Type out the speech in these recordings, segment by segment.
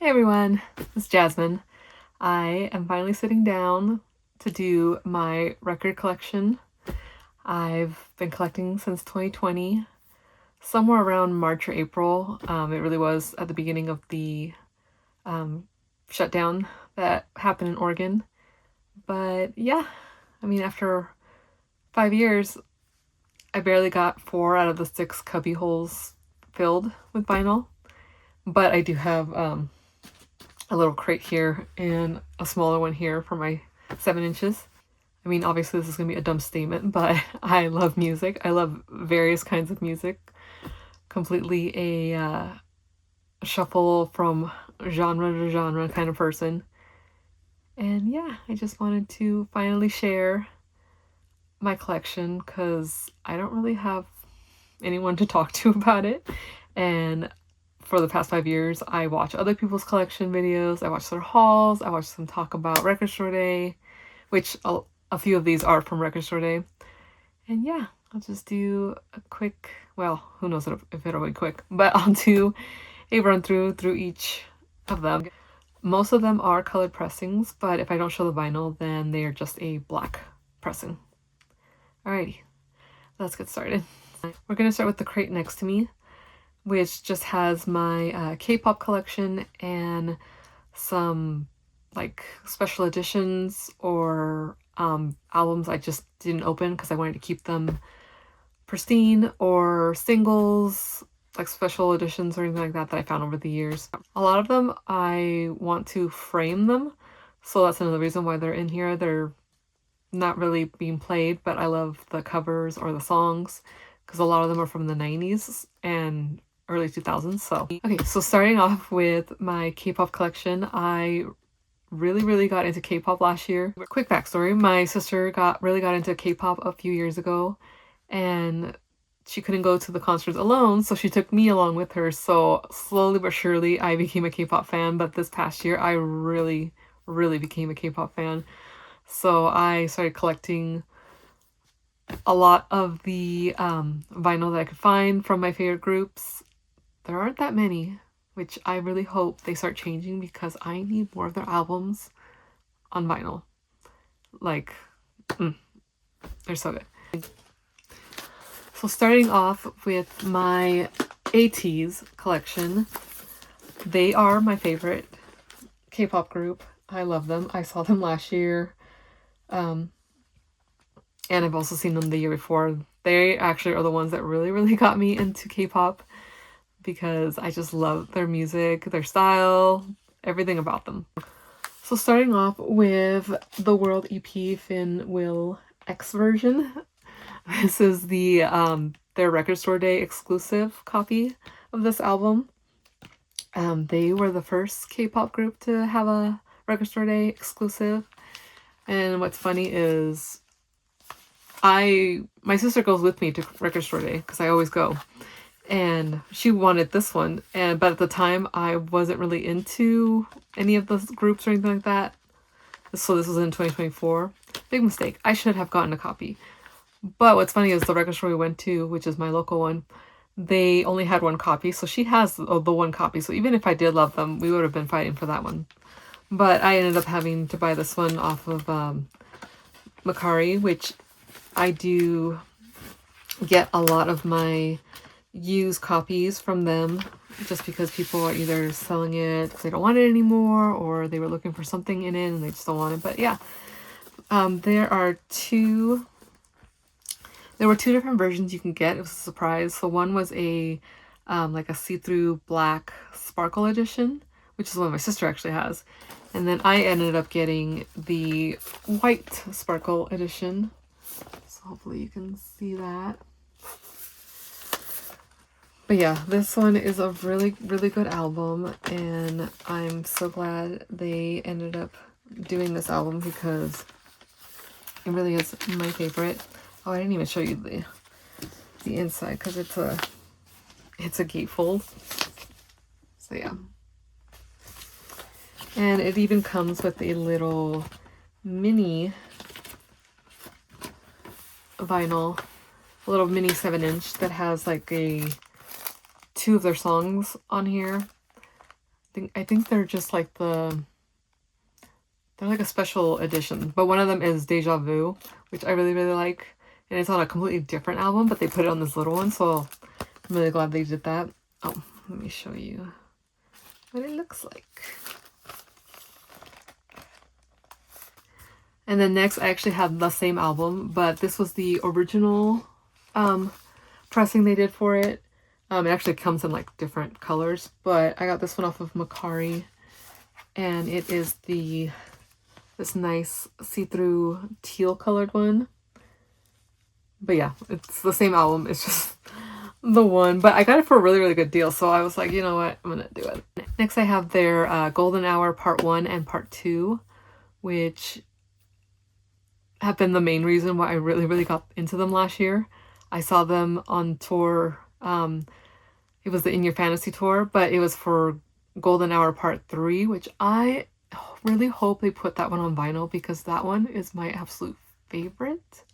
Hey everyone, it's Jasmine. I am finally sitting down to do my record collection. I've been collecting since 2020, somewhere around March or April. It really was at the beginning of the shutdown that happened in Oregon. But yeah, I mean, after 5 years, I barely got 4 out of the 6 cubby holes filled with vinyl. But I do have a little crate here and a smaller one here for my 7 inches. I mean, obviously this is going to be a dumb statement, but I love music. I love various kinds of music. Completely a shuffle from genre to genre kind of person. And yeah, I just wanted to finally share my collection because I don't really have anyone to talk to about it. And for the past 5 years, I watch other people's collection videos. I watch their hauls. I watch them talk about Record Store Day, which a few of these are from Record Store Day. And yeah, I'll just do a quick, well, who knows if it'll be quick, but I'll do a run through each of them. Most of them are colored pressings, but if I don't show the vinyl, then they are just a black pressing. Alrighty, let's get started. We're gonna start with the crate next to me, which just has my K-pop collection and some like special editions or albums I just didn't open because I wanted to keep them pristine, or singles, like special editions or anything like that I found over the years. A lot of them I want to frame them, so that's another reason why they're in here. They're not really being played, but I love the covers or the songs because a lot of them are from the 90s and early 2000s. So okay, so starting off with my K-pop collection, I really got into K-pop last year. Quick backstory, my sister really got into K-pop a few years ago, and she couldn't go to the concerts alone, so she took me along with her. So slowly but surely I became a K-pop fan, but this past year I really became a K-pop fan. So I started collecting a lot of the vinyl that I could find from my favorite groups. There aren't that many, which I really hope they start changing because I need more of their albums on vinyl. Like, they're so good. So starting off with my ATEEZ collection, they are my favorite K-pop group. I love them. I saw them last year. And I've also seen them the year before. They actually are the ones that really got me into K-pop because I just love their music, their style, everything about them. So starting off with the World EP Finn Will X version. This is the their Record Store Day exclusive copy of this album. They were the first K-pop group to have a Record Store Day exclusive. And what's funny is my sister goes with me to Record Store Day because I always go, and she wanted this one, but at the time I wasn't really into any of the groups or anything like that. So this was in 2024. Big mistake. I should have gotten a copy. But what's funny is the record store we went to, which is my local one, they only had one copy, so she has the one copy. So even if I did love them, we would have been fighting for that one. But I ended up having to buy this one off of Mercari, which I do get a lot of my used copies from them just because people are either selling it because they don't want it anymore, or they were looking for something in it and they just don't want it. But yeah, there were 2 different versions you can get. It was a surprise. So one was a like a see-through black sparkle edition, which is the one my sister actually has. And then I ended up getting the white sparkle edition. So hopefully you can see that. But yeah, this one is a really good album, and I'm so glad they ended up doing this album because it really is my favorite. Oh, I didn't even show you the inside because it's a gatefold. So yeah. And it even comes with a little mini vinyl, a little mini 7-inch that has like 2 of their songs on here. think they're just like they're like a special edition, but one of them is Deja Vu, which I really, really like. And it's on a completely different album, but they put it on this little one, so I'm really glad they did that. Oh, let me show you what it looks like. And then next, I actually had the same album, but this was the original pressing they did for it. It actually comes in like different colors, but I got this one off of Mercari, and it is this nice see-through teal colored one. But yeah, it's the same album. It's just the one, but I got it for a really, really good deal, so I was like, you know what, I'm gonna do it. Next, I have their Golden Hour Part 1 and Part 2, which have been the main reason why I really, really got into them last year. I saw them on tour. It was the In Your Fantasy tour, but it was for Golden Hour Part 3, which I really hope they put that one on vinyl, because that one is my absolute favorite.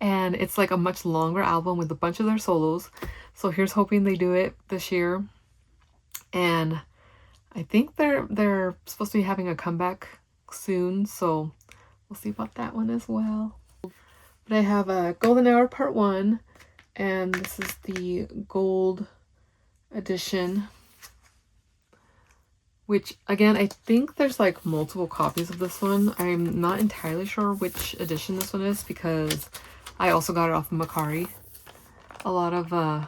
And it's like a much longer album with a bunch of their solos. So here's hoping they do it this year. And I think they're supposed to be having a comeback soon, so we'll see about that one as well. But I have a Golden Hour Part 1, and this is the gold edition, which again, I think there's like multiple copies of this one. I'm not entirely sure which edition this one is, because I also got it off of Mercari. A lot of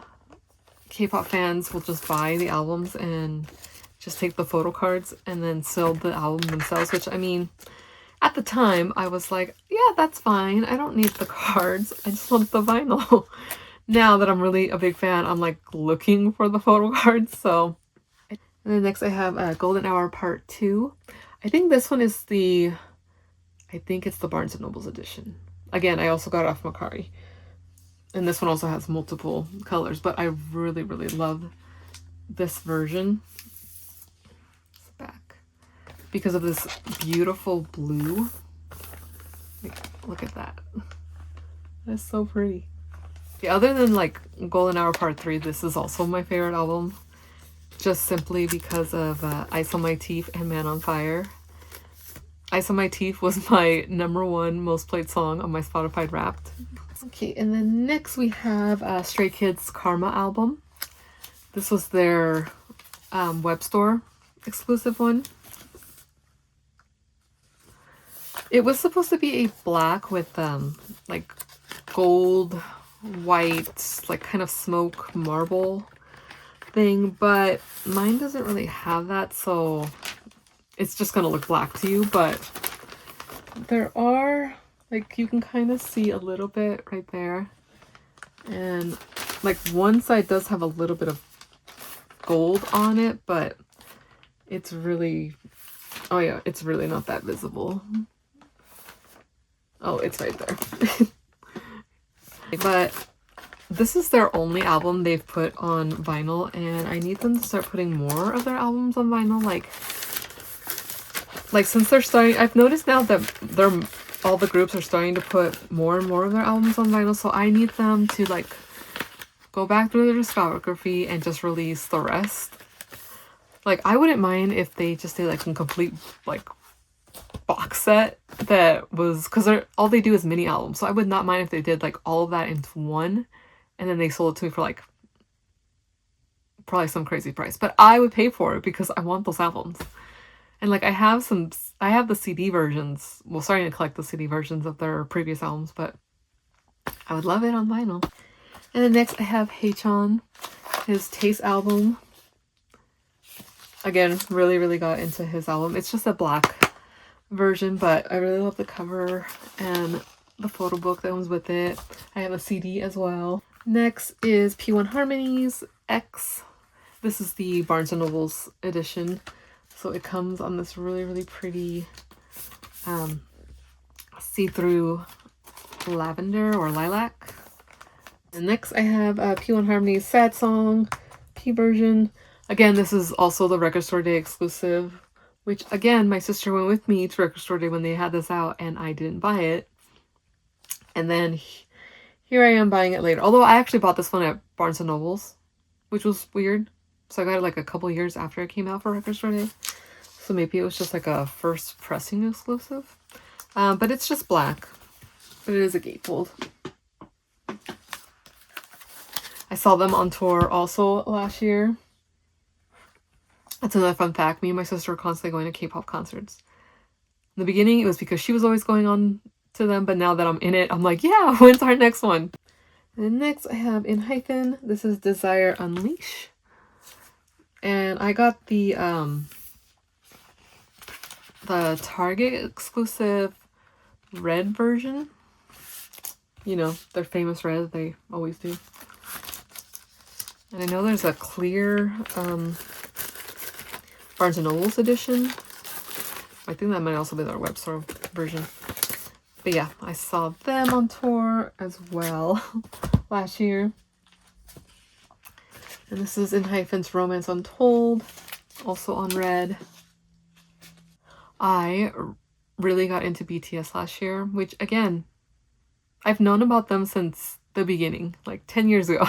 K-pop fans will just buy the albums and just take the photo cards and then sell the album themselves, which, I mean, at the time I was like, yeah, that's fine, I don't need the cards, I just want the vinyl. Now that I'm really a big fan, I'm like looking for the photo cards. So, and then next I have Golden Hour Part 2. I think this one is I think it's the Barnes & Noble's edition. Again, I also got it off Mercari. And this one also has multiple colors, but I really, really love this version. It's back. Because of this beautiful blue. Look at that. That's so pretty. Yeah, other than like Golden Hour Part 3, this is also my favorite album. Just simply because of Ice on My Teeth and Man on Fire. Ice on My Teeth was my #1 most played song on my Spotify Wrapped. Okay, and then next we have Stray Kids' Karma album. This was their web store exclusive one. It was supposed to be a black with like gold, white, like kind of smoke marble thing, but mine doesn't really have that, so it's just gonna look black to you. But there are, like, you can kind of see a little bit right there, and like one side does have a little bit of gold on it, but it's really, oh yeah, it's really not that visible. Oh, it's right there. But this is their only album they've put on vinyl, and I need them to start putting more of their albums on vinyl. Like since they're starting, I've noticed now that all the groups are starting to put more and more of their albums on vinyl, so I need them to like go back through their discography and just release the rest. Like, I wouldn't mind if they just did like a complete like box set that was, because all they do is mini albums, so I would not mind if they did like all of that into one, and then they sold it to me for like probably some crazy price, but I would pay for it because I want those albums. And like I have the CD versions, well, starting to collect the CD versions of their previous albums, but I would love it on vinyl. And then next I have Haechan, his Taste album. Again, really, really got into his album. It's just a black version, but I really love the cover and the photo book that comes with it. I have a CD as well. Next is P1 Harmony's X. This is the Barnes & Noble's edition. So it comes on this really, really pretty see-through lavender or lilac. And next I have P1 Harmony's Sad Song P version. Again, this is also the Record Store Day exclusive, which again, my sister went with me to Record Store Day when they had this out, and I didn't buy it. And then here I am buying it later. Although I actually bought this one at Barnes & Noble's, which was weird. So I got it like a couple years after it came out for Record Store Day. So maybe it was just like a first pressing exclusive. But it's just black. But it is a gatefold. I saw them on tour also last year. That's another fun fact. Me and my sister were constantly going to K-pop concerts. In the beginning, it was because she was always going on to them. But now that I'm in it, I'm like, yeah, when's our next one? And then next I have ENHYPEN. This is Desire Unleash. And I got the Target exclusive red version. You know, their famous red they always do. And I know there's a clear Barnes & Noble's edition. I think that might also be their web store version. But yeah, I saw them on tour as well last year. And this is ENHYPEN's Romance Untold, also on red. I really got into BTS last year, which again, I've known about them since the beginning, like 10 years ago.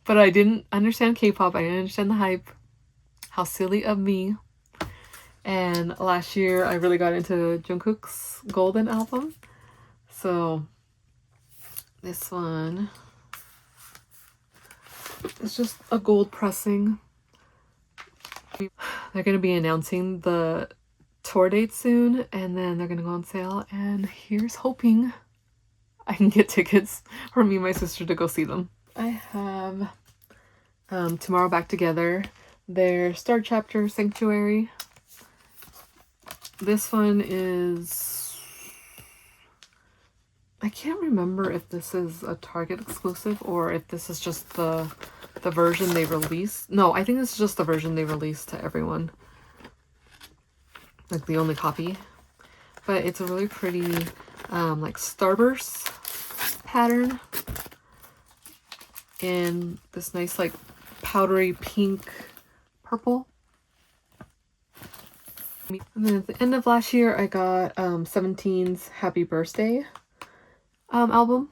But I didn't understand K-pop, I didn't understand the hype. How silly of me. And last year I really got into Jungkook's Golden album. So this one is just a gold pressing. They're going to be announcing the tour date soon, and then they're going to go on sale, and here's hoping I can get tickets for me and my sister to go see them. I have Tomorrow Back Together, their Star Chapter Sanctuary. This one is, I can't remember if this is a Target exclusive or if this is just the version they released. No, I think this is just the version they released to everyone. Like the only copy. But it's a really pretty like starburst pattern. And this nice like powdery pink purple. And then at the end of last year, I got 17's Happy Birthday album.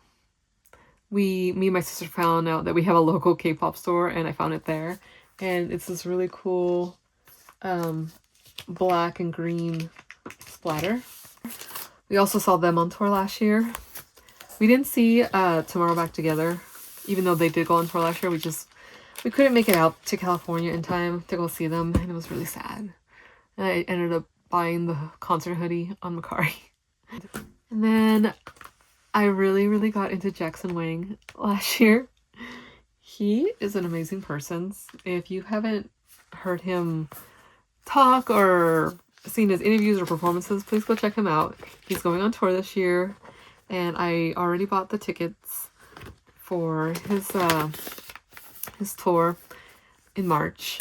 Me and my sister found out that we have a local K-pop store, and I found it there. And it's this really cool black and green splatter. We also saw them on tour last year. We didn't see Tomorrow Back Together, even though they did go on tour last year. We couldn't make it out to California in time to go see them, and it was really sad. And I ended up buying the concert hoodie on Mercari. And then I really got into Jackson Wang last year. He is an amazing person. If you haven't heard him talk or seen his interviews or performances, please go check him out. He's going on tour this year, and I already bought the tickets for his tour in March.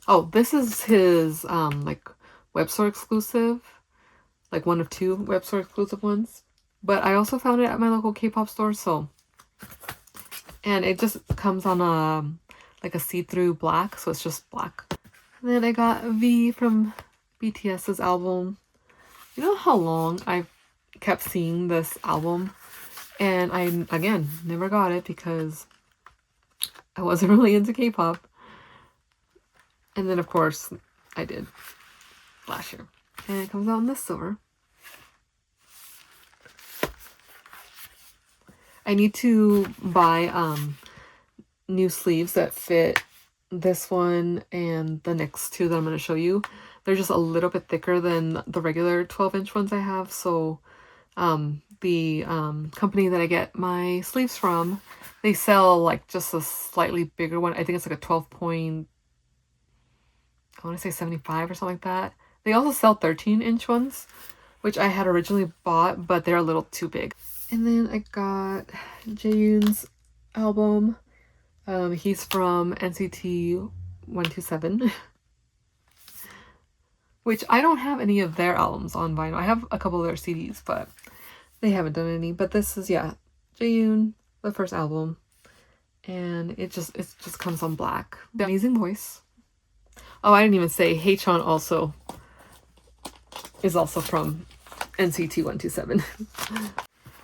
Oh, this is his like web store exclusive, like one of 2 web store exclusive ones. But I also found it at my local K-pop store, so, and it just comes on like a see-through black, so it's just black. And then I got V from BTS's album. You know how long I've kept seeing this album, and I again never got it because I wasn't really into K-pop. And then of course I did last year, and it comes out in this silver. I need to buy new sleeves that fit this one and the next 2 that I'm going to show you. They're just a little bit thicker than the regular 12-inch ones I have. So the company that I get my sleeves from, they sell like just a slightly bigger one. I think it's like a 12 point, I want to say 75 or something like that. They also sell 13-inch ones, which I had originally bought, but they're a little too big. And then I got Jaeyoon's album. He's from NCT 127. Which I don't have any of their albums on vinyl. I have a couple of their CDs, but they haven't done any. But this is, yeah, Jaeyoon, the first album. And it just comes on black. Amazing voice. Oh, I didn't even say Haechan also is also from NCT 127.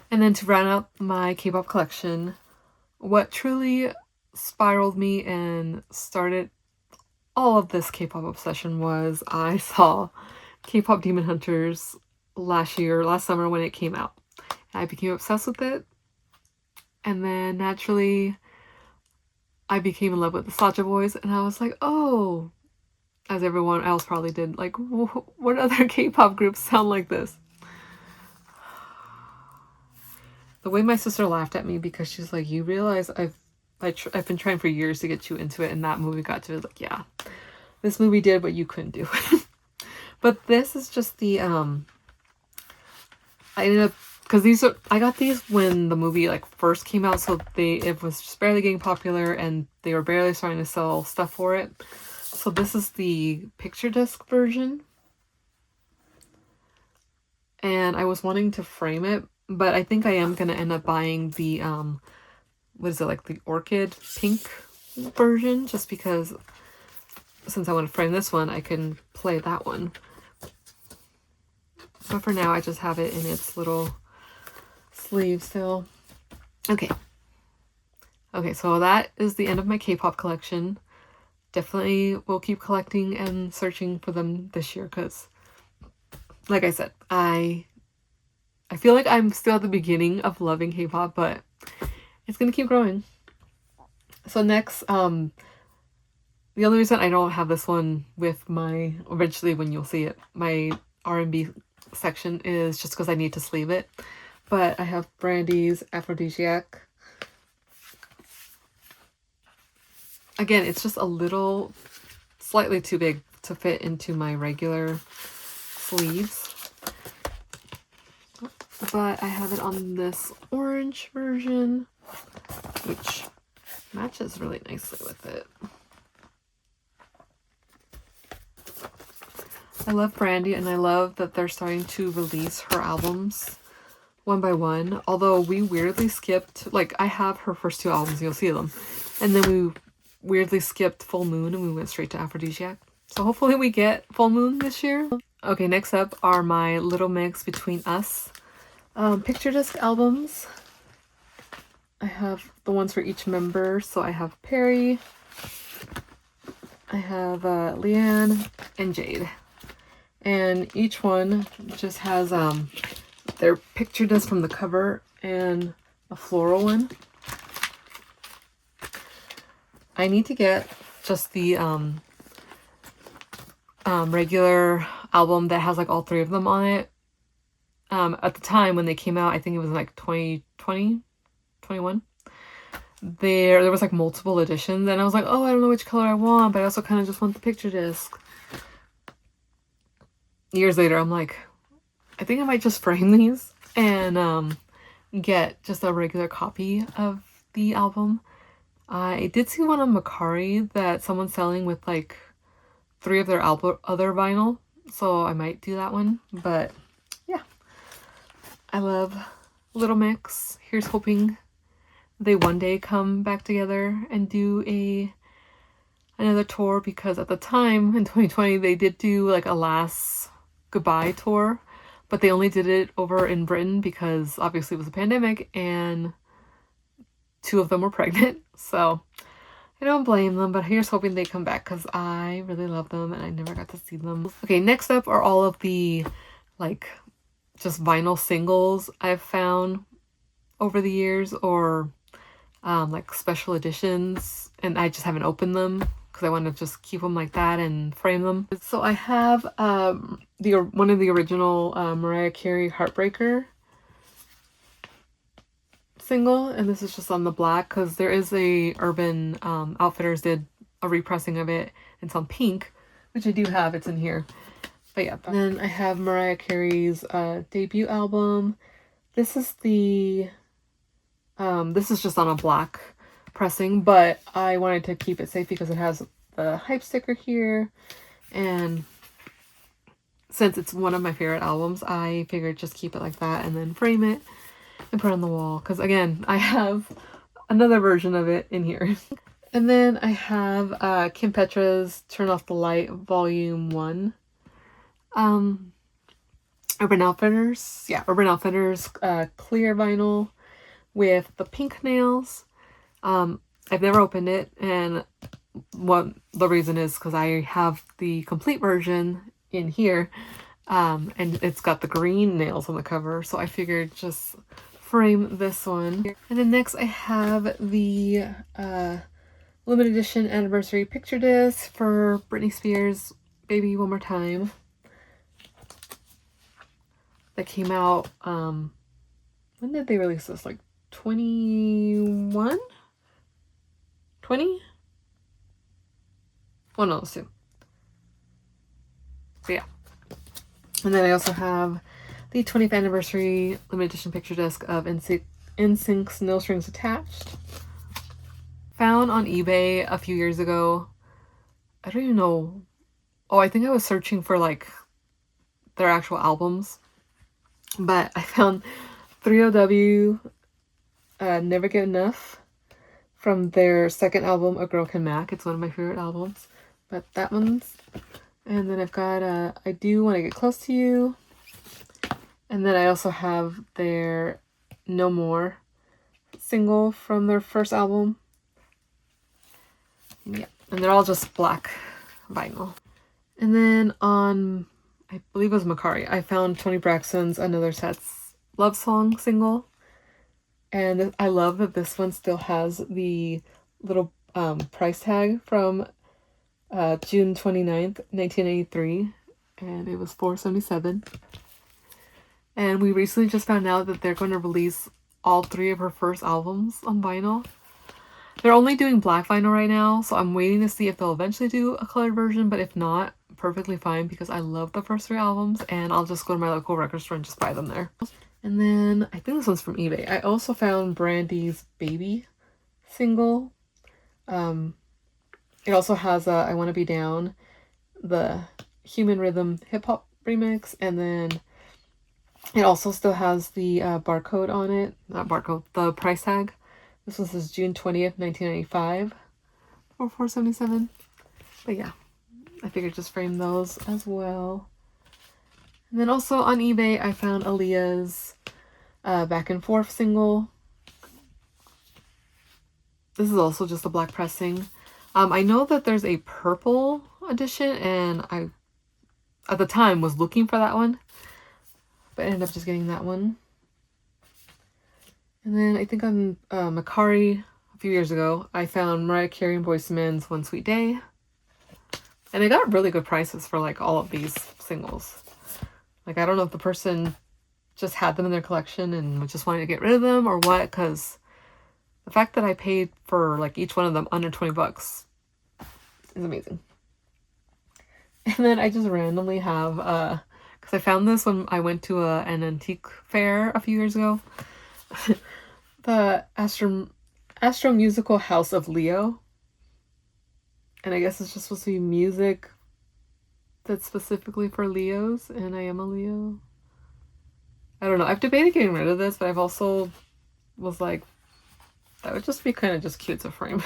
And then to round out my K-pop collection, what truly spiraled me and started all of this K-pop obsession was I saw K-pop Demon Hunters last summer when it came out. I became obsessed with it, and then naturally I became in love with the Sacha Boys, and I was like, oh, as everyone else probably did, like, what other K-pop groups sound like this? The way my sister laughed at me because she's like, you realize I've been trying for years to get you into it, and that movie got to it. Like, yeah, this movie did what you couldn't do. But this is just the I ended up, because I got these when the movie like first came out, so it was just barely getting popular and they were barely starting to sell stuff for it. So this is the picture disc version, and I was wanting to frame it, but I think I am gonna end up buying the what is it, like the orchid pink version, just because since I want to frame this one, I can play that one. But for now, I just have it in its little sleeve still. Okay, so that is the end of my K-pop collection. Definitely will keep collecting and searching for them this year, because like I said, I feel like I'm still at the beginning of loving K-pop, but it's gonna keep growing. So next, the only reason I don't have this one with my, eventually when you'll see it, my R&B section is just because I need to sleeve it. But I have Brandy's Aphrodisiac. Again, it's just a little, slightly too big to fit into my regular sleeves. But I have it on this orange version, which matches really nicely with it. I love Brandy, and I love that they're starting to release her albums one by one. Although we weirdly skipped, like, I have her first 2 albums, you'll see them. And then we weirdly skipped Full Moon and we went straight to Aphrodisiac. So hopefully we get Full Moon this year. Okay, next up are my little mix between us picture disc albums. I have the ones for each member. So I have Perry, I have Leanne, and Jade. And each one just has their picture disc from the cover and a floral one. I need to get just the regular album that has like all 3 of them on it. At the time when they came out, I think it was like 2020, 21. There was like multiple editions, and I was like, oh, I don't know which color I want, but I also kind of just want the picture disc. Years later, I'm like, I think I might just frame these and get just a regular copy of the album. I did see one on Mercari that someone's selling with like 3 of their other vinyl, so I might do that one. But yeah, I love Little Mix. Here's hoping they one day come back together and do another tour, because at the time in 2020 they did do like a last goodbye tour, but they only did it over in Britain because obviously it was a pandemic and 2 of them were pregnant. So I don't blame them, but here's hoping they come back because I really love them and I never got to see them. Okay, next up are all of the like just vinyl singles I've found over the years, or like special editions, and I just haven't opened them because I want to just keep them like that and frame them. So I have one of the original Mariah Carey Heartbreaker single, and this is just on the black because there is a Urban Outfitters did a repressing of it. It's on pink, which I do have. It's in here. But yeah, then I have Mariah Carey's debut album. This is the this is just on a black pressing, but I wanted to keep it safe because it has the hype sticker here, and since it's one of my favorite albums, I figured just keep it like that and then frame it and put it on the wall, because again, I have another version of it in here. And then I have Kim Petras Turn Off the Light Volume 1. Urban Outfitters. Yeah, Urban Outfitters clear vinyl with the pink nails. I've never opened it, and what the reason is because I have the complete version in here, and it's got the green nails on the cover, so I figured just frame this one. And then next I have the limited edition anniversary picture disc for Britney Spears' Baby One More Time. That came out, when did they release this? Like 21? 20? One of those two. So yeah. And then I also have the 20th anniversary limited edition picture disc of NSYNC's No Strings Attached. Found on eBay a few years ago. I don't even know. Oh, I think I was searching for like their actual albums. But I found 3OW, Never Get Enough, from their second album, A Girl Can Mac. It's one of my favorite albums. But that one's... And then I've got I Do Want to Get Close to You. And then I also have their No More single from their first album. Yeah, and they're all just black vinyl. And then on, I believe it was Mercari, I found Toni Braxton's Another Sad Love Song single. And I love that this one still has the little price tag from June 29th, 1983. And it was $4.77. And we recently just found out that they're going to release all 3 of her first albums on vinyl. They're only doing black vinyl right now, so I'm waiting to see if they'll eventually do a colored version, but if not, perfectly fine because I love the first 3 albums and I'll just go to my local record store and just buy them there. And then I think this one's from eBay. I also found Brandy's Baby single. It also has I Wanna Be Down, the Human Rhythm hip hop remix, and then it also still has the barcode on it. Not barcode, the price tag. This one says June 20th, 1995 for $4.77. But yeah, I figured just frame those as well. And then also on eBay, I found Aaliyah's Back and Forth single. This is also just a black pressing. I know that there's a purple edition, and I, at the time, was looking for that one. But I ended up just getting that one. And then I think on Mercari a few years ago, I found Mariah Carey and Boyz II Men's One Sweet Day. And I got really good prices for like all of these singles. Like, I don't know if the person just had them in their collection and just wanted to get rid of them or what, because the fact that I paid for like each one of them under 20 bucks is amazing. And then I just randomly have, because I found this when I went to an antique fair a few years ago. The Astro Musical House of Leo. And I guess it's just supposed to be music that's specifically for Leos, and I am a Leo. I don't know. I've debated getting rid of this, but I've also was like, that would just be kind of just cute to frame.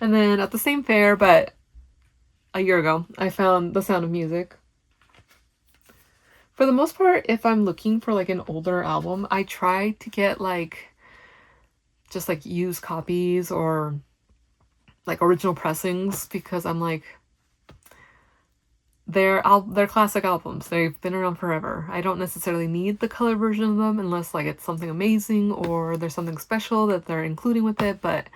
And then at the same fair, but a year ago, I found The Sound of Music. For the most part, if I'm looking for like an older album, I try to get like just like used copies or like original pressings, because I'm like, they're classic albums. They've been around forever. I don't necessarily need the color version of them unless like it's something amazing or there's something special that they're including with it. But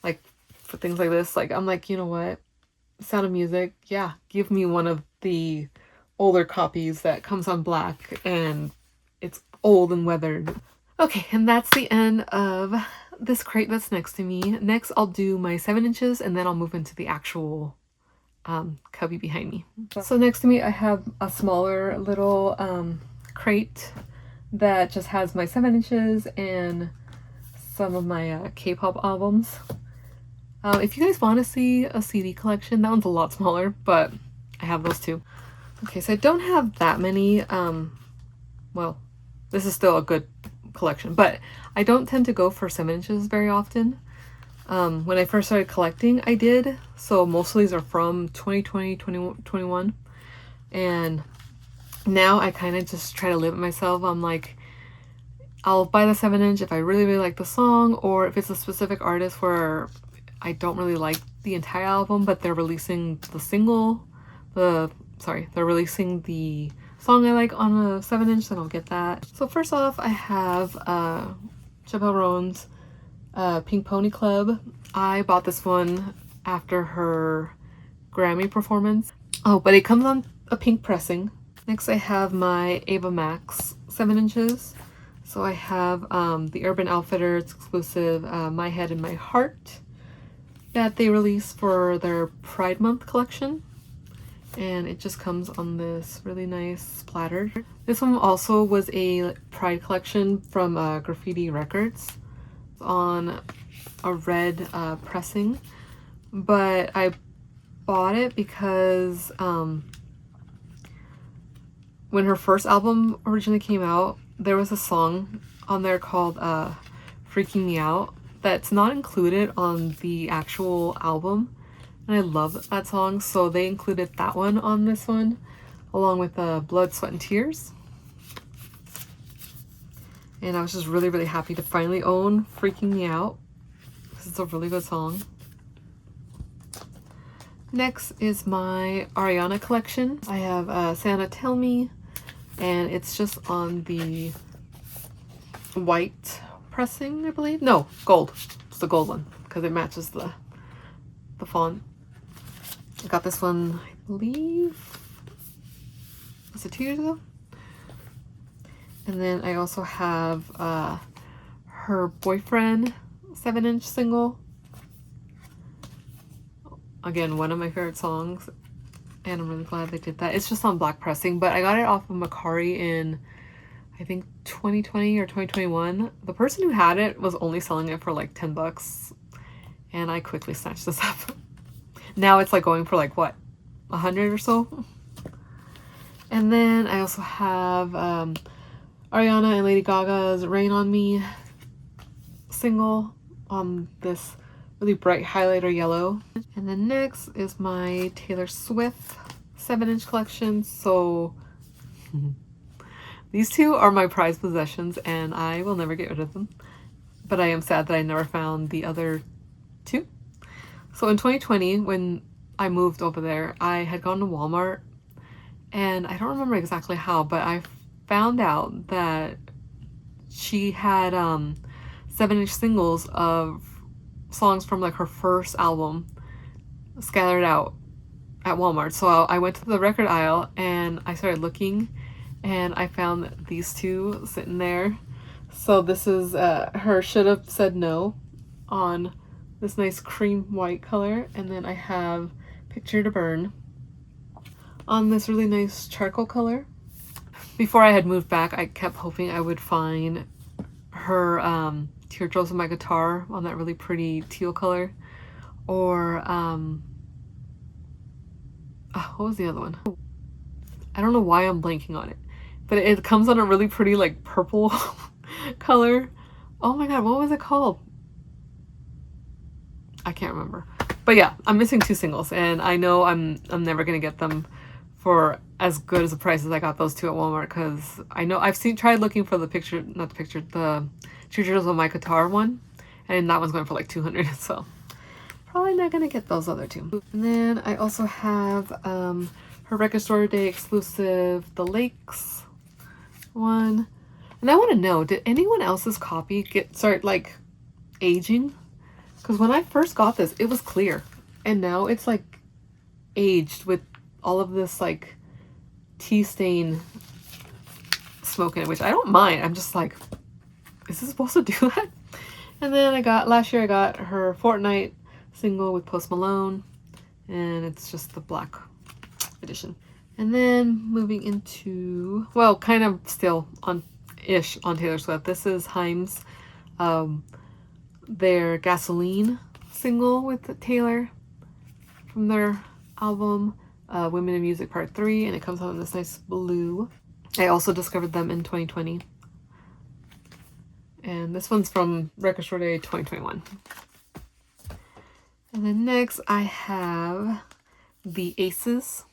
like for things like this, like I'm like, you know what? Sound of Music, yeah, give me one of the older copies that comes on black and it's old and weathered. Okay, and that's the end of this crate that's next to me. Next, I'll do my 7 inches and then I'll move into the actual cubby behind me. So next to me, I have a smaller little crate that just has my 7 inches and some of my K-pop albums. If you guys want to see a CD collection, that one's a lot smaller, but I have those too. Okay, so I don't have that many. Well, this is still a good collection, but I don't tend to go for 7 inches very often. When I first started collecting, I did. So most of these are from 2020, 2021. And now I kind of just try to limit myself. I'm like, I'll buy the 7-inch if I really, really like the song, or if it's a specific artist where I don't really like the entire album, but they're releasing the single, they're releasing the song I like on a 7-inch, then I'll get that. So first off, I have Chappell Roan's Pink Pony Club. I bought this one after her Grammy performance. Oh, but it comes on a pink pressing. Next I have my Ava Max 7-inches. So I have the Urban Outfitters exclusive My Head and My Heart that they released for their Pride Month collection. And it just comes on this really nice splatter. This one also was a Pride collection from Graffiti Records on a red pressing, but I bought it because when her first album originally came out, there was a song on there called Freaking Me Out that's not included on the actual album, and I love that song, so they included that one on this one along with Blood, Sweat, and Tears. And I was just really, really happy to finally own Freaking Me Out because it's a really good song. Next is my Ariana collection. I have Santa Tell Me, and it's just on the white pressing, I believe. No, gold. It's the gold one because it matches the font. I got this one, I believe, was it 2 years ago? And then I also have her Boyfriend 7-inch single. Again, one of my favorite songs, and I'm really glad they did that. It's just on black pressing, but I got it off of Mercari in, I think, 2020 or 2021. The person who had it was only selling it for like 10 bucks, and I quickly snatched this up. Now it's like going for like, what, 100 or so? And then I also have Ariana and Lady Gaga's Rain on Me single on this really bright highlighter yellow. And then next is my Taylor Swift 7-inch collection. So these two are my prized possessions and I will never get rid of them. But I am sad that I never found the other two. So in 2020, when I moved over there, I had gone to Walmart, and I don't remember exactly how, but I found out that she had 7-inch singles of songs from like her first album scattered out at Walmart. So I went to the record aisle and I started looking, and I found these two sitting there. So this is her Should Have Said No on this nice cream white color, and then I have Picture to Burn on this really nice charcoal color. Before I had moved back, I kept hoping I would find her Teardrops on My Guitar on that really pretty teal color, or what was the other one? I don't know why I'm blanking on it, but it comes on a really pretty like purple color. Oh my god, what was it called? I can't remember. But yeah, I'm missing two singles, and I know I'm never gonna get them for as good as the price as I got those two at Walmart, because I know I've tried looking for the Teardrops on My Guitar one, and that one's going for like 200, so probably not gonna get those other two. And then I also have her Record Store Day exclusive The Lakes one, and I want to know, did anyone else's copy start like aging? Because when I first got this, it was clear, and now it's like aged with all of this like tea stain smoke in it, which I don't mind. I'm just like, is this supposed to do that? And then last year I got her Fortnite single with Post Malone, and it's just the black edition. And then moving into, well, kind of still on Taylor Swift. This is Haim's their Gasoline single with Taylor from their album Women in Music Part 3, and it comes out in this nice blue. I also discovered them in 2020, and this one's from Record Store Day 2021. And then next I have the Aces.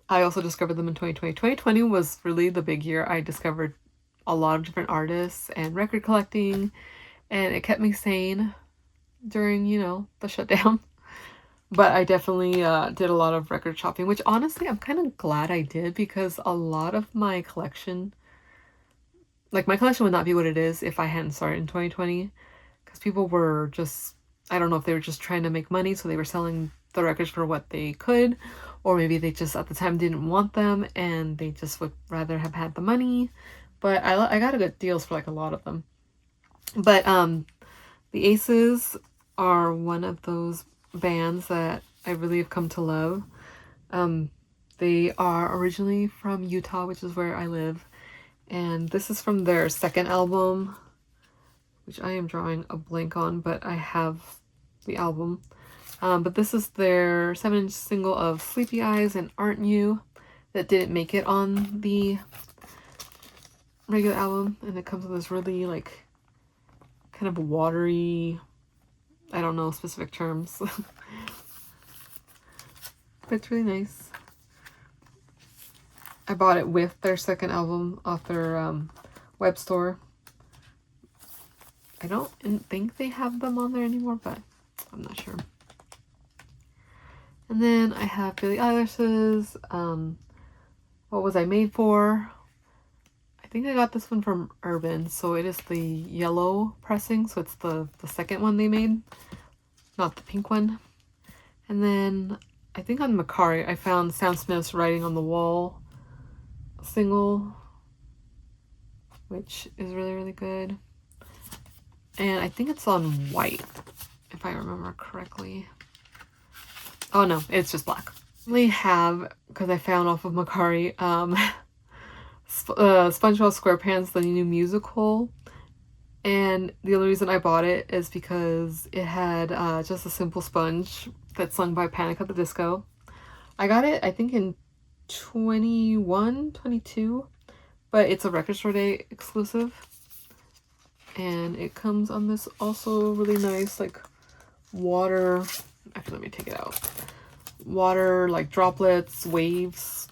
I also discovered them in 2020. 2020 was really the big year I discovered a lot of different artists and record collecting, and it kept me sane during, you know, the shutdown. But I definitely did a lot of record shopping, which honestly I'm kind of glad I did, because a lot of my collection, like my collection would not be what it is if I hadn't started in 2020, because people were just, I don't know if they were just trying to make money, so they were selling the records for what they could, or maybe they just at the time didn't want them and they just would rather have had the money. But I got good deals for like a lot of them. But the Aces are one of those bands that I really have come to love. They are originally from Utah, which is where I live, and this is from their second album, which I am drawing a blank on, but I have the album. But this is their 7-inch single of Sleepy Eyes and Aren't You that didn't make it on the regular album, and it comes with this really like kind of watery, I don't know specific terms, but it's really nice. I bought it with their second album off their web store. I don't think they have them on there anymore, but I'm not sure. And then I have Billie Eilish's What Was I Made For? I think I got this one from Urban, so it is the yellow pressing, so it's the second one they made, not the pink one. And then I think on Mercari I found Sam Smith's Writing on the Wall single, which is really, really good. And I think it's on white, if I remember correctly. Oh no, it's just black. I have, because I found off of Mercari, SpongeBob SquarePants, the new musical. And the only reason I bought it is because it had Just a Simple Sponge that's sung by Panic at the Disco. I got it, I think, in 22, but it's a Record Store Day exclusive. And it comes on this also really nice, like, water, actually let me take it out, water, like droplets, waves.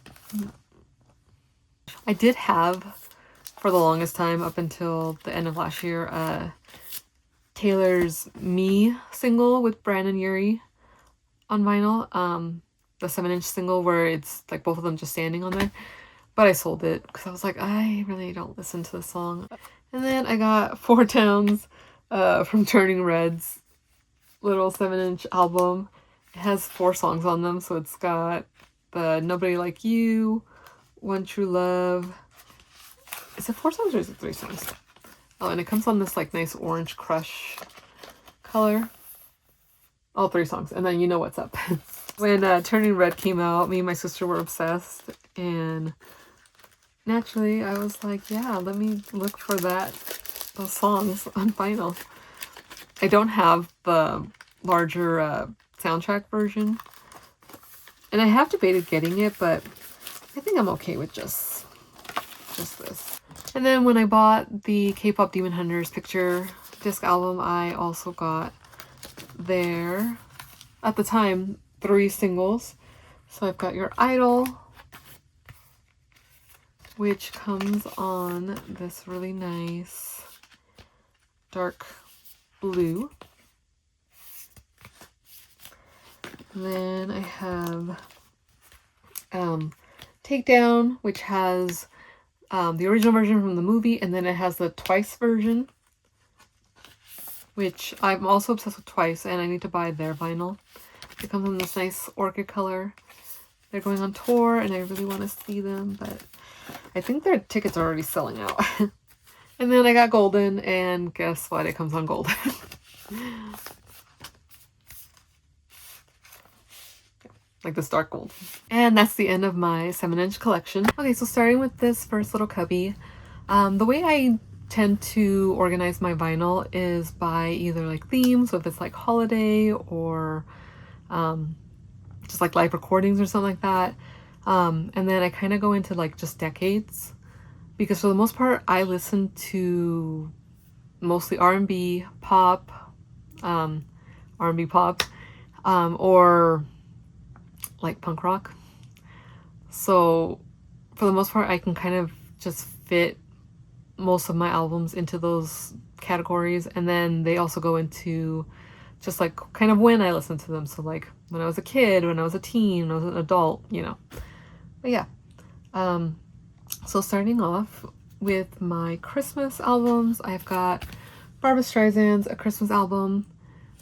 I did have, for the longest time, up until the end of last year, Taylor's Me single with Brandon Urie on vinyl. The 7-inch single where it's like both of them just standing on there. But I sold it because I was like, I really don't listen to the song. And then I got Four Towns from Turning Red's little 7-inch album. It has 4 songs on them, so it's got the Nobody Like You, One True Love. Is it 4 songs or is it 3 songs? Oh, and it comes on this like nice orange crush color. All 3 songs, and then You Know What's Up. When Turning Red came out, me and my sister were obsessed, and naturally I was like, yeah, let me look for those songs on vinyl. I don't have the larger soundtrack version, and I have debated getting it, but I think I'm okay with just this. And then when I bought the K-Pop Demon Hunters picture disc album, I also got their, at the time, 3 singles. So I've got Your Idol, which comes on this really nice dark blue. And then I have Takedown, which has the original version from the movie, and then it has the Twice version, which I'm also obsessed with Twice, and I need to buy their vinyl. It comes in this nice orchid color. They're going on tour, and I really want to see them, but I think their tickets are already selling out. And then I got Golden, and guess what? It comes on Golden. Like this dark gold. And that's the end of my 7-inch collection. Okay, so starting with this first little cubby, the way I tend to organize my vinyl is by either like themes, so if it's like holiday or just like live recordings or something like that. And then I kind of go into like just decades, because for the most part I listen to mostly R&B, pop, R&B pop, or like punk rock. So for the most part I can kind of just fit most of my albums into those categories, and then they also go into just like kind of when I listen to them. So like when I was a kid, when I was a teen, when I was an adult, you know. But yeah. So starting off with my Christmas albums, I've got Barbra Streisand's A Christmas Album.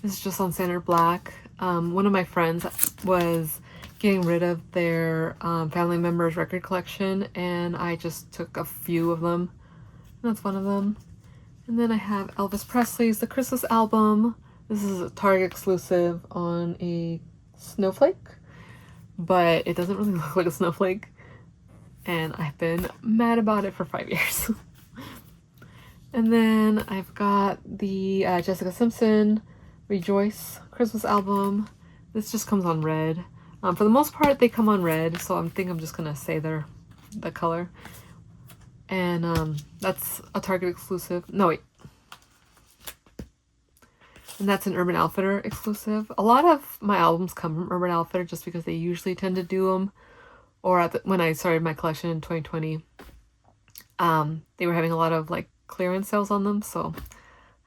This is just on Standard Black. One of my friends was getting rid of their family members' record collection, and I just took a few of them. And that's one of them. And then I have Elvis Presley's The Christmas Album. This is a Target exclusive on a snowflake, but it doesn't really look like a snowflake. And I've been mad about it for 5 years. And then I've got the Jessica Simpson Rejoice Christmas album. This just comes on red. For the most part, they come on red, so I think I'm just gonna say the color. And that's a Target exclusive. No, wait. And that's an Urban Outfitter exclusive. A lot of my albums come from Urban Outfitter just because they usually tend to do them. Or when I started my collection in 2020, they were having a lot of like clearance sales on them, so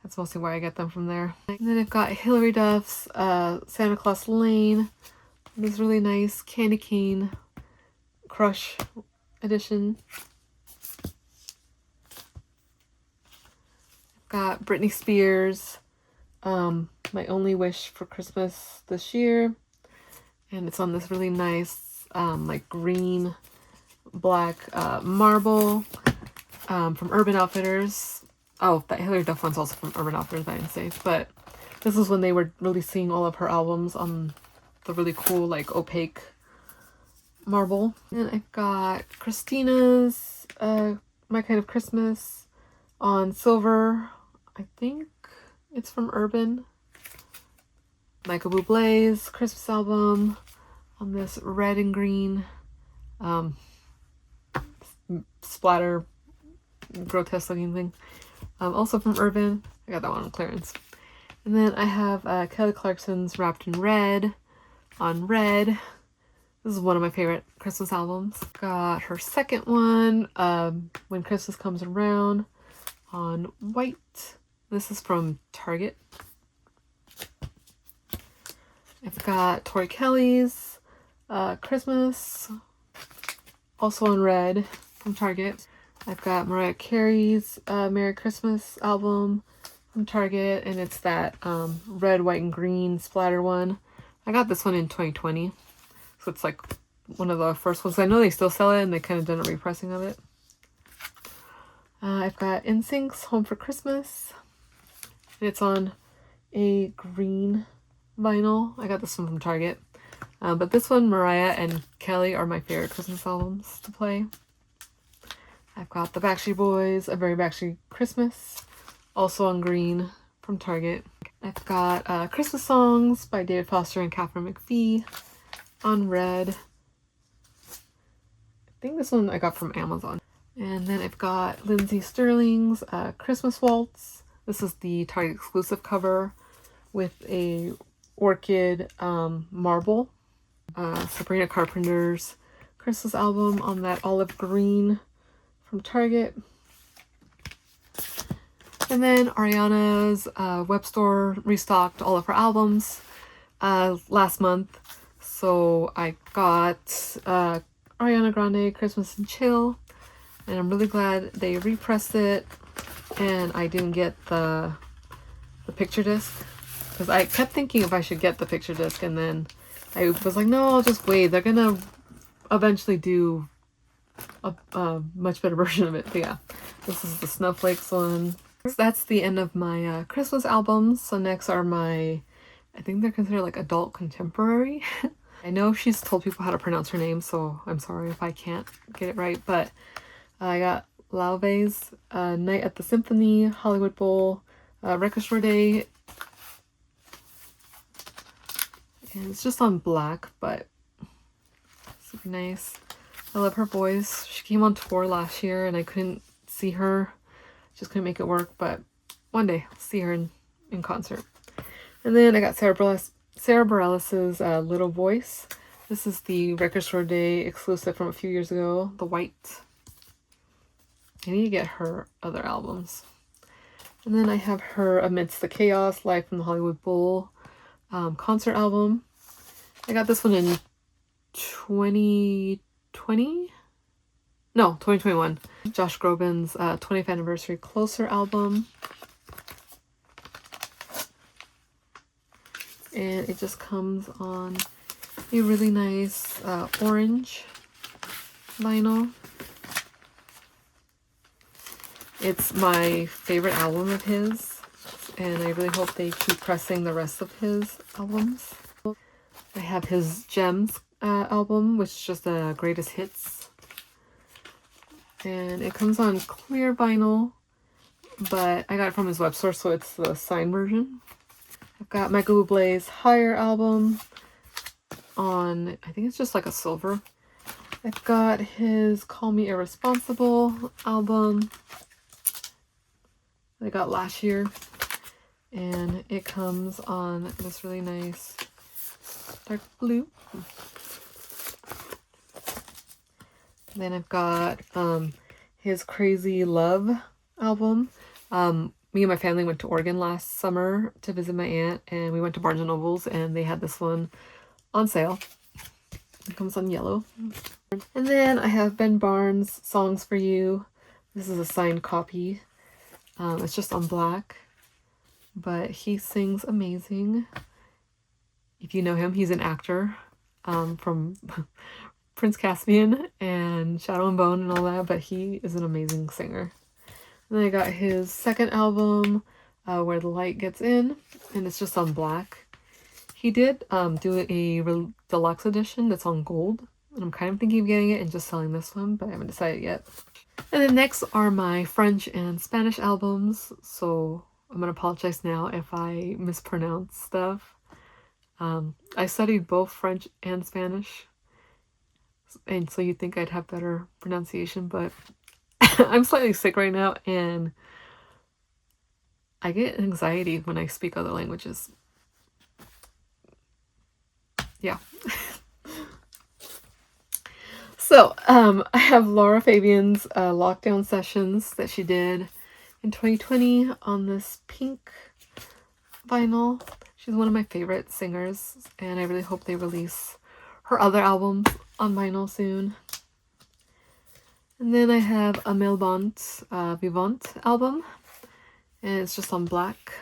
that's mostly why I get them from there. And then I've got Hilary Duff's Santa Claus Lane. This really nice Candy Cane Crush edition. I've got Britney Spears, My Only Wish for Christmas This Year, and it's on this really nice like green black marble from Urban Outfitters. Oh, that Hilary Duff one's also from Urban Outfitters, I didn't say. But this is when they were releasing all of her albums on the really cool like opaque marble. And I've got Christina's My Kind of Christmas on silver. I think it's from Urban. Michael Bublé's Christmas album on this red and green splatter grotesque looking thing. Also from Urban. I got that one on clearance. And then I have Kelly Clarkson's Wrapped in Red on red. This is one of my favorite Christmas albums. Got her second one, When Christmas Comes Around, on white. This is from Target. I've got Tori Kelly's Christmas, also on red, from Target. I've got Mariah Carey's Merry Christmas album from Target, and it's that red, white, and green splatter one. I got this one in 2020, so it's like one of the first ones. I know they still sell it, and they kind of done a repressing of it. I've got NSYNC's Home for Christmas, and it's on a green vinyl. I got this one from Target. But this one, Mariah and Kelly, are my favorite Christmas albums to play. I've got the Backstreet Boys, A Very Backstreet Christmas, also on green from Target. I've got Christmas Songs by David Foster and Katharine McPhee on red. I think this one I got from Amazon. And then I've got Lindsey Sterling's Christmas Waltz. This is the Target exclusive cover with a orchid marble. Sabrina Carpenter's Christmas album on that olive green from Target. And then Ariana's web store restocked all of her albums last month. So I got Ariana Grande Christmas and Chill, and I'm really glad they repressed it and I didn't get the picture disc, because I kept thinking if I should get the picture disc, and then I was like, no, I'll just wait. They're gonna eventually do a much better version of it. But yeah, this is the Snowflakes one. That's the end of my Christmas albums. So next are my, I think they're considered like adult contemporary. I know she's told people how to pronounce her name, so I'm sorry if I can't get it right. But I got Laufey's Night at the Symphony, Hollywood Bowl, Record Store Day. And it's just on black, but super nice. I love her voice. She came on tour last year and I couldn't see her. Just couldn't make it work, but one day I'll see her in concert. And then I got Sarah Bareilles' Little Voice. This is the Record Store Day exclusive from a few years ago, the white. I need to get her other albums. And then I have her Amidst the Chaos, Live from the Hollywood Bowl concert album. I got this one in 2020? No, 2021. Josh Groban's 20th Anniversary Closer album. And it just comes on a really nice orange vinyl. It's my favorite album of his, and I really hope they keep pressing the rest of his albums. I have his Gems album, which is just the greatest hits. And it comes on clear vinyl, but I got it from his web store, so it's the signed version. I've got Michael Bublé's Higher album on, I think it's just like a silver. I've got his Call Me Irresponsible album I got last year, and it comes on this really nice dark blue. Then I've got his Crazy Love album. Me and my family went to Oregon last summer to visit my aunt, and we went to Barnes & Noble's, and they had this one on sale. It comes on yellow. And then I have Ben Barnes' Songs for You. This is a signed copy. It's just on black, but he sings amazing. If you know him, he's an actor from Prince Caspian and Shadow and Bone and all that, but he is an amazing singer. And then I got his second album, Where the Light Gets In, and it's just on black. He did do a deluxe edition that's on gold, and I'm kind of thinking of getting it and just selling this one, but I haven't decided yet. And then next are my French and Spanish albums, so I'm going to apologize now if I mispronounce stuff. I studied both French and Spanish, and so you'd think I'd have better pronunciation, but I'm slightly sick right now, and I get anxiety when I speak other languages. Yeah. So, I have Laura Fabian's lockdown sessions that she did in 2020 on this pink vinyl. She's one of my favorite singers, and I really hope they release her other albums on vinyl soon. And then I have a Melbant Vivant album, and it's just on black.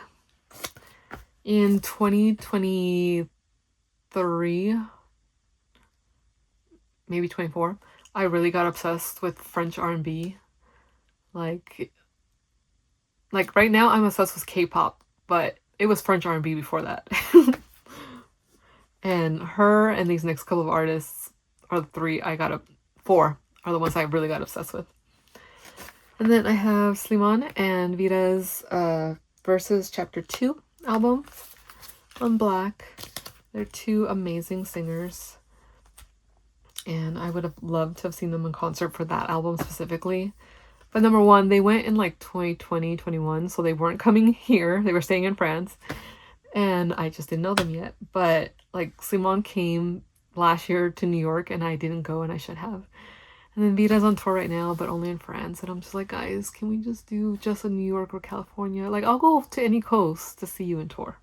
In 2023, maybe 24, I really got obsessed with French R&B. Like right now I'm obsessed with K-pop, but it was French R&B before that. And her and these next couple of artists are the four are the ones I really got obsessed with. And then I have Slimane and Vita's Verses Chapter 2 album on black. They're two amazing singers, and I would have loved to have seen them in concert for that album specifically. But number one, they went in like 2020, 21, so they weren't coming here. They were staying in France, and I just didn't know them yet. But like Slimane came last year to New York, and I didn't go, and I should have. And then Vita's on tour right now, but only in France. And I'm just like, guys, can we just do just a New York or California? Like, I'll go to any coast to see you in tour.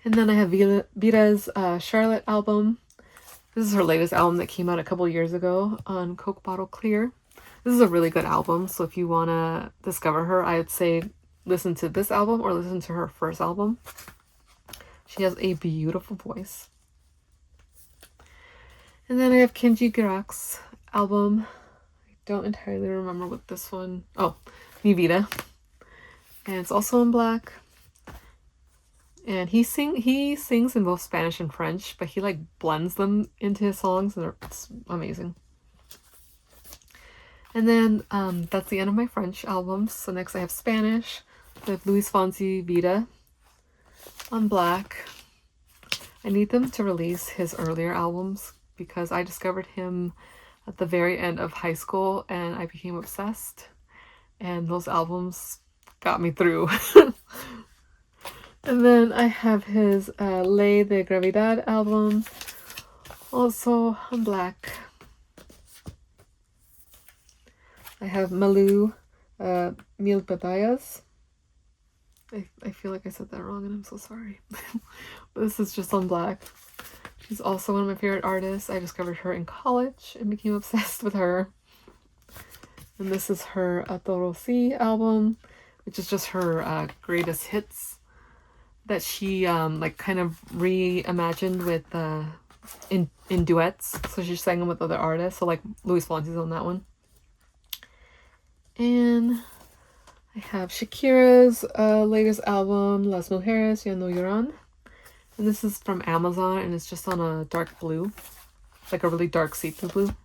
And then I have Vita's Charlotte album. This is her latest album that came out a couple years ago on Coke Bottle Clear. This is a really good album, so if you want to discover her, I would say listen to this album or listen to her first album. She has a beautiful voice. And then I have Kenji Giracs' album. I don't entirely remember what this one... Oh, Mi Vida. And it's also in black. And he sings in both Spanish and French, but he like blends them into his songs, and it's amazing. And then that's the end of my French albums. So next I have Spanish with Luis Fonsi Vida on black. I need them to release his earlier albums because I discovered him at the very end of high school and I became obsessed. And those albums got me through. And then I have his Ley de Gravidad album, also on black. I have Malu, Mil Batallas. I feel like I said that wrong and I'm so sorry. This is just on black. She's also one of my favorite artists. I discovered her in college and became obsessed with her. And this is her Atoro Si album, which is just her greatest hits that she like kind of reimagined with in duets. So she sang them with other artists. So like Luis Fonsi's on that one. And I have Shakira's latest album, Las Mujeres Ya No Lloran. And this is from Amazon, and it's just on a dark blue. Like a really dark see-through blue.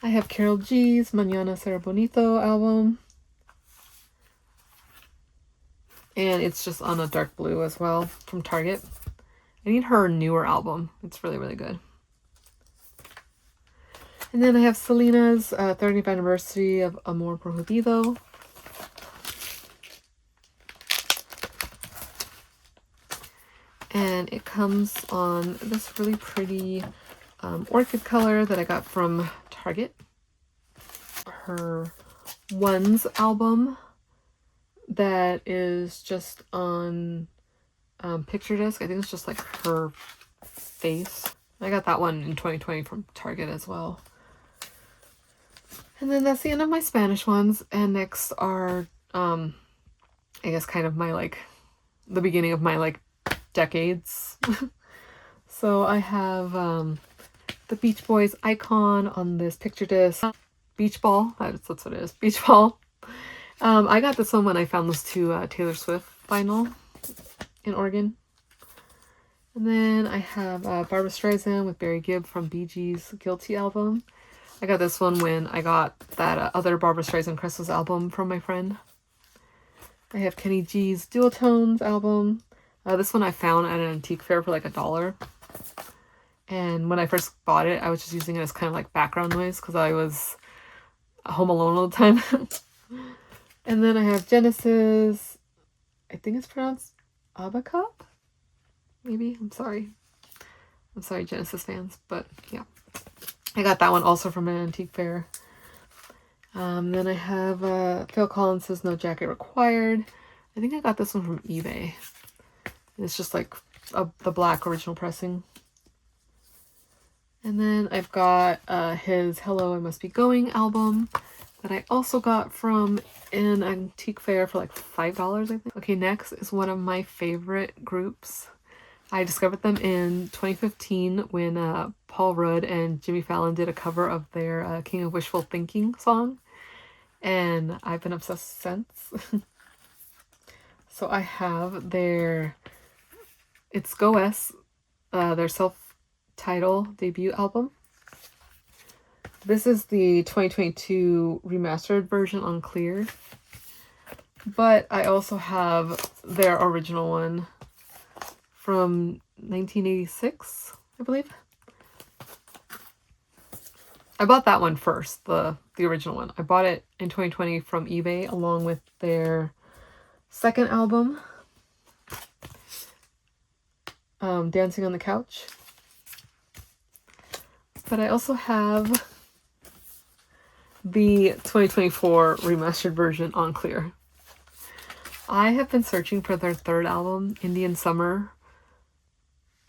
I have Karol G's Mañana Será Bonito album. And it's just on a dark blue as well from Target. I need her newer album. It's really, really good. And then I have Selena's 30th anniversary of Amor Prohibido. And it comes on this really pretty orchid color that I got from Target. Her Ones album that is just on picture disc. I think it's just like her face. I got that one in 2020 from Target as well. And then that's the end of my Spanish ones. And next are, I guess kind of my like, the beginning of my like decades. So I have the Beach Boys icon on this picture disc. Beach Ball, that's what it is. Beach Ball. I got this one when I found this two Taylor Swift vinyl in Oregon. And then I have Barbra Streisand with Barry Gibb from Bee Gees' Guilty album. I got this one when I got that other Barbra Streisand Crystals album from my friend. I have Kenny G's Duotones album. This one I found at an antique fair for like $1. And when I first bought it, I was just using it as kind of like background noise because I was home alone all the time. And then I have Genesis, I think it's pronounced Abacop? Maybe? I'm sorry, Genesis fans, but yeah. I got that one also from an antique fair. Then I have Phil Collins' No Jacket Required. I think I got this one from eBay. It's just like the black original pressing. And then I've got his Hello, I Must Be Going album that I also got from an antique fair for like $5, I think. Okay, next is one of my favorite groups. I discovered them in 2015 when Paul Rudd and Jimmy Fallon did a cover of their King of Wishful Thinking song. And I've been obsessed since. So I have their It's Go West, their self-title debut album. This is the 2022 remastered version on clear. But I also have their original one from 1986, I believe. I bought that one first, the original one. I bought it in 2020 from eBay along with their second album, Dancing on the Couch. But I also have the 2024 remastered version on clear. I have been searching for their third album, Indian Summer,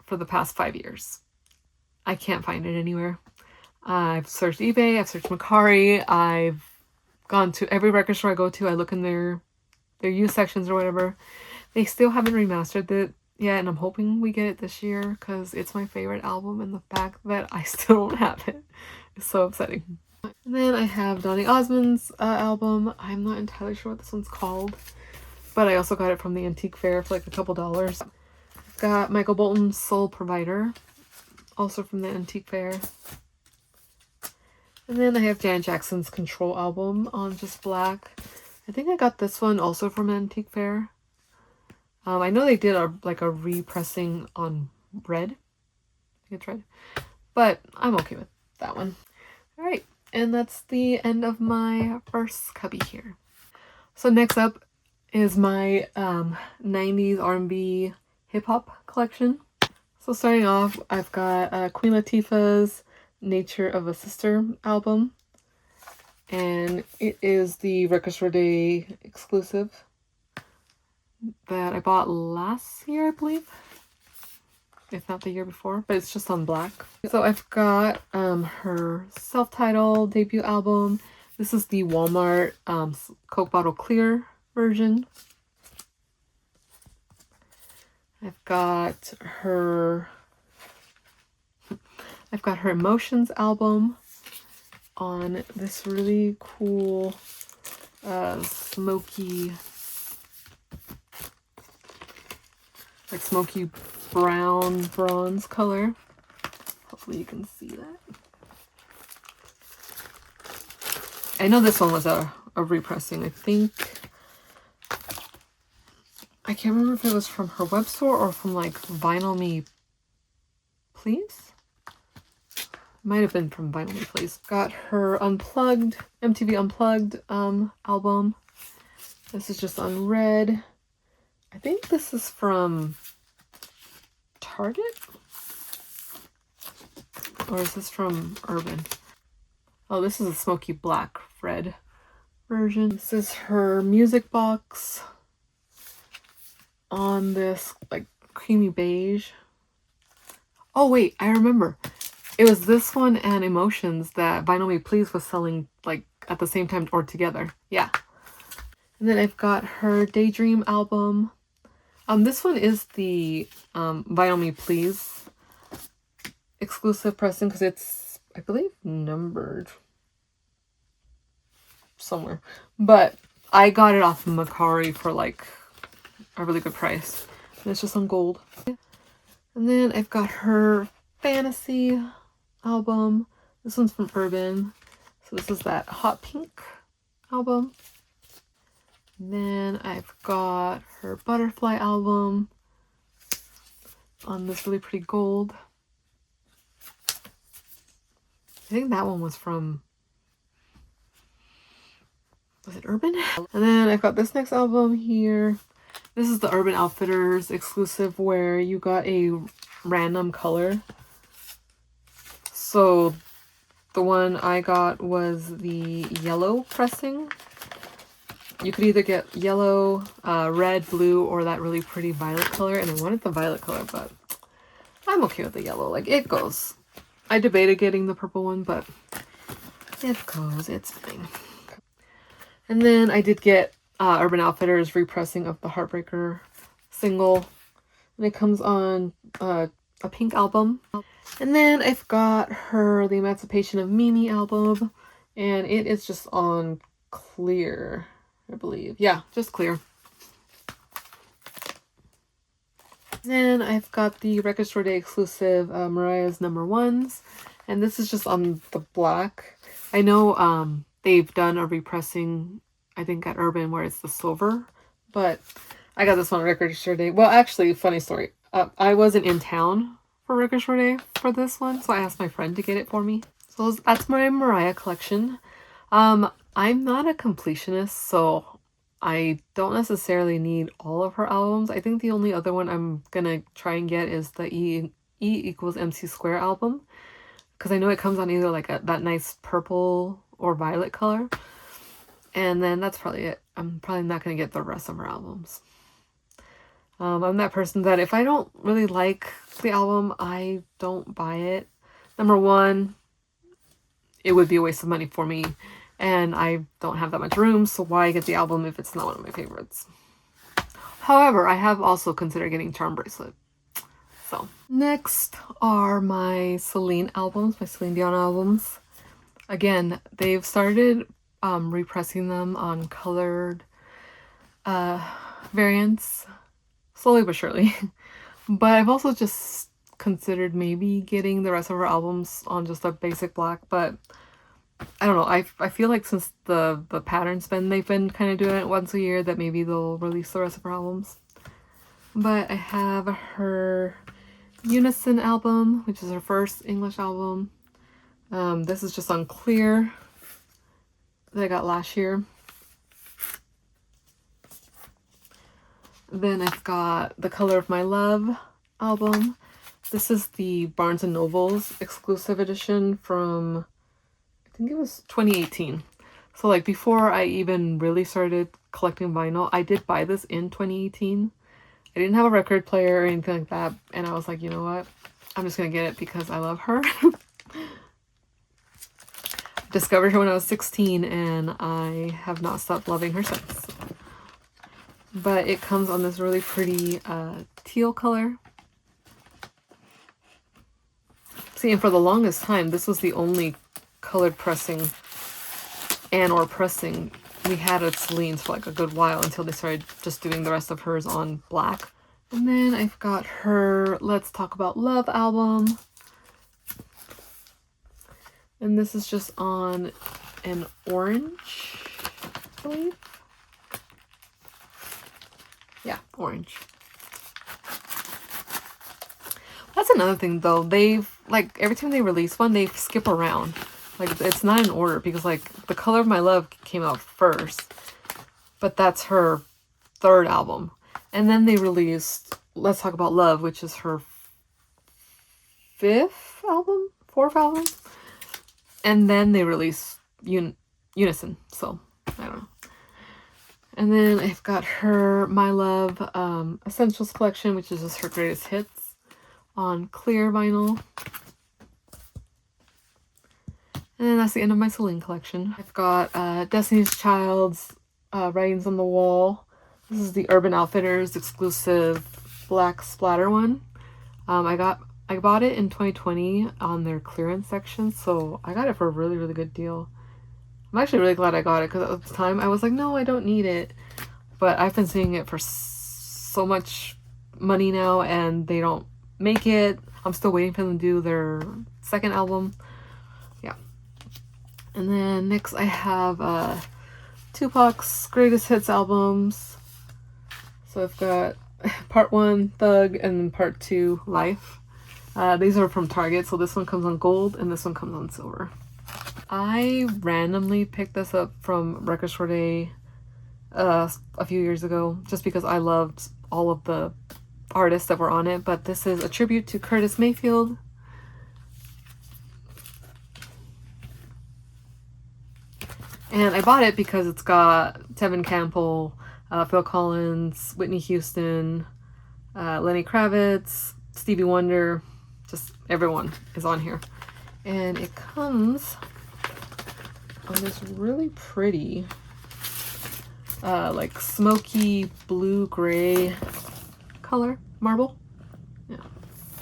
for the past 5 years. I can't find it anywhere. I've searched eBay, I've searched Mercari, I've gone to every record store I go to, I look in their used sections or whatever. They still haven't remastered it yet, and I'm hoping we get it this year because it's my favorite album, and the fact that I still don't have it is so upsetting. And then I have Donny Osmond's album. I'm not entirely sure what this one's called, but I also got it from the antique fair for like a couple $. I've got Michael Bolton's Soul Provider, also from the antique fair. And then I have Janet Jackson's Control album on just black. I think I got this one also from an antique fair. I know they did a repressing on red. I think it's red. But I'm okay with that one. Alright, and that's the end of my first cubby here. So next up is my 90s R&B hip-hop collection. So starting off, I've got Queen Latifah's Nature of a Sister album. and it is the Record Store Day exclusive that I bought last year, I believe, if not the year before, but it's just on black. So I've got her self-titled debut album. This is the Walmart Coke Bottle Clear version. I've got her Emotions album on this really cool smoky brown bronze color. Hopefully you can see that. I know this one was a repressing. I can't remember if it was from her web store or from like Vinyl Me Please. Might have been from Vinyl Me Please. Got her Unplugged, MTV Unplugged album. This is just on red. I think this is from Target? Or is this from Urban? Oh, this is a smoky black red version. This is her music box on this like creamy beige. Oh wait, I remember. It was this one and Emotions that Vinyl Me Please was selling like at the same time or together. Yeah. And then I've got her Daydream album. This one is the Vinyl Me Please exclusive pressing because it's, I believe, numbered somewhere. But I got it off Mercari for like a really good price. And it's just on gold. And then I've got her Fantasy album. This one's from Urban. So this is that hot pink album. And then I've got her Butterfly album on this really pretty gold. I think that one was from, was it Urban? And then I've got this next album here. This is the Urban Outfitters exclusive where you got a random color. So the one I got was the yellow pressing. You could either get yellow, red, blue, or that really pretty violet color. And I wanted the violet color, but I'm okay with the yellow. Like, it goes. I debated getting the purple one, but it goes. It's fine. And then I did get Urban Outfitters repressing of the Heartbreaker single. And it comes on a pink album. And then I've got her The Emancipation of Mimi album. And it is just on clear, I believe. Yeah, just clear. Then I've got the Record Store Day exclusive Mariah's Number Ones. And this is just on the black. I know they've done a repressing, I think, at Urban where it's the silver. But I got this one at Record Store Day. Well, actually, funny story. I wasn't in town for Record Store Day for this one. So I asked my friend to get it for me. So that's my Mariah collection. I'm not a completionist, so I don't necessarily need all of her albums. I think the only other one I'm gonna try and get is the E equals MC Square album. Because I know it comes on either like that nice purple or violet color. And then that's probably it. I'm probably not gonna get the rest of her albums. I'm that person that if I don't really like the album, I don't buy it. Number one, it would be a waste of money for me. And I don't have that much room, so why get the album if it's not one of my favorites? However, I have also considered getting Charm Bracelet. So, next are my Celine albums, my Celine Dion albums. Again, they've started repressing them on colored variants, slowly but surely. But I've also just considered maybe getting the rest of her albums on just a basic black, but I don't know. I feel like since the pattern's they've been kind of doing it once a year, that maybe they'll release the rest of her albums. But I have her Unison album, which is her first English album. This is just on clear that I got last year. Then I've got the Color of My Love album. This is the Barnes & Noble's exclusive edition from, I think it was 2018. So like before I even really started collecting vinyl, I did buy this in 2018. I didn't have a record player or anything like that, and I was like, you know what? I'm just gonna get it because I love her. Discovered her when I was 16 and I have not stopped loving her since. But it comes on this really pretty teal color. See, and for the longest time, this was the only colored pressing and/or pressing we had at Celine's for like a good while until they started just doing the rest of hers on black. And then I've got her Let's Talk About Love album. And this is just on an orange, I believe. Yeah, orange. That's another thing though. They've, like, every time they release one, they skip around. Like, it's not in order because, like, The Color of My Love came out first. But that's her third album. And then they released Let's Talk About Love, which is her fourth album. And then they released Unison. So, I don't know. And then I've got her My Love Essentials collection, which is just her greatest hits on clear vinyl. And then that's the end of my Celine collection. I've got Destiny's Child's Writings on the Wall. This is the Urban Outfitters exclusive black splatter one. I bought it in 2020 on their clearance section, so I got it for a really, really good deal. I'm actually really glad I got it because at the time I was like, no, I don't need it. But I've been seeing it for so much money now and they don't make it. I'm still waiting for them to do their second album. Yeah. And then next I have Tupac's greatest hits albums. So I've got part 1, Thug, and then part 2, Life. These are from Target, so this one comes on gold and this one comes on silver. I randomly picked this up from Record Store Day a few years ago just because I loved all of the artists that were on it, but this is a tribute to Curtis Mayfield. And I bought it because it's got Tevin Campbell, Phil Collins, Whitney Houston, Lenny Kravitz, Stevie Wonder, just everyone is on here. And it comes on this really pretty, like smoky blue-gray color, marble. Yeah.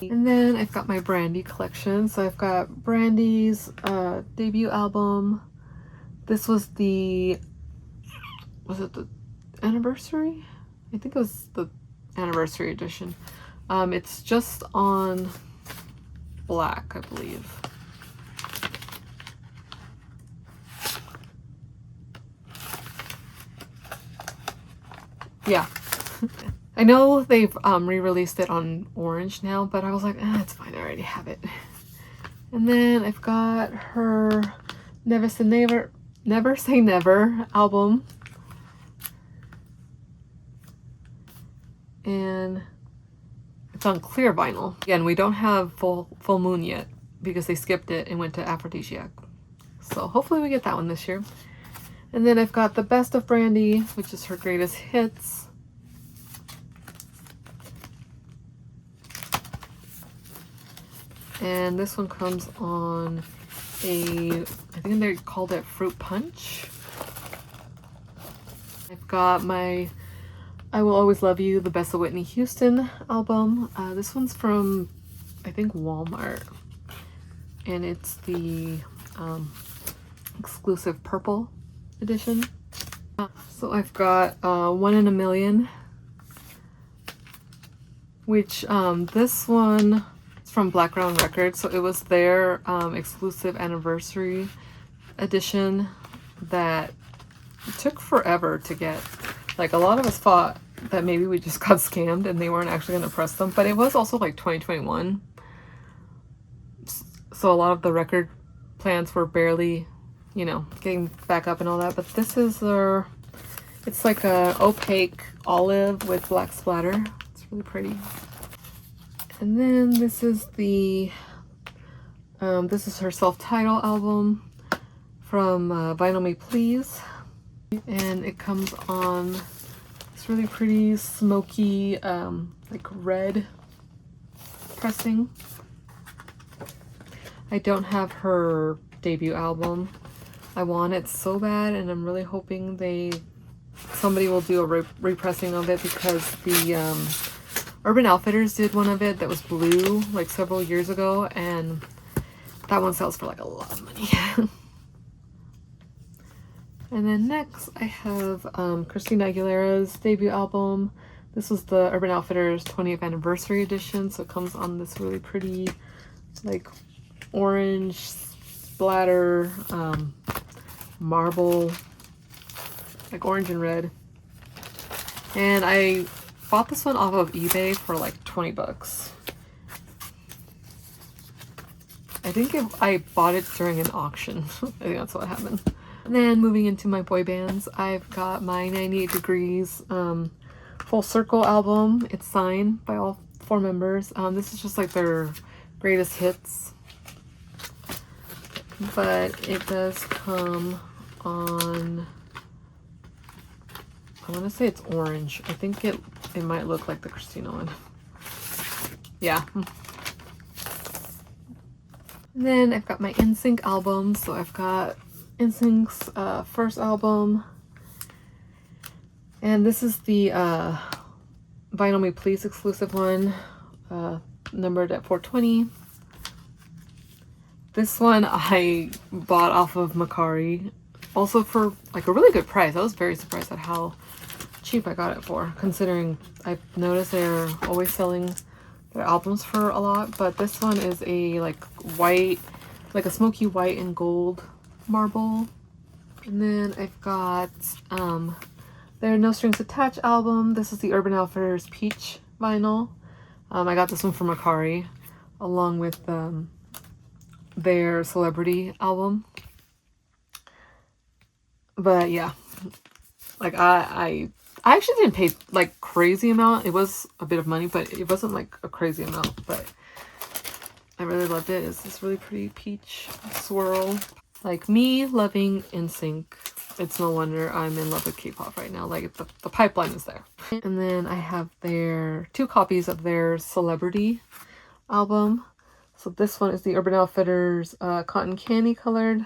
And then I've got my Brandy collection. So I've got Brandy's debut album. This was it the anniversary? I think it was the anniversary edition. It's just on black, I believe. Yeah. I know they've re-released it on orange now, but I was like, it's fine, I already have it. And then I've got her Never Say Never album. And it's on clear vinyl. Again, we don't have Full Moon yet because they skipped it and went to Aphrodisiac. So hopefully we get that one this year. And then I've got The Best of Brandy, which is her greatest hits. And this one comes on I think they called it Fruit Punch. I've got my I Will Always Love You, The Best of Whitney Houston album. This one's from, I think, Walmart. And it's the exclusive purple edition. So I've got One in a Million, which this one is from Blackground Records. So it was their exclusive anniversary edition that took forever to get. Like, a lot of us thought that maybe we just got scammed and they weren't actually going to press them. But it was also like 2021. So a lot of the record plants were barely, you know, getting back up and all that. But this is it's like a opaque olive with black splatter. It's really pretty. And then this is this is her self-titled album from Vinyl Me Please. And it comes on this really pretty smoky like red pressing. I don't have her debut album. I want it so bad, and I'm really hoping somebody will do a repressing of it, because the Urban Outfitters did one of it that was blue like several years ago, and that one sells for like a lot of money. And then next I have Christina Aguilera's debut album. This was the Urban Outfitters 20th anniversary edition, so it comes on this really pretty like orange splatter marble, like orange and red. And I bought this one off of eBay for like 20 bucks. I think I bought it during an auction. I think that's what happened. And then moving into my boy bands, I've got my 98 Degrees Full Circle album. It's signed by all 4 members. This is just like their greatest hits. But it does come on, I want to say it's orange. I think it might look like the Christina one. Yeah. And then I've got my NSYNC albums. So I've got NSYNC's first album. And this is the Vinyl Me Please exclusive one, numbered at 420. This one I bought off of Mercari, also for like a really good price. I was very surprised at how cheap I got it for, considering I've noticed they're always selling their albums for a lot. But this one is a like white, like a smoky white and gold marble. And then I've got their No Strings Attached album. This is the Urban Outfitters Peach vinyl. I got this one from Mercari, along with their Celebrity album. But yeah, like I actually didn't pay like crazy amount. It was a bit of money, but it wasn't like a crazy amount. But I really loved it. It's this really pretty peach swirl. Like, me loving NSYNC, it's no wonder I'm in love with K-pop right now. Like, the pipeline is there. And then I have their 2 copies of their Celebrity album. So this one is the Urban Outfitters Cotton Candy colored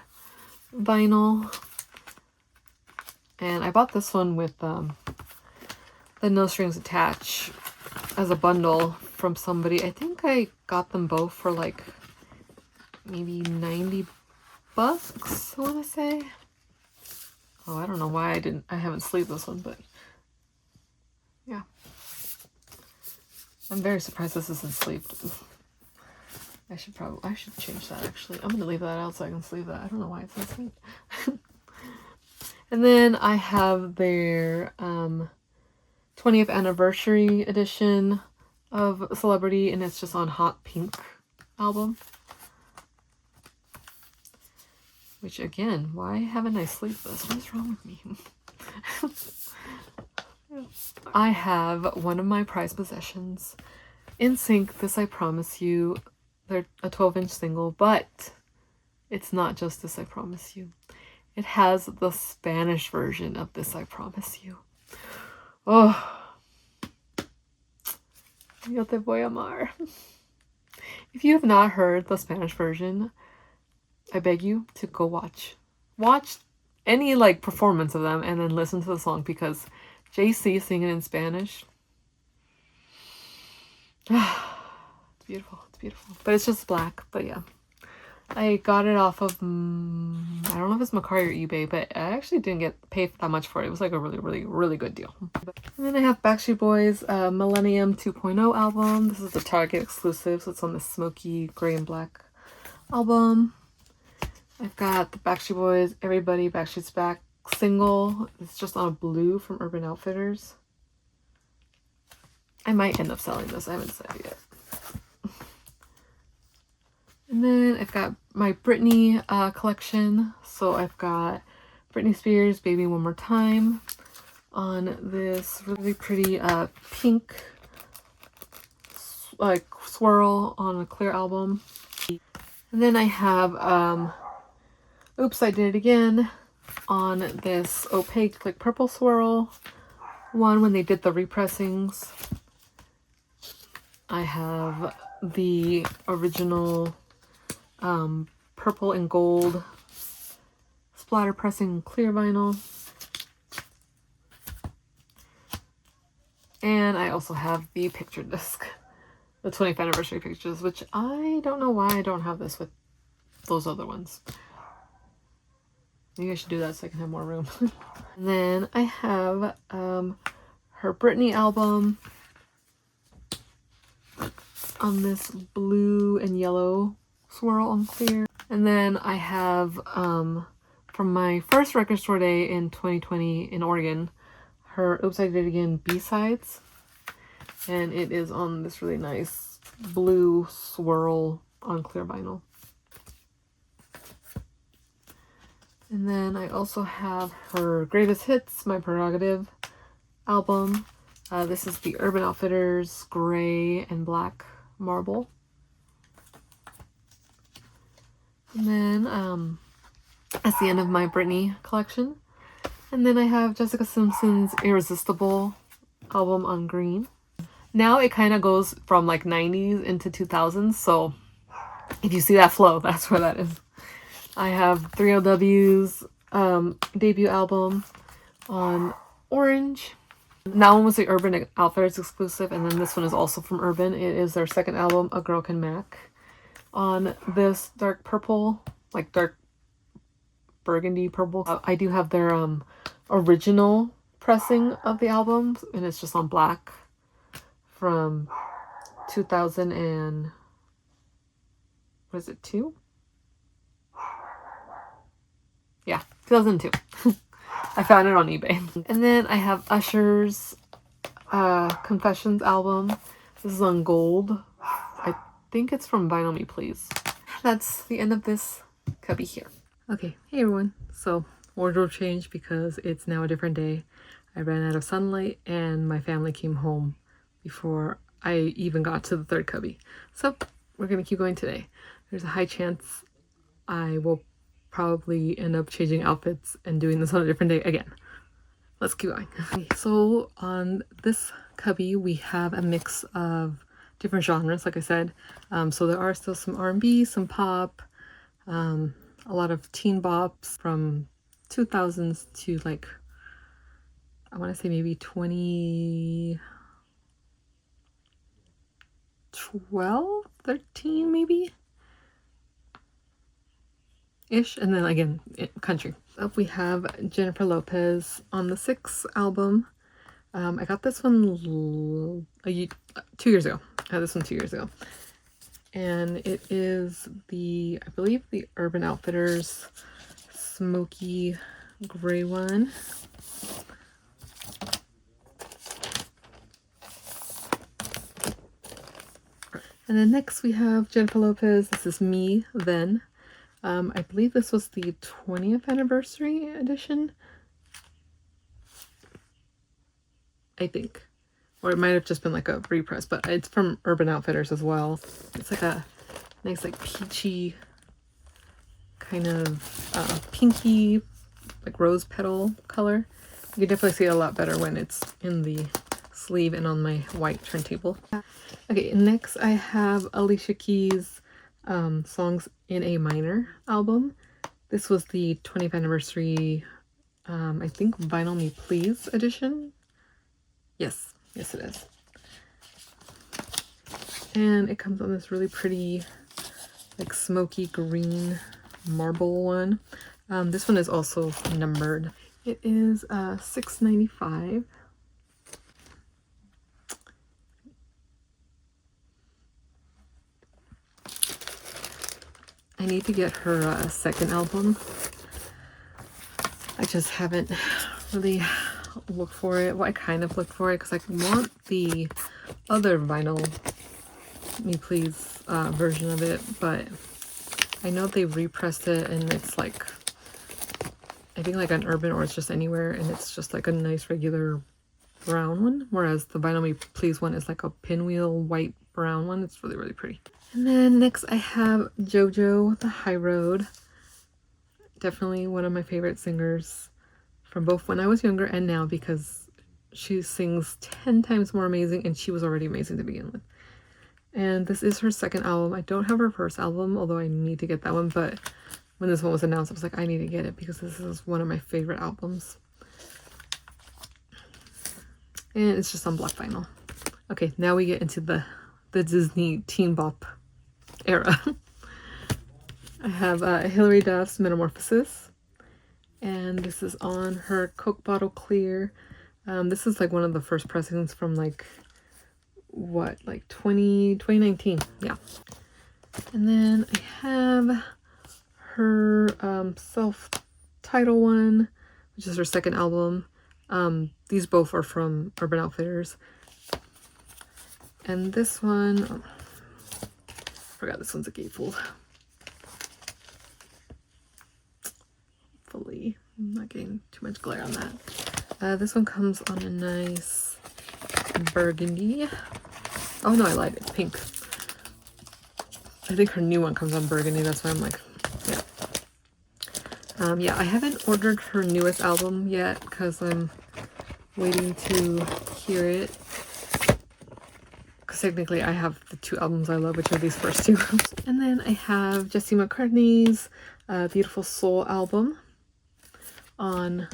vinyl. And I bought this one with the No Strings Attached as a bundle from somebody. I think I got them both for like maybe 90 bucks, I want to say. Oh, I don't know why I haven't sleeved this one, but yeah. I'm very surprised this isn't sleeved. I should change that actually. I'm gonna leave that out so I can sleeve that. I don't know why it's not sleeved. And then I have their 20th anniversary edition of Celebrity, and it's just on Hot Pink album. Which, again, why haven't I sleeved this? What is wrong with me? I have one of my prized possessions. NSYNC, This I Promise You. They're a 12-inch single, but it's not just This I Promise You. It has the Spanish version of This I Promise You. Oh. Yo te voy a amar. If you have not heard the Spanish version, I beg you to go watch any like performance of them and then listen to the song, because JC singing in Spanish, it's beautiful. It's beautiful, but it's just black. But yeah, I got it off of I don't know if it's Mercari or eBay, but I actually didn't get paid that much for it. It was like a really good deal. And then I have Backstreet Boys Millennium 2.0 album. This is the Target exclusive, so it's on the smoky gray and black album. I've got the Backstreet Boys Everybody Backstreet's Back single. It's just on blue from Urban Outfitters. I might end up selling this. I haven't said it yet. And then I've got my Britney collection. So I've got Britney Spears Baby One More Time on this really pretty pink like swirl on a clear album. And then I have Oops, I Did It Again on this opaque like purple swirl one when they did the repressings. I have the original purple and gold splatter pressing clear vinyl. And I also have the picture disc, the 20th anniversary pictures, which I don't know why I don't have this with those other ones. Maybe I should do that so I can have more room. And then I have her Britney album on this blue and yellow swirl on clear. And then I have from my first record store day in 2020 in Oregon, her Oops, I Did It Again B-sides. And it is on this really nice blue swirl on clear vinyl. And then I also have her Greatest Hits, My Prerogative album. This is the Urban Outfitters gray and black marble. And then that's the end of my Britney collection. And then I have Jessica Simpson's Irresistible album on green. Now it kind of goes from like 90s into 2000s, so if you see that flow, that's where that is. I have 3LW's debut album on orange. That one was the Urban Outfitters exclusive, and then this one is also from Urban. It is their second album, A Girl Can Mac, on this dark purple, like dark burgundy purple. I do have their original pressing of the album, and it's just on black from 2000 and was it 2? Yeah, 2002. I found it on eBay. And then I have Usher's Confessions album. This is on gold. I think it's from Vinyl Me Please. That's the end of this cubby here. Okay, hey everyone. So wardrobe change because it's now a different day. I ran out of sunlight and my family came home before I even got to the third cubby. So we're gonna keep going today. There's a high chance I will probably end up changing outfits and doing this on a different day again. Let's keep going. Okay, so on this cubby we have a mix of different genres, like I said. So there are still some R&B, some pop, a lot of teen bops from 2000s to like, I want to say maybe 2012, 13 maybe ish, and then again country. Up we have Jennifer Lopez on the 6 album. I got this one 2 years ago. I had this one 2 years ago, and it is the, I believe, the Urban Outfitters smoky gray one. And then next we have Jennifer Lopez. This is Me Then. I believe this was the 20th anniversary edition. I think. Or it might have just been like a repress, but it's from Urban Outfitters as well. It's like a nice like peachy kind of pinky like rose petal color. You can definitely see it a lot better when it's in the sleeve and on my white turntable. Okay, next I have Alicia Keys' Songs in A Minor album. This was the 20th anniversary, I think Vinyl Me Please edition. Yes, it is. And it comes on this really pretty like smoky green marble one. This one is also numbered. It is $6.95. I need to get her second album. I just haven't really looked for it. Well, I kind of looked for it because I want the other Vinyl Me Please version of it, but I know they repressed it and it's like, I think like on Urban or it's just anywhere, and it's just like a nice regular brown one, whereas the Vinyl Me Please one is like a pinwheel white brown one. It's really, really pretty. And then next I have JoJo The High Road. Definitely one of my favorite singers from both when I was younger and now, because she sings 10 times more amazing, and she was already amazing to begin with. And this is her second album. I don't have her first album, although I need to get that one, but when this one was announced, I was like, I need to get it because this is one of my favorite albums. And it's just on black vinyl. Okay, now we get into the Disney teen bop era. I have Hilary Duff's Metamorphosis, and this is on her Coke Bottle Clear. This is like one of the first pressings from like, what, like 2019, yeah. And then I have her self-titled one, which is her second album. These both are from Urban Outfitters. And this one, oh, forgot this one's a gatefold. Hopefully I'm not getting too much glare on that. This one comes on a nice burgundy. Oh no, I lied, it's pink. I think her new one comes on burgundy, that's why I'm like, yeah. Yeah, I haven't ordered her newest album yet because I'm waiting to hear it. Because technically I have the two albums I love, which are these first two. And then I have Jesse McCartney's Beautiful Soul album on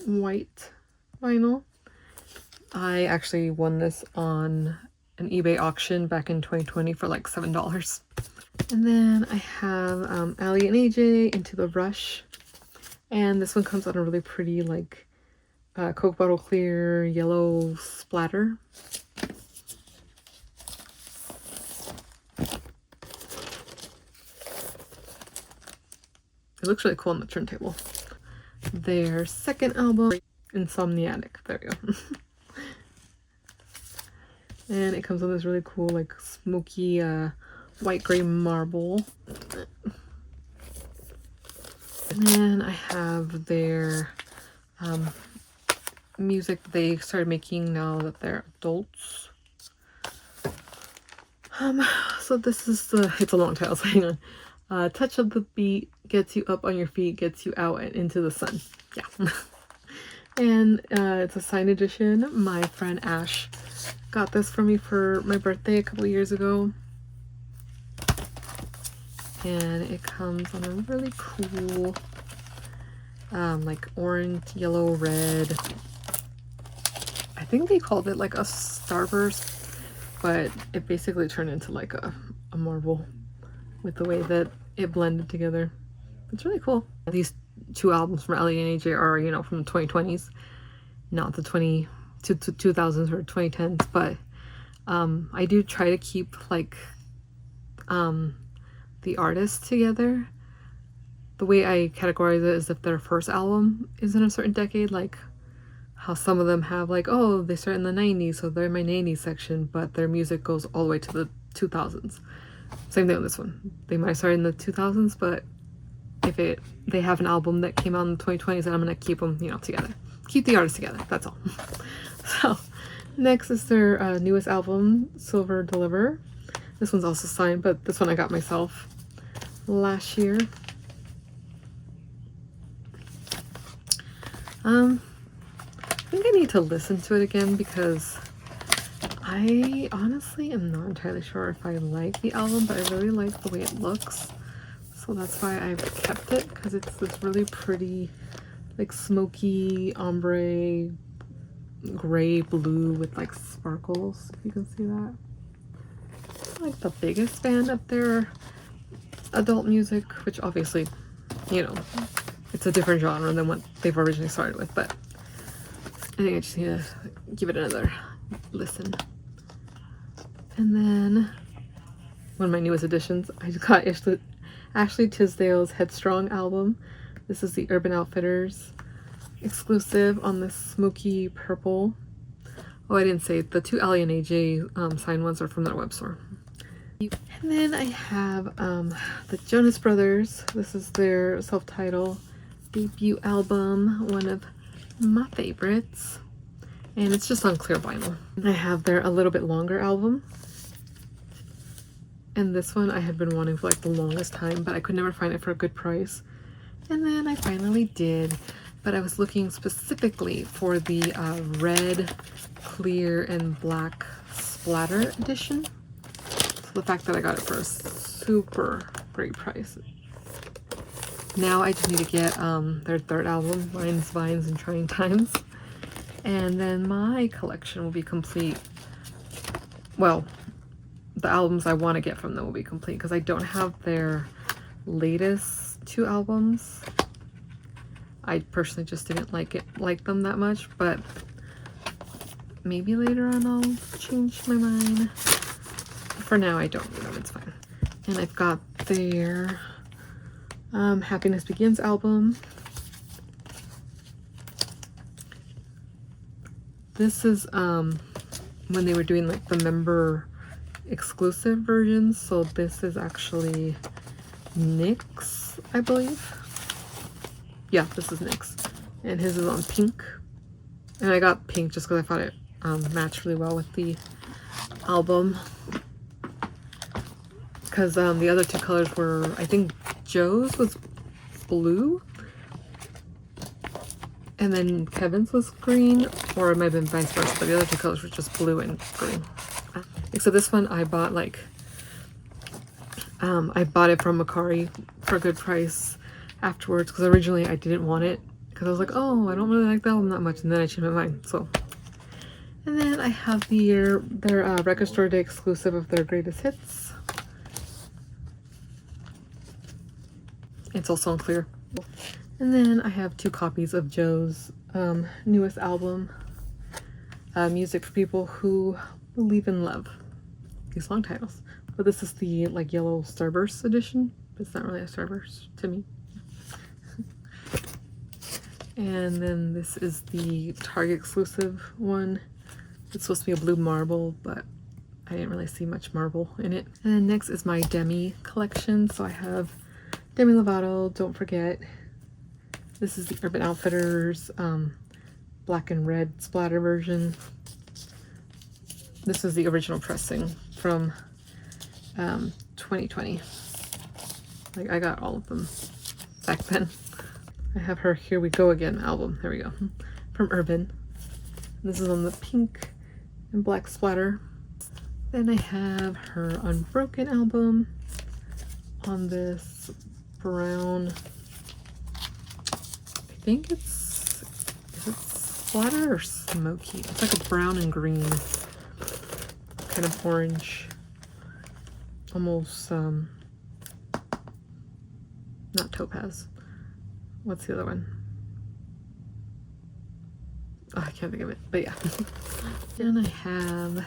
white vinyl. I actually won this on an eBay auction back in 2020 for like $7. And then I have Ali and AJ, Into the Rush. And this one comes on a really pretty like Coke Bottle Clear yellow splatter. It looks really cool on the turntable. Their second album, Insomniatic. There we go. And it comes on this really cool, like, smoky, white gray marble. And then I have their music they started making now that they're adults. So this is it's a long title, so hang on. Touch of the Beat, gets you up on your feet, gets you out and into the sun. Yeah. And it's a signed edition. My friend Ash got this for me for my birthday a couple years ago. And it comes on a really cool like orange, yellow, red. I think they called it like a starburst, but it basically turned into like a marble with the way that it blended together. It's really cool. These two albums from Ali and AJ are, you know, from the 2020s, not the 2000s or 2010s, but I do try to keep like the artists together. The way I categorize it is if their first album is in a certain decade, like how some of them have like, oh, they start in the 90s, so they're in my 90s section, but their music goes all the way to the 2000s. Same thing with this one. They might start in the 2000s, but if they have an album that came out in the 2020s, then I'm gonna keep them, you know, together. Keep the artists together, that's all. So next is their newest album, Silver Deliver. This one's also signed, but this one I got myself last year. I think I need to listen to it again because I honestly am not entirely sure if I like the album, but I really like the way it looks. So that's why I've kept it, because it's this really pretty, like smoky ombre gray blue with like sparkles, if you can see that. It's like the biggest fan of their adult music, which obviously, you know, it's a different genre than what they've originally started with, but I think I just need to give it another listen. And then one of my newest additions, I got Ashley Tisdale's Headstrong album. This is the Urban Outfitters exclusive on this smoky purple. Oh, I didn't say it. The two Ali and AJ signed ones are from their web store. And then I have the Jonas Brothers. This is their self-titled debut album, one of my favorites, and it's just on clear vinyl. I have their a little bit longer album, and this one I had been wanting for like the longest time, but I could never find it for a good price. And then I finally did, but I was looking specifically for the red, clear, and black splatter edition. So the fact that I got it for a super great price. Now I just need to get their third album, Lines, Vines, and Trying Times. And then my collection will be complete. Well, the albums I want to get from them will be complete because I don't have their latest 2 albums. I personally just didn't like them that much, but maybe later on I'll change my mind. For now I don't need them, it's fine. And I've got their Happiness Begins album. This is when they were doing like the member exclusive versions. So this is actually NYX, I believe. Yeah, this is NYX. And his is on pink. And I got pink just because I thought it matched really well with the album. Because the other 2 colors were, I think Joe's was blue. And then Kevin's was green, or it might have been vice versa, but the other 2 colors were just blue and green. Except this one I bought like, I bought it from Mercari for a good price afterwards, because originally I didn't want it, because I was like, oh, I don't really like that album that much, and then I changed my mind, so. And then I have their Record Store Day exclusive of their greatest hits. It's also on clear. And then I have 2 copies of Joe's newest album, Music for People Who Believe in Love. These long titles. But this is the like yellow Starburst edition. It's not really a Starburst to me. And then this is the Target exclusive one. It's supposed to be a blue marble, but I didn't really see much marble in it. And then next is my Demi collection. So I have Demi Lovato, Don't Forget. This is the Urban Outfitters black and red splatter version. This is the original pressing from 2020. Like, I got all of them back then. I have her Here We Go Again album. There we go. From Urban. This is on the pink and black splatter. Then I have her Unbroken album on this brown, I think is it splatter or smoky? It's like a brown and green, kind of orange, almost not topaz. What's the other one? Oh, I can't think of it, but yeah. Then I have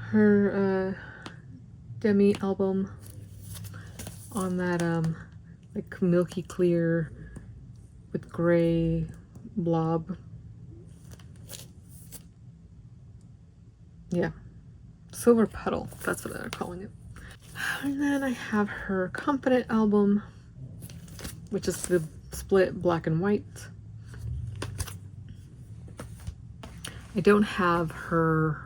her Demi album on that like milky clear with gray blob. Yeah, Silver Petal, that's what they're calling it. And then I have her Confident album, which is the split black and white. I don't have her,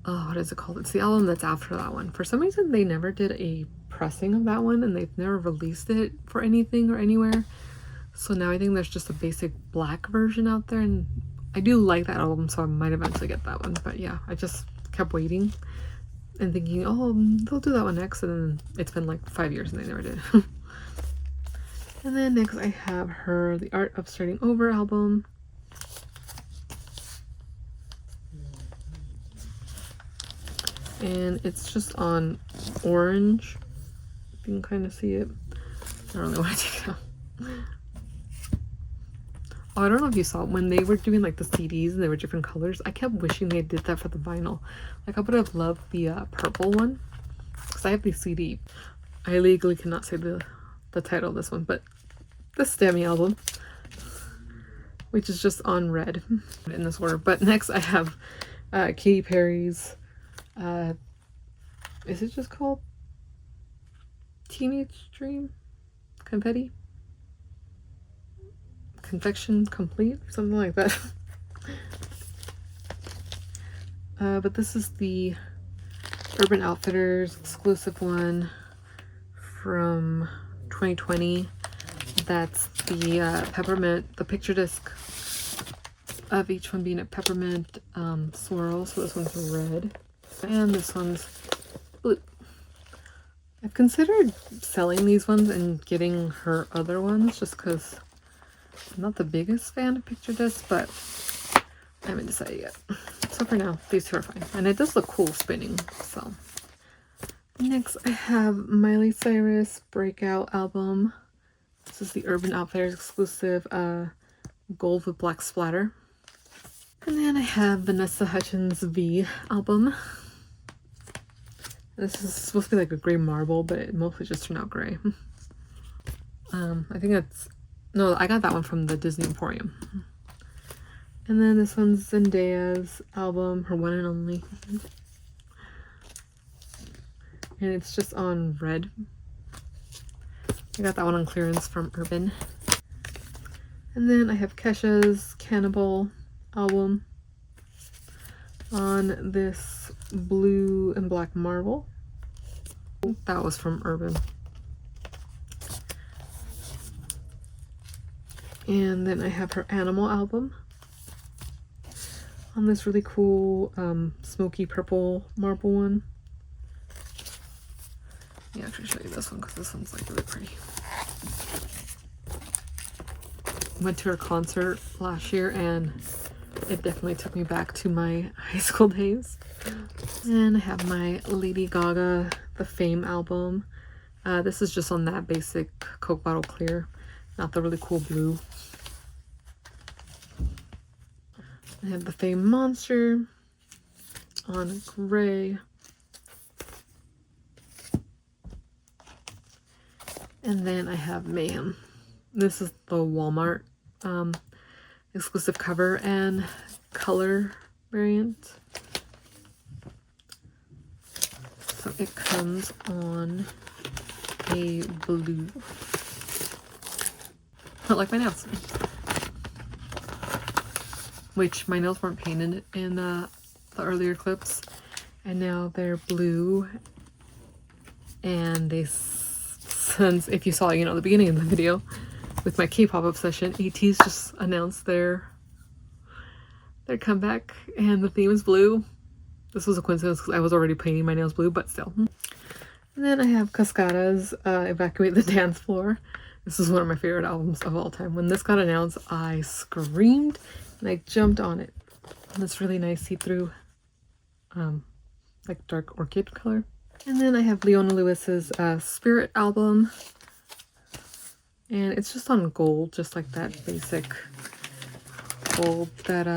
oh, what is it called? It's the album that's after that one. For some reason, they never did a pressing of that one, and they've never released it for anything or anywhere. So now I think there's just a basic black version out there, and I do like that album, so I might eventually get that one. But yeah, I just kept waiting and thinking, oh, they'll do that one next, and then it's been like 5 years and they never did. And then next I have her The Art of Starting Over album. And it's just on orange. You can kind of see it. I don't really want to take it out. Oh, I don't know if you saw it. When they were doing like the CDs and they were different colors, I kept wishing they did that for the vinyl. Like, I would have loved the purple one, because I have the CD. I legally cannot say the title of this one, but this Demi album, which is just on red in this order. But next I have Katy Perry's, is it just called Teenage Dream? Confetti? Confection Complete? Something like that. But this is the Urban Outfitters exclusive one from 2020. That's the peppermint, the picture disc of each one being a peppermint swirl. So this one's red and this one's blue. I've considered selling these ones and getting her other ones just because I'm not the biggest fan of picture discs, but I haven't decided yet. So for now, these two are fine. And it does look cool spinning, so. Next, I have Miley Cyrus Breakout album. This is the Urban Outfitters exclusive gold with black splatter. And then I have Vanessa Hudgens V album. This is supposed to be like a gray marble, but it mostly just turned out gray. I think that's... No, I got that one from the Disney Emporium. And then this one's Zendaya's album, her one and only. And it's just on red. I got that one on clearance from Urban. And then I have Kesha's Cannibal album on this blue and black marble. That was from Urban. And then I have her Animal album on this really cool smoky purple marble one. Yeah, I'll show you this one because this one's like really pretty. Went to her concert last year and it definitely took me back to my high school days. And I have my Lady Gaga The Fame album. This is just on that basic Coke bottle clear, not the really cool blue. I have the Fame Monster on gray. And then I have Mayhem. This is the Walmart exclusive cover and color variant. So it comes on a blue. I like my nails. Which my nails weren't painted in the earlier clips. And now they're blue. And they, since if you saw, you know, the beginning of the video with my K-pop obsession, ATEEZ just announced their comeback and the theme is blue. This was a coincidence because I was already painting my nails blue, but still. And then I have Cascada's Evacuate the Dance Floor. This is one of my favorite albums of all time. When this got announced, I screamed and I jumped on it. And this really nice see-through, like dark orchid color. And then I have Leona Lewis's Spirit album. And it's just on gold, just like that basic gold that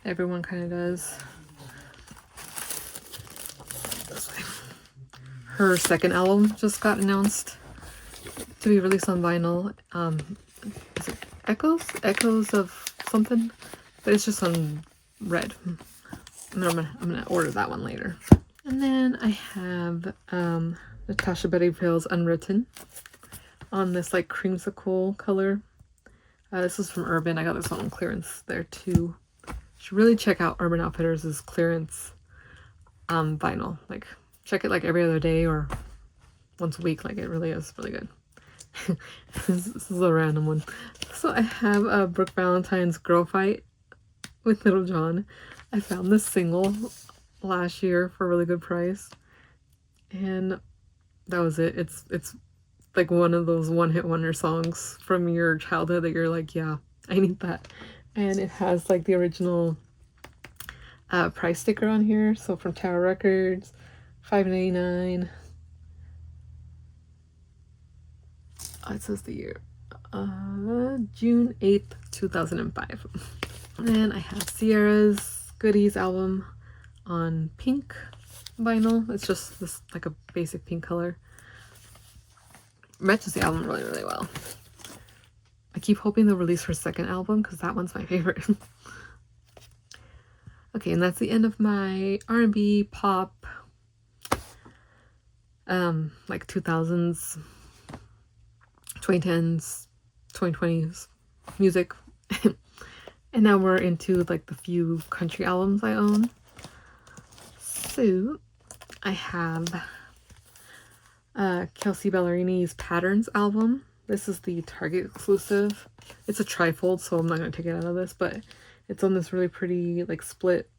everyone kind of does. This way. Her second album just got announced to be released on vinyl. Is it Echoes? Echoes of something? But it's just on red. And I'm gonna order that one later. And then I have Natasha Bedingfield's Unwritten on this like creamsicle color. This is from Urban. I got this one on clearance there too. You should really check out Urban Outfitters' clearance vinyl. Like check it like every other day or once a week. Like it really is really good. This is a random one. So I have Brooke Valentine's Girl Fight with Little John. I found this single last year for a really good price. And that was it. It's like one of those one-hit wonder songs from your childhood that you're like, yeah, I need that. And it has like the original price sticker on here. So from Tower Records, $5.99. It says the year, June 8th, 2005. And then I have Sierra's Goodies album on pink vinyl. It's just this like a basic pink color. Matches the album really, really well. I keep hoping they'll release her second album because that one's my favorite. Okay, and that's the end of my R&B, pop, like 2000s, 2010s, 2020s music. And now we're into like the few country albums I own. So I have Kelsea Ballerini's Patterns album This is the Target exclusive. It's a trifold, so I'm not going to take it out of this, but it's on this really pretty like split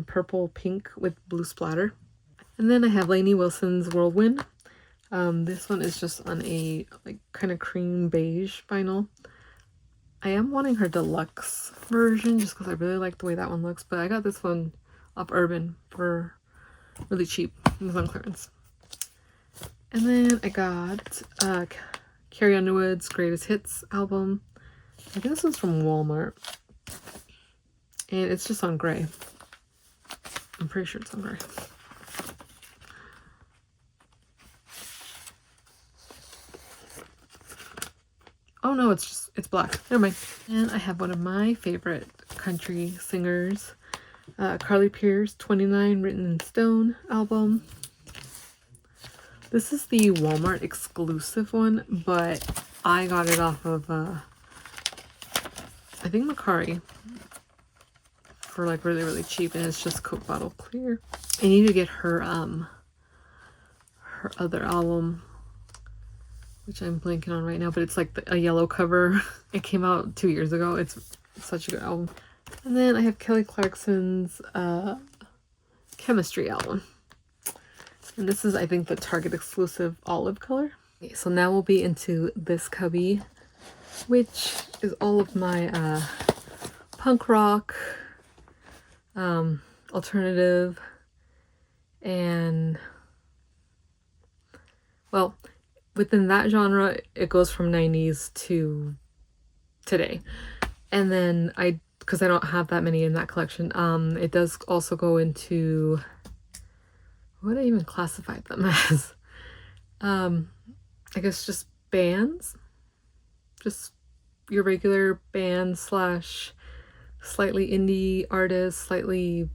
purple pink with blue splatter. And then I have Lainey Wilson's Whirlwind. This one is just on a like kind of cream beige vinyl. I am wanting her deluxe version just because I really like the way that one looks, but I got this one off Urban for really cheap. It was on clearance. And then I got Carrie Underwood's Greatest Hits album. I think this one's from Walmart. And it's just on gray. I'm pretty sure it's on gray. Oh no, it's black. Never mind. And I have one of my favorite country singers, Carly Pearce, 29 Written in Stone album. This is the Walmart exclusive one, but I got it off of, I think Mercari for like really, really cheap, and it's just Coke bottle clear. I need to get her, her other album, which I'm blanking on right now, but it's like a yellow cover. It came out 2 years ago. It's such a good album. And then I have Kelly Clarkson's Chemistry album. And this is, I think, the Target exclusive olive color. Okay, so now we'll be into this cubby, which is all of my punk rock, alternative, and, well, within that genre, it goes from 90s to today. And then because I don't have that many in that collection, it does also go into, what would I even classify them as? I guess just bands. Just your regular band slash slightly indie artist, slightly,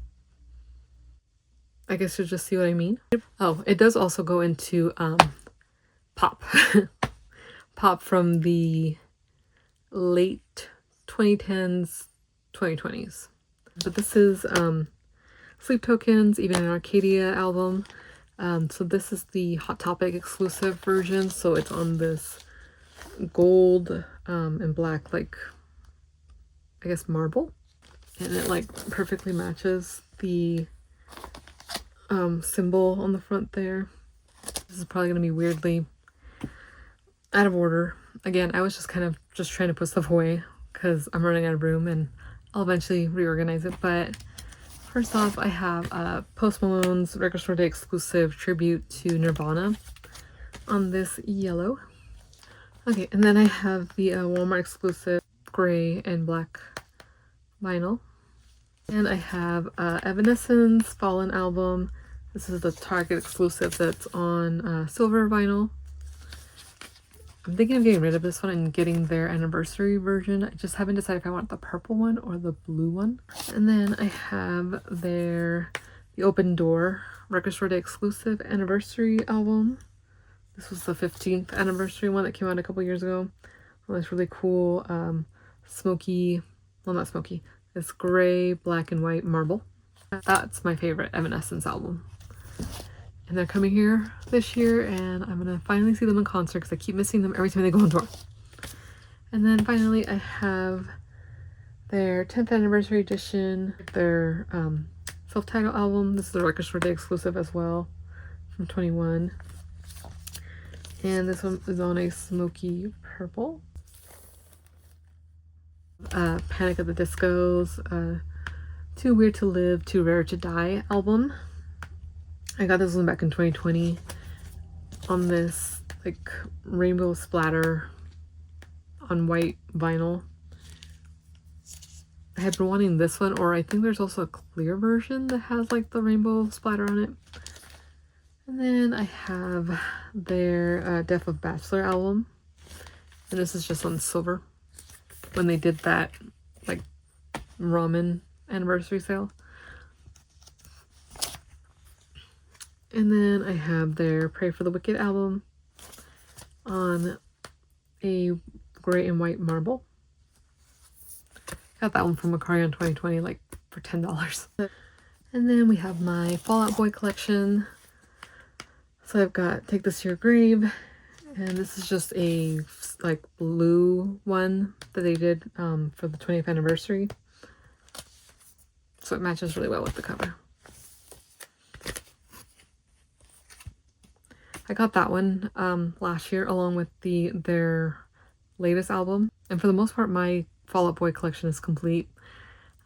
I guess you'll just see what I mean. Oh, it does also go into pop. Pop from the late 2010s, 2020s. But this is Sleep Tokens, Even in Arcadia album. So this is the Hot Topic exclusive version. So it's on this gold and black, like, I guess marble. And it like perfectly matches the symbol on the front there. This is probably going to be weirdly out of order. Again, I was just kind of just trying to put stuff away because I'm running out of room, and I'll eventually reorganize it. But first off, I have Post Malone's Record Store Day exclusive tribute to Nirvana on this yellow. Okay, and then I have the Walmart exclusive gray and black vinyl. And I have Evanescence Fallen album. This is the Target exclusive that's on silver vinyl. I'm thinking of getting rid of this one and getting their anniversary version. I just haven't decided if I want the purple one or the blue one. And then I have the Open Door Record Store Day exclusive anniversary album. This was the 15th anniversary one that came out a couple years ago. Well, it's really cool, smoky, well, not smoky, it's gray, black, and white marble. That's my favorite Evanescence album. And they're coming here this year, and I'm gonna finally see them in concert because I keep missing them every time they go on tour. And then finally I have their 10th anniversary edition, their self-titled album. This is the Record Store Day exclusive as well, from 21. And this one is on a smoky purple. Panic at the Disco's Too Weird to Live, Too Rare to Die album. I got this one back in 2020 on this like rainbow splatter on white vinyl. I had been wanting this one, or I think there's also a clear version that has like the rainbow splatter on it. And then I have their Death of Bachelor album, and this is just on silver when they did that like ramen anniversary sale. And then I have their Pray for the Wicked album on a gray and white marble. Got that one from Mercari on 2020, like for $10. And then we have my Fall Out Boy collection. So I've got Take This to Your Grave, and this is just a like blue one that they did for the 20th anniversary. So it matches really well with the cover. I got that one last year along with their latest album. And for the most part, my Fall Out Boy collection is complete.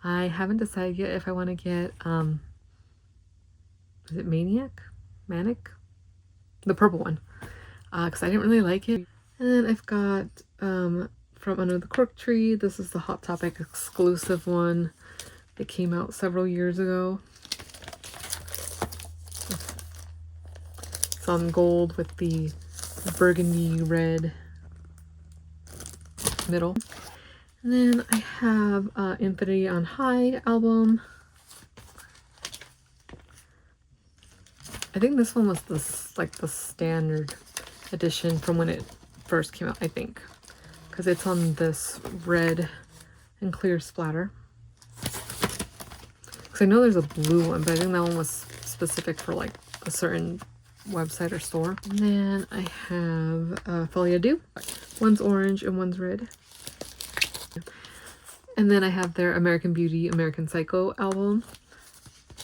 I haven't decided yet if I want to get, is it Manic? The purple one. Because I didn't really like it. And then I've got from Under the Cork Tree. This is the Hot Topic exclusive one that came out several years ago. It's on gold with the burgundy red middle. And then I have Infinity on High album. I think this one was the standard edition from when it first came out, I think. Because it's on this red and clear splatter. Because I know there's a blue one, but I think that one was specific for like a certain website or store. And then I have Folie à Deux. One's orange and one's red. And then I have their American Beauty, American Psycho album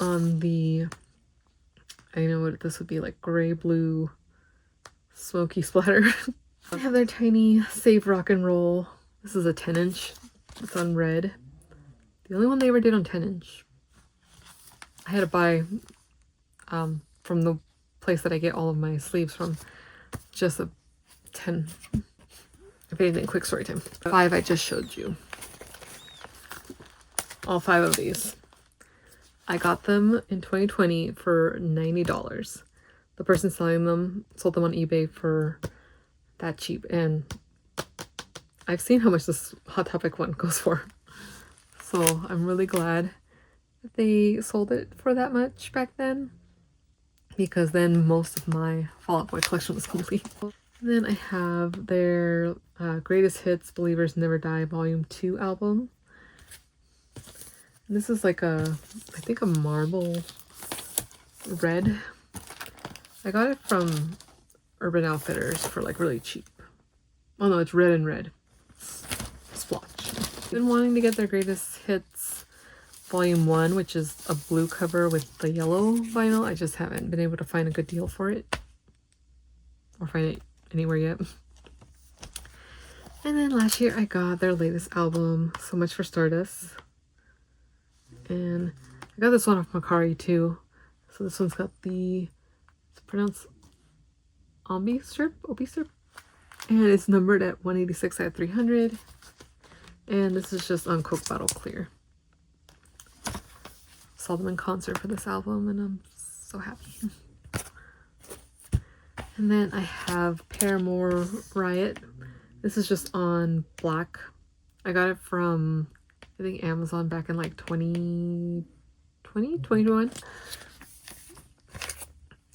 on the, I know what this would be, like gray blue smoky splatter. I have their tiny Save Rock and Roll. This is a 10-inch. It's on red. The only one they ever did on 10-inch. I had to buy from the place that I get all of my sleeves from, just a 10. If anything, quick story time. 5 I just showed you. All 5 of these. I got them in 2020 for $90. The person selling them sold them on eBay for that cheap, and I've seen how much this Hot Topic one goes for. So I'm really glad that they sold it for that much back then, because then most of my Fall Out Boy collection was complete. And then I have their Greatest Hits Believers Never Die Volume 2 album. This is like a, I think a marble red. I got it from Urban Outfitters for like really cheap. Oh no, it's red and red. Splotch. Been wanting to get their Greatest Hits Volume 1, which is a blue cover with the yellow vinyl. I just haven't been able to find a good deal for it. Or find it anywhere yet. And then last year I got their latest album, So Much for Stardust. And I got this one off Mercari too. So this one's got the, it's pronounced Obi strip. And it's numbered at 186 out of 300. And this is just on Coke Bottle Clear. Saw them in concert for this album and I'm so happy. And then I have Paramore Riot. This is just on black. I got it from, I think, Amazon back in like 2021.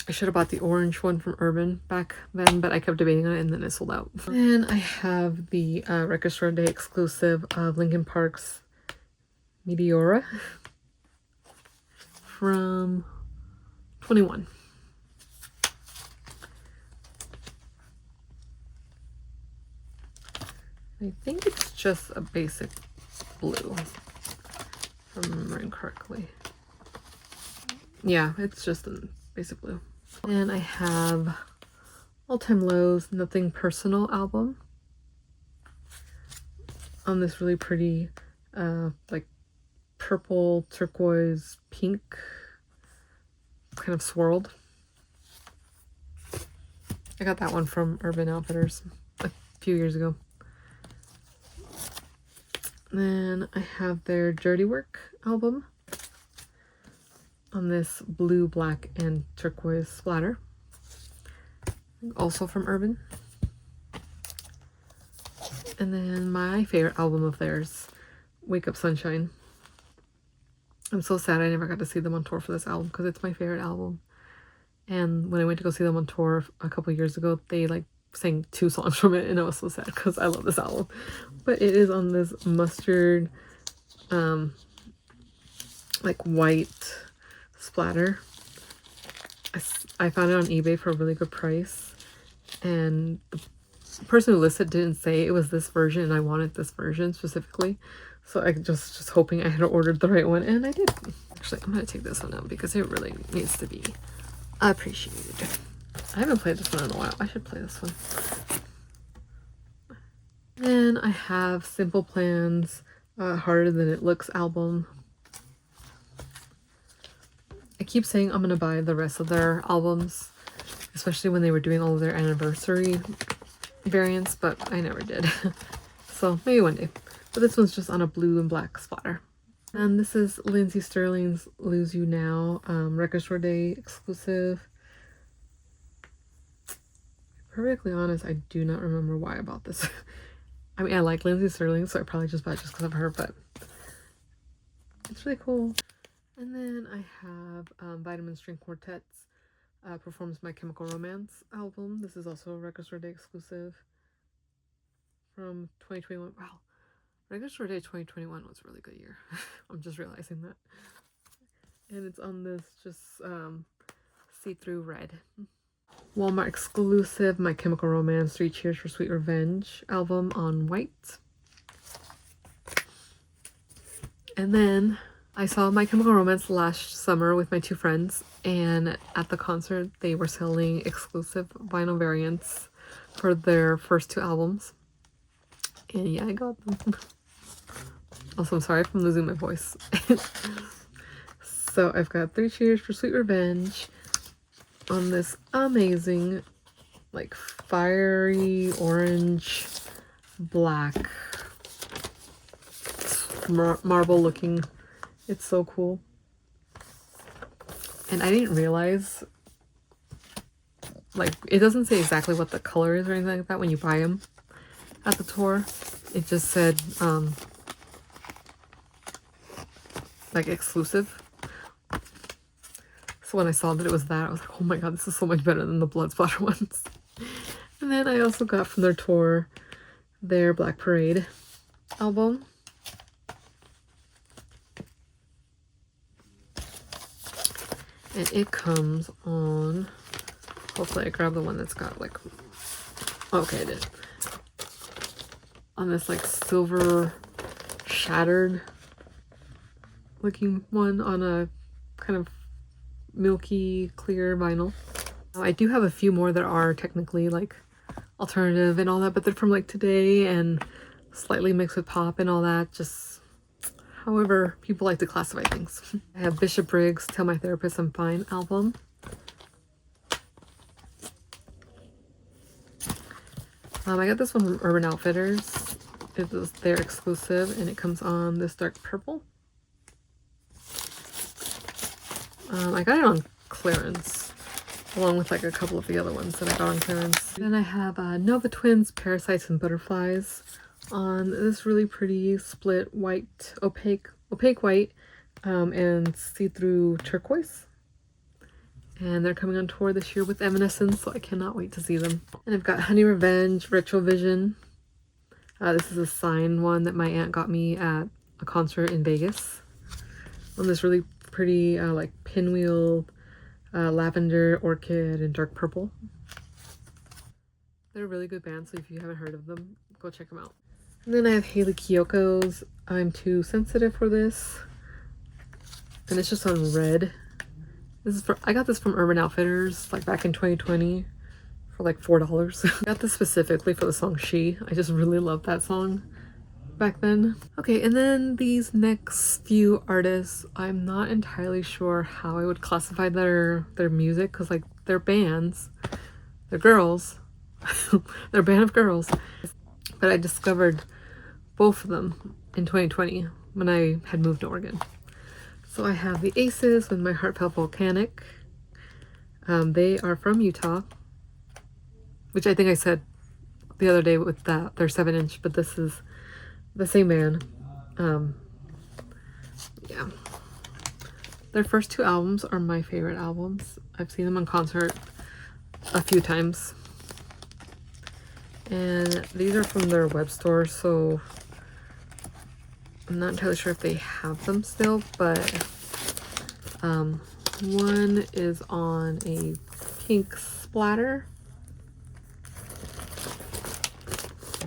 I should have bought the orange one from Urban back then, but I kept debating on it and then it sold out. And I have the Record Store Day exclusive of Linkin Park's Meteora from 21. I think it's just a basic blue, if I'm remembering correctly. Yeah, it's just a basic blue. And I have All Time Low's Nothing Personal album on this really pretty like purple, turquoise, pink kind of swirled. I got that one from Urban Outfitters a few years ago. Then I have their Dirty Work album on this blue, black, and turquoise splatter. Also from Urban. And then my favorite album of theirs, Wake Up Sunshine. I'm so sad I never got to see them on tour for this album because it's my favorite album. And when I went to go see them on tour a couple years ago, they like sang 2 songs from it and I was so sad because I love this album. But it is on this mustard like white splatter. I found it on eBay for a really good price, and the person who listed didn't say it was this version, and I wanted this version specifically. So I just hoping I had ordered the right one, and I did. Actually, I'm gonna take this one out because it really needs to be appreciated. I haven't played this one in a while. I should play this one. Then I have Simple Plan's Harder Than It Looks album. I keep saying I'm gonna buy the rest of their albums, especially when they were doing all of their anniversary variants, but I never did. So maybe one day. But this one's just on a blue and black splatter. And this is Lindsey Stirling's Lose You Now, Record Store Day exclusive. Perfectly honest, I do not remember why I bought this. I mean, I like Lindsey Stirling, so I probably just bought it just because of her, but it's really cool. And then I have Vitamin String Quartet's performs My Chemical Romance album. This is also a Record Store Day exclusive from 2021. Wow, Record Store Day 2021 was a really good year. I'm just realizing that. And it's on this just see-through red. Walmart exclusive My Chemical Romance 3 Cheers for Sweet Revenge album on white. And then I saw My Chemical Romance last summer with my 2 friends, and at the concert they were selling exclusive vinyl variants for their first 2 albums. And yeah, I got them. Also, I'm sorry if I'm losing my voice. So I've got 3 Cheers for Sweet Revenge on this amazing, like, fiery orange black marble looking. It's so cool. And I didn't realize, like, it doesn't say exactly what the color is or anything like that when you buy them at the tour. It just said like exclusive. So when I saw that it was that, I was like, oh my god, this is so much better than the blood splatter ones. And then I also got from their tour their Black Parade album. And it comes on, hopefully I grabbed the one that's got like, okay, I did. On this like silver shattered looking one on a kind of milky clear vinyl. I do have a few more that are technically like alternative and all that, but they're from like today and slightly mixed with pop and all that, just however people like to classify things. I have Bishop Briggs' Tell My Therapist I'm Fine album. I got this one from Urban Outfitters. It was their exclusive, and it comes on this dark purple. I got it on clearance, along with like a couple of the other ones that I got on clearance. Then I have Nova Twins Parasites and Butterflies on this really pretty split white, opaque white, and see-through turquoise. And they're coming on tour this year with Evanescence, so I cannot wait to see them. And I've got Honey Revenge Retrovision. This is a signed one that my aunt got me at a concert in Vegas. On this really pretty like pinwheel, lavender, orchid, and dark purple. They're a really good band, so if you haven't heard of them, go check them out. And then I have Hayley Kiyoko's I'm Too Sensitive for This. And it's just on red. This is I got this from Urban Outfitters like back in 2020 for like $4. I got this specifically for the song She. I just really loved that song back then. Okay, and then these next few artists, I'm not entirely sure how I would classify their music, because like they're bands, they're girls, they're a band of girls. But I discovered both of them in 2020 when I had moved to Oregon. So I have the Aces with My Heart Felt Volcanic. They are from Utah, which I think I said the other day with that they're 7-inch, but this is the same band. Yeah. Their first 2 albums are my favorite albums. I've seen them on concert a few times. And these are from their web store, so I'm not entirely sure if they have them still, but one is on a pink splatter.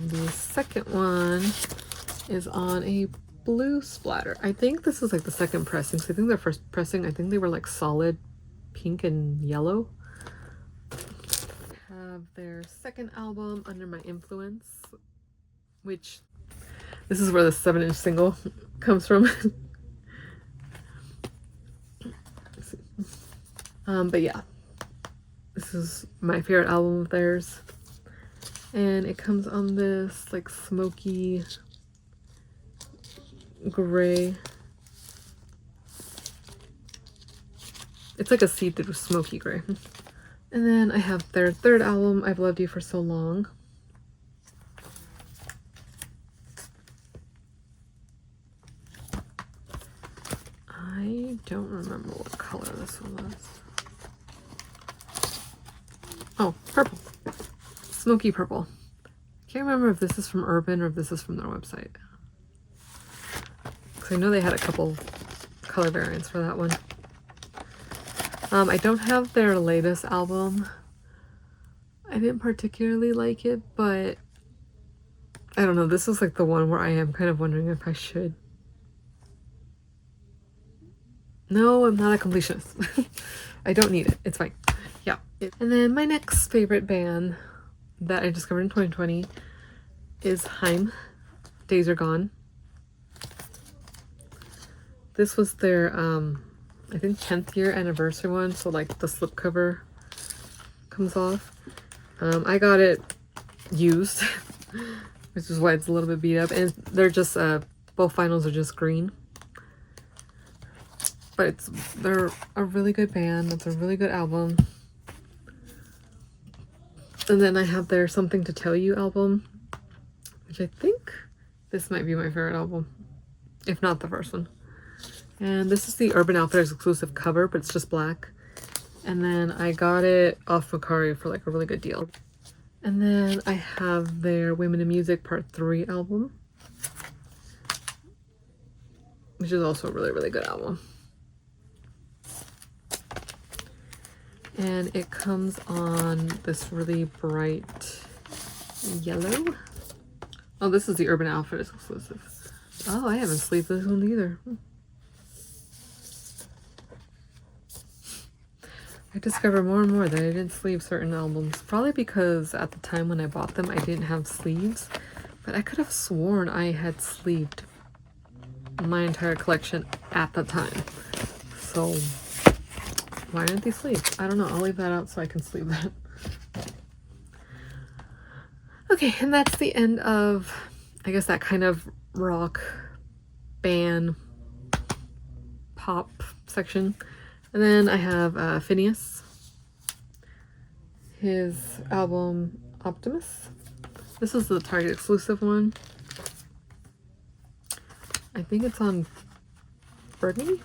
The second one is on a blue splatter. I think this is like the second pressing. So I think their first pressing, I think they were like solid pink and yellow. I have their second album, Under My Influence, which this is where the 7-inch single comes from. But yeah, this is my favorite album of theirs. And it comes on this like smoky gray. It's like a see-through smoky gray. And then I have their third album, I've Loved You for So Long. I don't remember what color this one was. Oh, purple. Smoky purple. Can't remember if this is from Urban or if this is from their website. Because I know they had a couple color variants for that one. I don't have their latest album. I didn't particularly like it, but I don't know. This is like the one where I am kind of wondering if I should. No, I'm not a completionist. I don't need it. It's fine. Yeah. And then my next favorite band that I discovered in 2020 is Haim, Days Are Gone. This was their, I think 10th year anniversary one, so like the slipcover comes off. I got it used, which is why it's a little bit beat up, and they're just, both vinyls are just green. But they're a really good band. It's a really good album. And then I have their Something to Tell You album, which I think this might be my favorite album, if not the first one. And this is the Urban Outfitters exclusive cover, but it's just black. And then I got it off Mercari for like a really good deal. And then I have their Women in Music Part 3 album, which is also a really, really good album. And it comes on this really bright yellow. Oh, this is the Urban Outfitters exclusive. Oh, I haven't sleeved this one either. I discover more and more that I didn't sleeve certain albums. Probably because at the time when I bought them, I didn't have sleeves. But I could have sworn I had sleeved my entire collection at the time. So why aren't these sleeved? I don't know. I'll leave that out so I can sleeve that. Okay, and that's the end of, I guess, that kind of rock band pop section. And then I have Phineas, his album Optimus. This is the Target exclusive one. I think it's on Burgundy.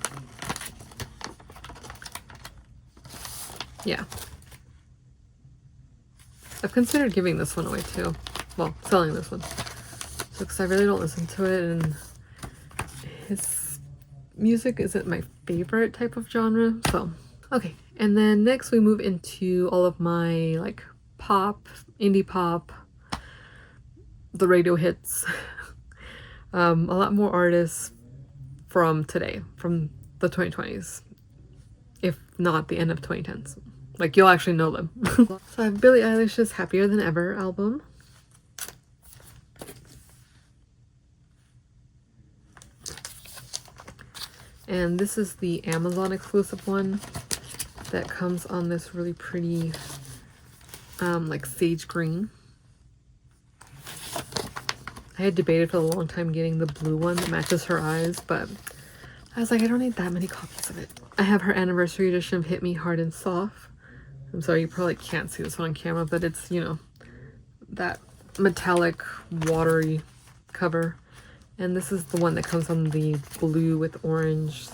Yeah. I've considered giving this one away too. Well, selling this one. Because I really don't listen to it, and his music isn't my favorite type of genre. So, okay. And then next we move into all of my like pop, indie pop, the radio hits. A lot more artists from today, from the 2020s, if not the end of 2010s. Like, you'll actually know them. So I have Billie Eilish's Happier Than Ever album. And this is the Amazon exclusive one that comes on this really pretty, like sage green. I had debated for a long time getting the blue one that matches her eyes, but I was like, I don't need that many copies of it. I have her anniversary edition of Hit Me Hard and Soft. I'm sorry, you probably can't see this one on camera, but it's, you know, that metallic, watery cover. And this is the one that comes on the blue with orange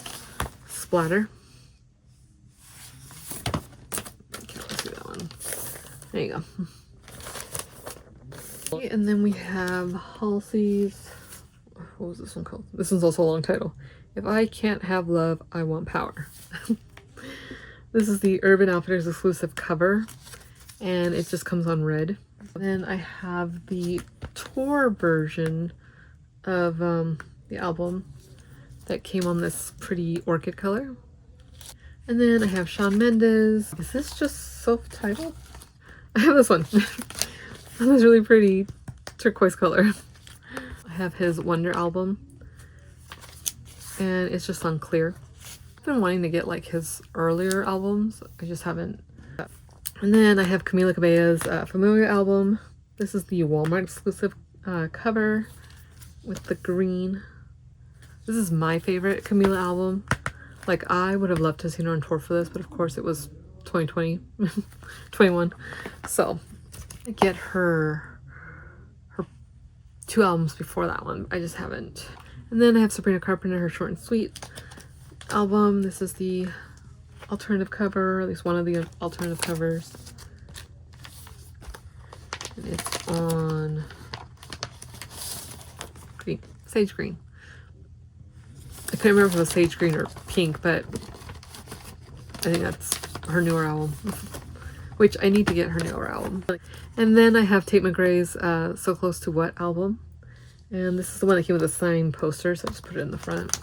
splatter. Okay, let's do that one. There you go. And then we have Halsey's, what was this one called? This one's also a long title. If I Can't Have Love, I Want Power. This is the Urban Outfitters exclusive cover, and it just comes on red. Then I have the tour version of the album that came on this pretty orchid color. And then I have Shawn Mendes. Is this just self-titled? I have this one. This is really pretty turquoise color. I have his Wonder album, and it's just on clear. I've been wanting to get like his earlier albums. I just haven't. And then I have Camila Cabello's Familiar album. This is the Walmart exclusive cover with the green. This is my favorite Camila album. Like, I would have loved to have seen her on tour for this, but of course it was 2020, 21. So I get her 2 albums before that one. I just haven't. And then I have Sabrina Carpenter, her Short and Sweet album. This is the alternative cover, or at least one of the alternative covers. And it's on green, sage green. I couldn't remember if it was sage green or pink, but I think that's her newer album, which I need to get her newer album. And then I have Tate McRae's So Close to What album. And this is the one that came with a signed poster, so I just put it in the front.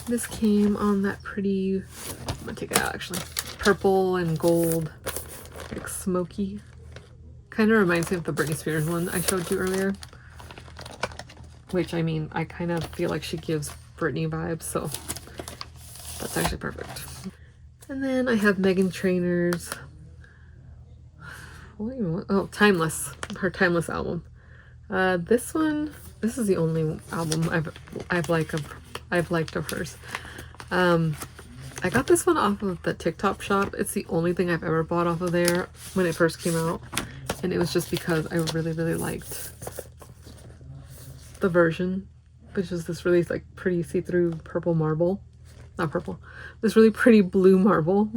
This came on that pretty, I'm gonna take it out actually, purple and gold, like smoky. Kind of reminds me of the Britney Spears one I showed you earlier. Which, I mean, I kind of feel like she gives Britney vibes, so that's actually perfect. And then I have Meghan Trainor's, Timeless, her Timeless album. This is the only album I've liked of hers. I got this one off of the TikTok shop. It's the only thing I've ever bought off of there when it first came out, and it was just because I really liked the version, which is this really like pretty see-through purple marble. Not purple, this really pretty blue marble.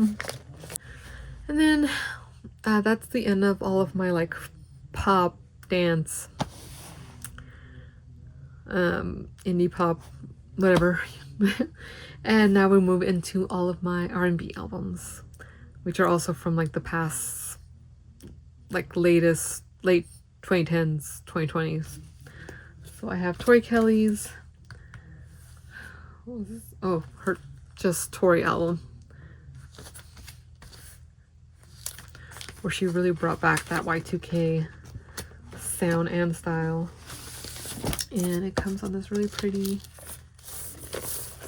And then that's the end of all of my like pop, dance, indie pop, whatever. And now we move into all of my R&B albums, which are also from like the past, like late 2010s, 2020s. So I have Tori Kelly's, what was this? Oh, her just Tori album, where she really brought back that Y2K sound and style. And it comes on this really pretty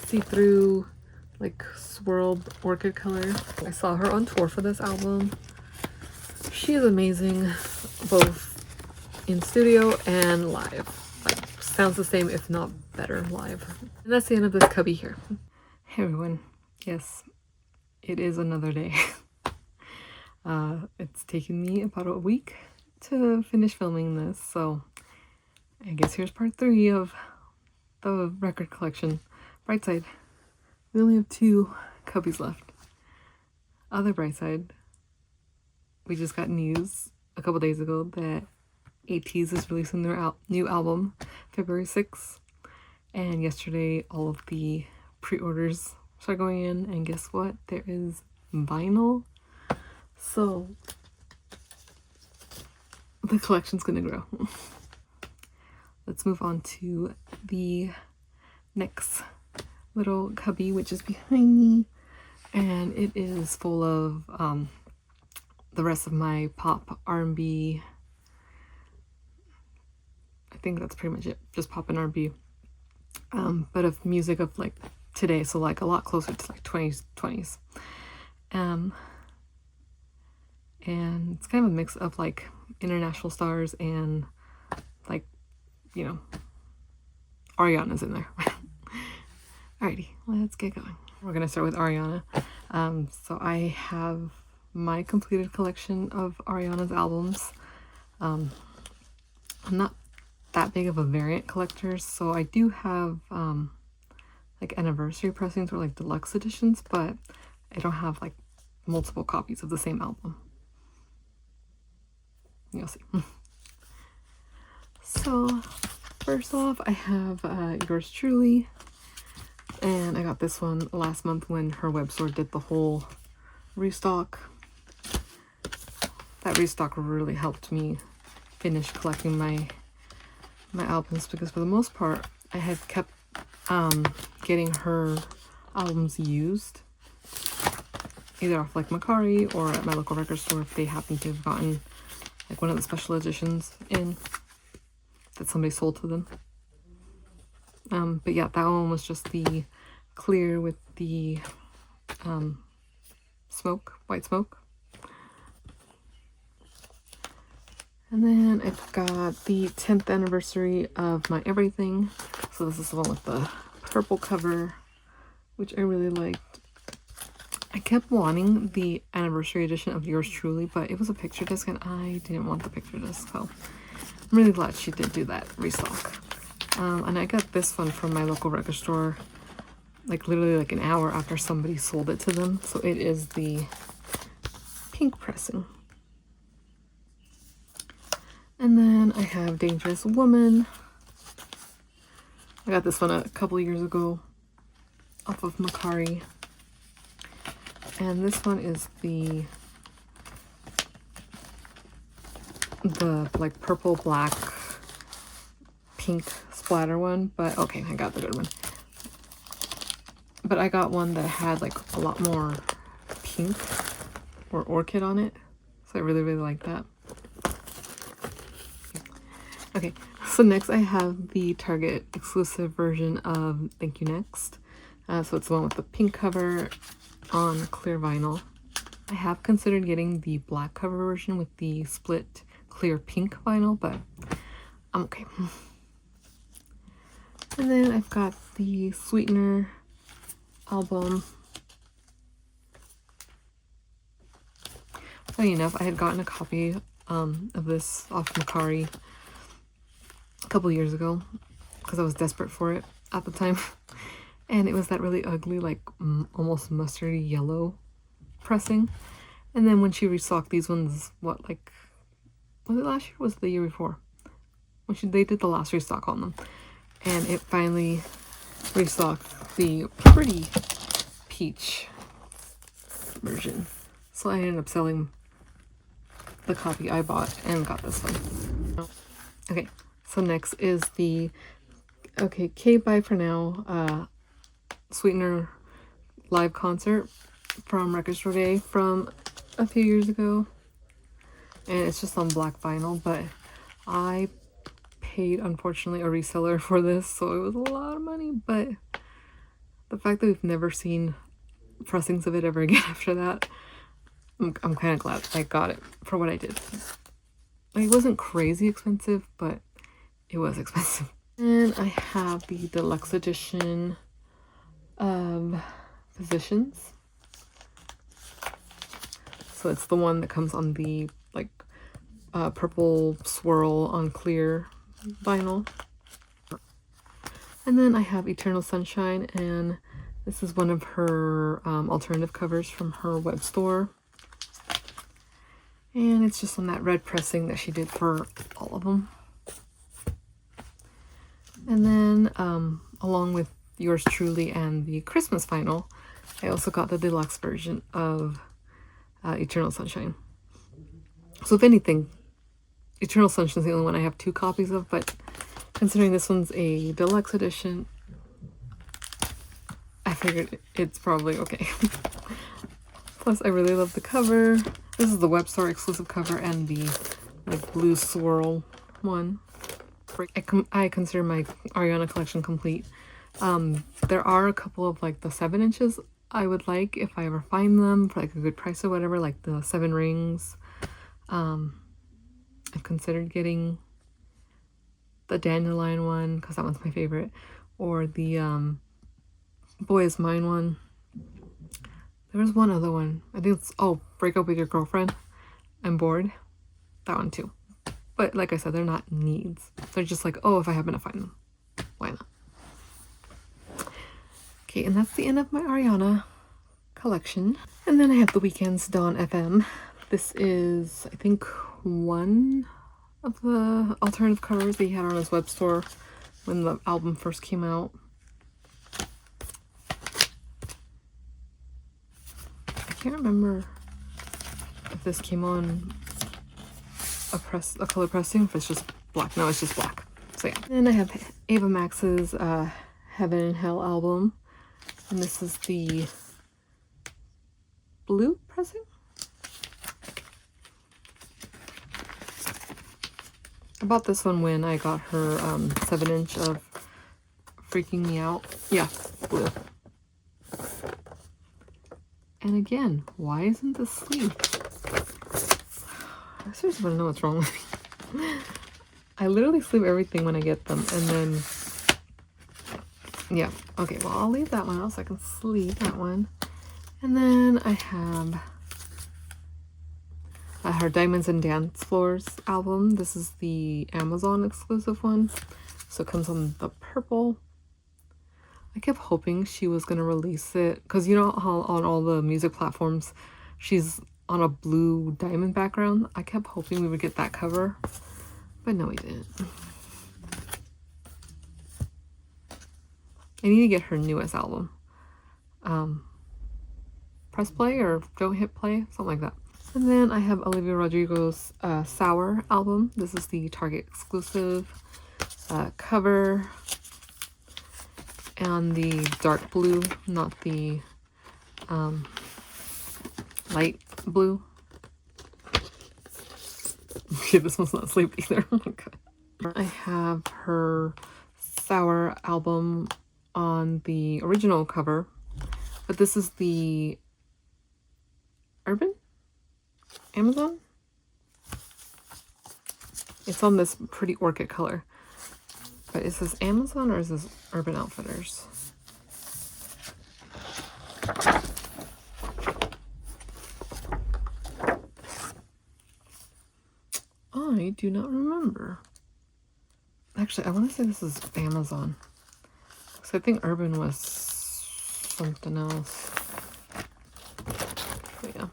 see-through, like swirled orchid color. I saw her on tour for this album. She is amazing, both in studio and live. Like, sounds the same, if not better, live. And that's the end of this cubby here. Hey everyone. Yes, it is another day. It's taken me about a week to finish filming this, so I guess here's part 3 of the record collection. Bright side, we only have 2 cubbies left. Other bright side, we just got news a couple days ago that ATEEZ is releasing their new album February 6th, and yesterday all of the pre-orders started going in, and guess what? There is vinyl. So the collection's gonna grow. Let's move on to the next little cubby, which is behind me, and it is full of the rest of my pop, R&B. I think that's pretty much it, just pop and R&B, but of music of like today, so like a lot closer to like 20s. And it's kind of a mix of like international stars and like, you know, Ariana's in there. Alrighty, let's get going. We're gonna start with Ariana. So I have my completed collection of Ariana's albums. I'm not that big of a variant collector, so I do have like anniversary pressings or like deluxe editions, but I don't have like multiple copies of the same album. You'll see. So first off, I have Yours Truly, and I got this one last month when her web store did the whole restock. That restock really helped me finish collecting my albums, because for the most part I had kept getting her albums used either off like Mercari or at my local record store if they happen to have gotten like one of the special editions in that somebody sold to them. But yeah, that one was just the clear with the smoke, white smoke. And then I've got the 10th anniversary of My Everything. So this is the one with the purple cover, which I really liked. I kept wanting the anniversary edition of Yours Truly, but it was a picture disc and I didn't want the picture disc. So I'm really glad she did do that restock. And I got this one from my local record store, like literally like an hour after somebody sold it to them. So it is the pink pressing. And then I have Dangerous Woman. I got this one a couple of years ago off of Mercari. And this one is the like purple, black, pink splatter one. But okay, I got the good one. But I got one that had like a lot more pink or orchid on it. So I really, really like that. Okay, so next I have the Target exclusive version of Thank You Next. So it's the one with the pink cover on clear vinyl. I have considered getting the black cover version with the split clear pink vinyl, but I'm okay. And then I've got the Sweetener album. Funny enough, I had gotten a copy of this off Mercari a couple years ago because I was desperate for it at the time. And it was that really ugly, like almost mustardy yellow pressing. And then when she restocked these ones, what, like, was it last year or was it the year before? When they did the last restock on them. And it finally restocked the pretty peach version. So I ended up selling the copy I bought and got this one. Okay, so next is the, okay, Bye For Now Sweetener live concert from Record Store Day from a few years ago. And it's just on black vinyl, but I paid, unfortunately, a reseller for this, so it was a lot of money. But the fact that we've never seen pressings of it ever again after that, I'm kind of glad I got it for what I did. Like, it wasn't crazy expensive, but it was expensive. And I have the deluxe edition of Positions. So it's the one that comes on the like purple swirl on clear vinyl. And then I have Eternal Sunshine, and this is one of her alternative covers from her web store. And it's just on that red pressing that she did for all of them. And then along with Yours Truly and the Christmas vinyl, I also got the deluxe version of Eternal Sunshine. So if anything, Eternal Sunshine is the only one I have 2 copies of, but considering this one's a deluxe edition, I figured it's probably okay. Plus, I really love the cover. This is the web store exclusive cover and the like blue swirl one. I consider my Ariana collection complete. There are a couple of like the 7 inches I would like if I ever find them for like a good price or whatever, like the 7 rings. I've considered getting the Dandelion one because that one's my favorite, or the Boy Is Mine one. There was one other one. I think it's, oh, Break Up With Your Girlfriend. I'm Bored. That one too. But like I said, they're not needs. They're just like, oh, if I happen to find them, why not? Okay, and that's the end of my Ariana collection. And then I have The Weeknd's Dawn FM. This is, I think, one of the alternative covers that he had on his web store when the album first came out. I can't remember if this came on a color pressing if it's just black. No, it's just black. So yeah. Then I have Ava Max's Heaven and Hell album, and this is the blue pressing. I bought this one when I got her 7-inch of Freaking Me Out. Yeah, blue. And again, why isn't this sleeve? I seriously want to know what's wrong with me. I literally sleeve everything when I get them, and then yeah. Okay, well, I'll leave that one out so I can sleeve that one. And then I have her Diamonds and Dance Floors album. This is the Amazon exclusive one, so it comes on the purple. I kept hoping she was gonna release it because you know how on all the music platforms she's on a blue diamond background. I kept hoping we would get that cover, but no, we didn't. I need to get her newest album. Press play or don't hit play, something like that. And then I have Olivia Rodrigo's Sour album. This is the Target exclusive cover. And the dark blue, not the light blue. Okay, this one's not sleep either. Oh my god. I have her Sour album on the original cover, but this is the Urban Amazon. It's on this pretty orchid color. But is this Amazon or is this Urban Outfitters? I do not remember. Actually, I want to say this is Amazon. Because I think Urban was something else. But yeah.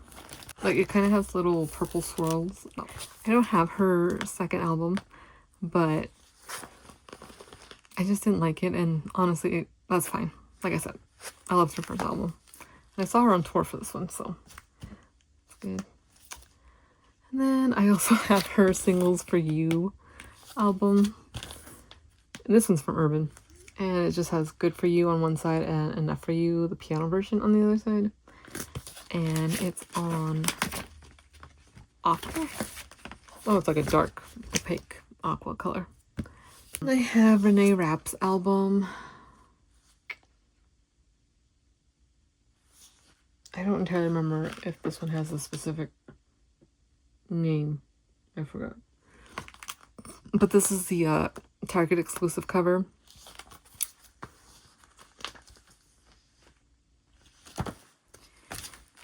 Like, it kind of has little purple swirls. Oh, I don't have her second album, but I just didn't like it, and honestly, that's fine. Like I said, I loved her first album. And I saw her on tour for this one, so it's good. And then I also have her Singles for You album. And this one's from Urban. And it just has Good For You on one side and Enough For You, the piano version, on the other side. And it's on aqua. Oh, it's like a dark, opaque aqua color. I have Renee Rapp's album. I don't entirely remember if this one has a specific name. I forgot. But this is the Target exclusive cover.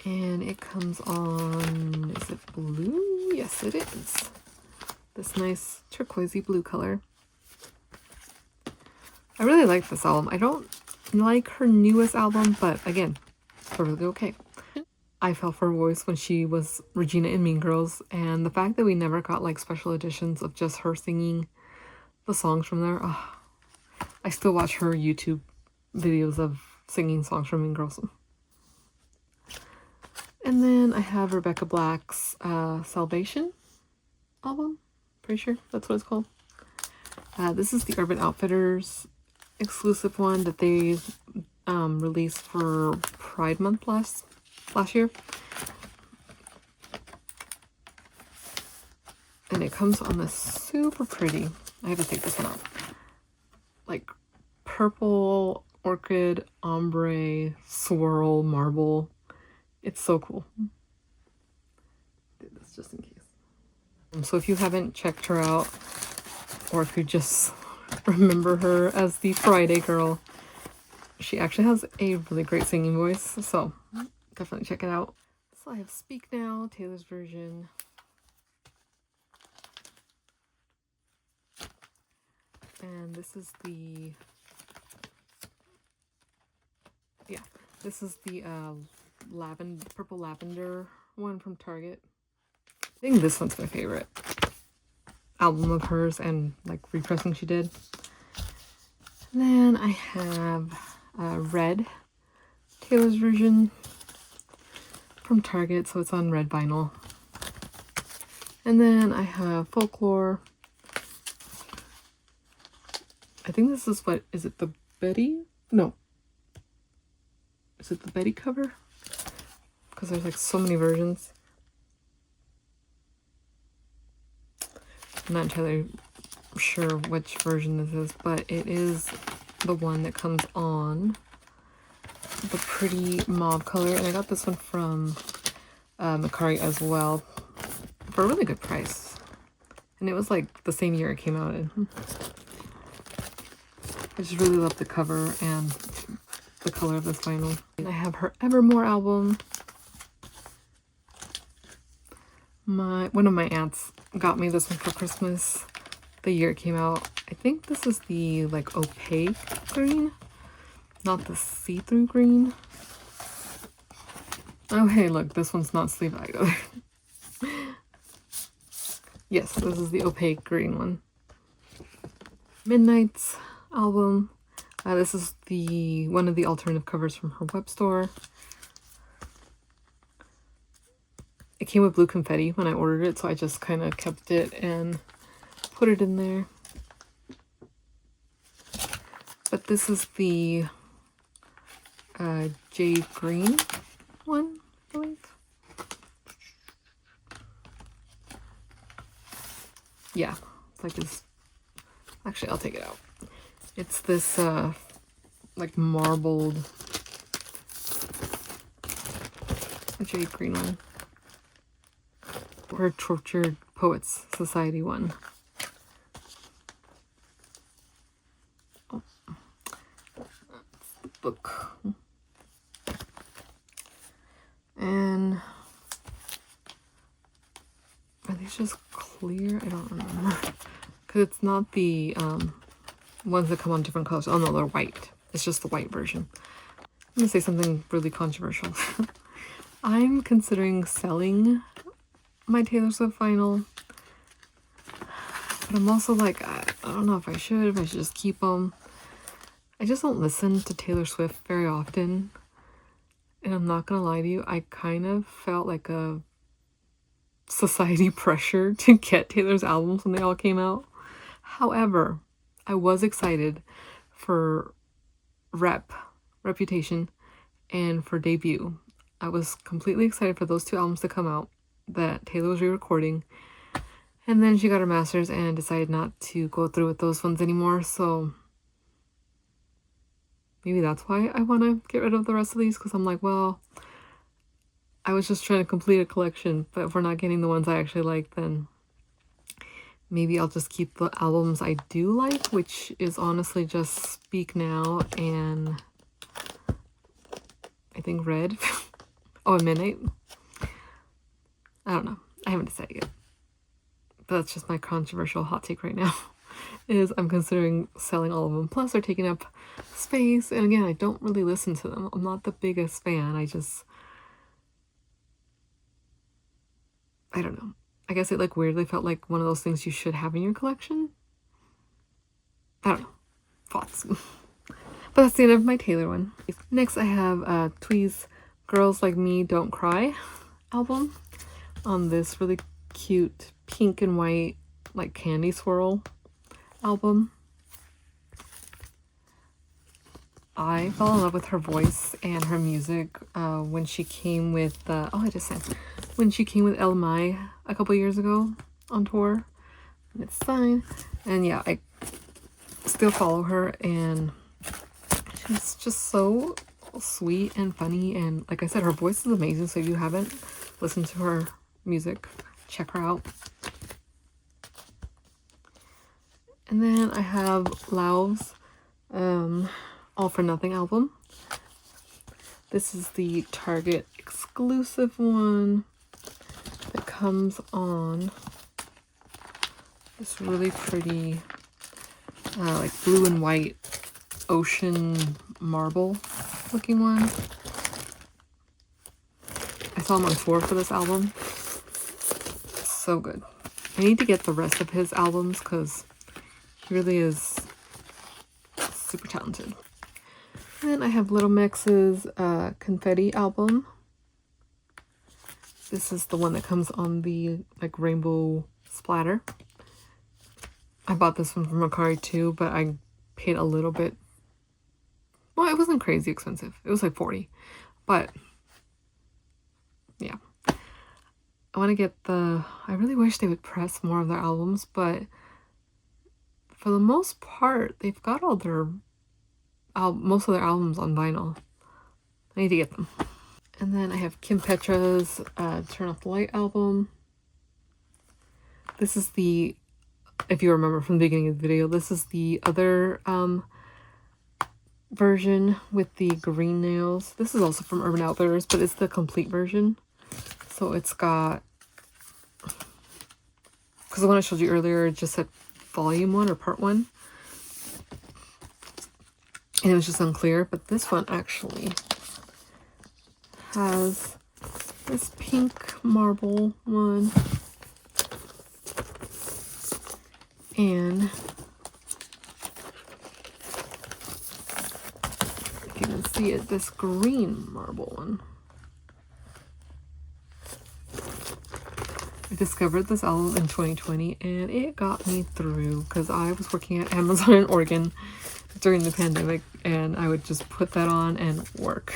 And it comes on, is it blue? Yes, it is. This nice turquoisey blue color. I really like this album. I don't like her newest album, but again, perfectly okay. I fell for her voice when she was Regina in Mean Girls, and the fact that we never got like special editions of just her singing the songs from there. Oh, I still watch her YouTube videos of singing songs from Mean Girls. And then I have Rebecca Black's Salvation album. Pretty sure that's what it's called. This is the Urban Outfitters exclusive one that they released for Pride Month last year. And it comes on this super pretty, I have to take this one off, like purple orchid ombre swirl marble. It's so cool. Did this just in case. So if you haven't checked her out, or if you just remember her as the Friday girl, she actually has a really great singing voice, so definitely check it out. So I have Speak Now, Taylor's version. And this is the, yeah, this is the purple lavender one from Target. I think this one's my favorite album of hers and like repressing she did. And then I have Red, Taylor's version from Target, so it's on red vinyl. And then I have Folklore. I think this is what, is it the Betty? No. Is it the Betty cover? Because there's like so many versions. I'm not entirely sure which version this is, but it is the one that comes on the pretty mauve color. And I got this one from Mercari as well for a really good price. And it was like the same year it came out in. I just really love the cover and the color of this vinyl. And I have her Evermore album. One of my aunts got me this one for Christmas the year it came out. I think this is the like opaque green, not the see-through green. Oh hey, look, this one's not sleeve either. Yes, this is the opaque green one. Midnight's album. This is the one of the alternative covers from her web store. It came with blue confetti when I ordered it, so I just kind of kept it and put it in there. But this is the jade green one, I believe. Yeah, it's like this. Actually, I'll take it out. It's this like marbled jade green one. Or Tortured Poets Society one. Oh, that's the book. And are these just clear? I don't remember. Because it's not the ones that come on different colors. Oh no, they're white. It's just the white version. I'm going to say something really controversial. I'm considering selling my Taylor Swift vinyl, but I'm also like, I don't know if I should just keep them. I just don't listen to Taylor Swift very often, and I'm not gonna lie to you, I kind of felt like a society pressure to get Taylor's albums when they all came out. However, I was excited for Reputation and for Debut. I was completely excited for those two albums to come out that Taylor was re-recording, and then she got her master's and decided not to go through with those ones anymore, so maybe that's why I want to get rid of the rest of these, because I'm like, well, I was just trying to complete a collection, but if we're not getting the ones I actually like, then maybe I'll just keep the albums I do like, which is honestly just Speak Now and I think Red. Oh, and Midnight. I don't know. I haven't decided yet. But that's just my controversial hot take right now. Is I'm considering selling all of them. Plus they're taking up space. And again, I don't really listen to them. I'm not the biggest fan. I don't know. I guess it like weirdly felt like one of those things you should have in your collection. I don't know. Thoughts. But that's the end of my Taylor one. Next I have Twee's Girls Like Me Don't Cry album on this really cute pink and white like candy swirl album. I fell in love with her voice and her music when she came with when she came with Elle Mai a couple years ago on tour. And it's fine. And yeah, I still follow her, and she's just so sweet and funny, and like I said, her voice is amazing, so if you haven't listened to her music, check her out. And then I have Lau's All for Nothing album. This is the Target exclusive one that comes on this really pretty like blue and white ocean marble looking one. I saw him on tour for this album. So good. I need to get the rest of his albums because he really is super talented. And then I have Little Mix's Confetti album. This is the one that comes on the like rainbow splatter. I bought this one from Mercari too, but I paid a little bit. Well, it wasn't crazy expensive. It was like $40, but yeah. I want to get the, I really wish they would press more of their albums, but for the most part, they've got all their, most of their albums on vinyl. I need to get them. And then I have Kim Petras' Turn Off the Light album. This is the, if you remember from the beginning of the video, this is the other version with the green nails. This is also from Urban Outfitters, but it's the complete version. So it's got, because the one I showed you earlier just said volume 1 or part 1. And it was just unclear, but this one actually has this pink marble one. And if you can see it, this green marble one. I discovered this album in 2020 and it got me through because I was working at Amazon in Oregon during the pandemic and I would just put that on and work.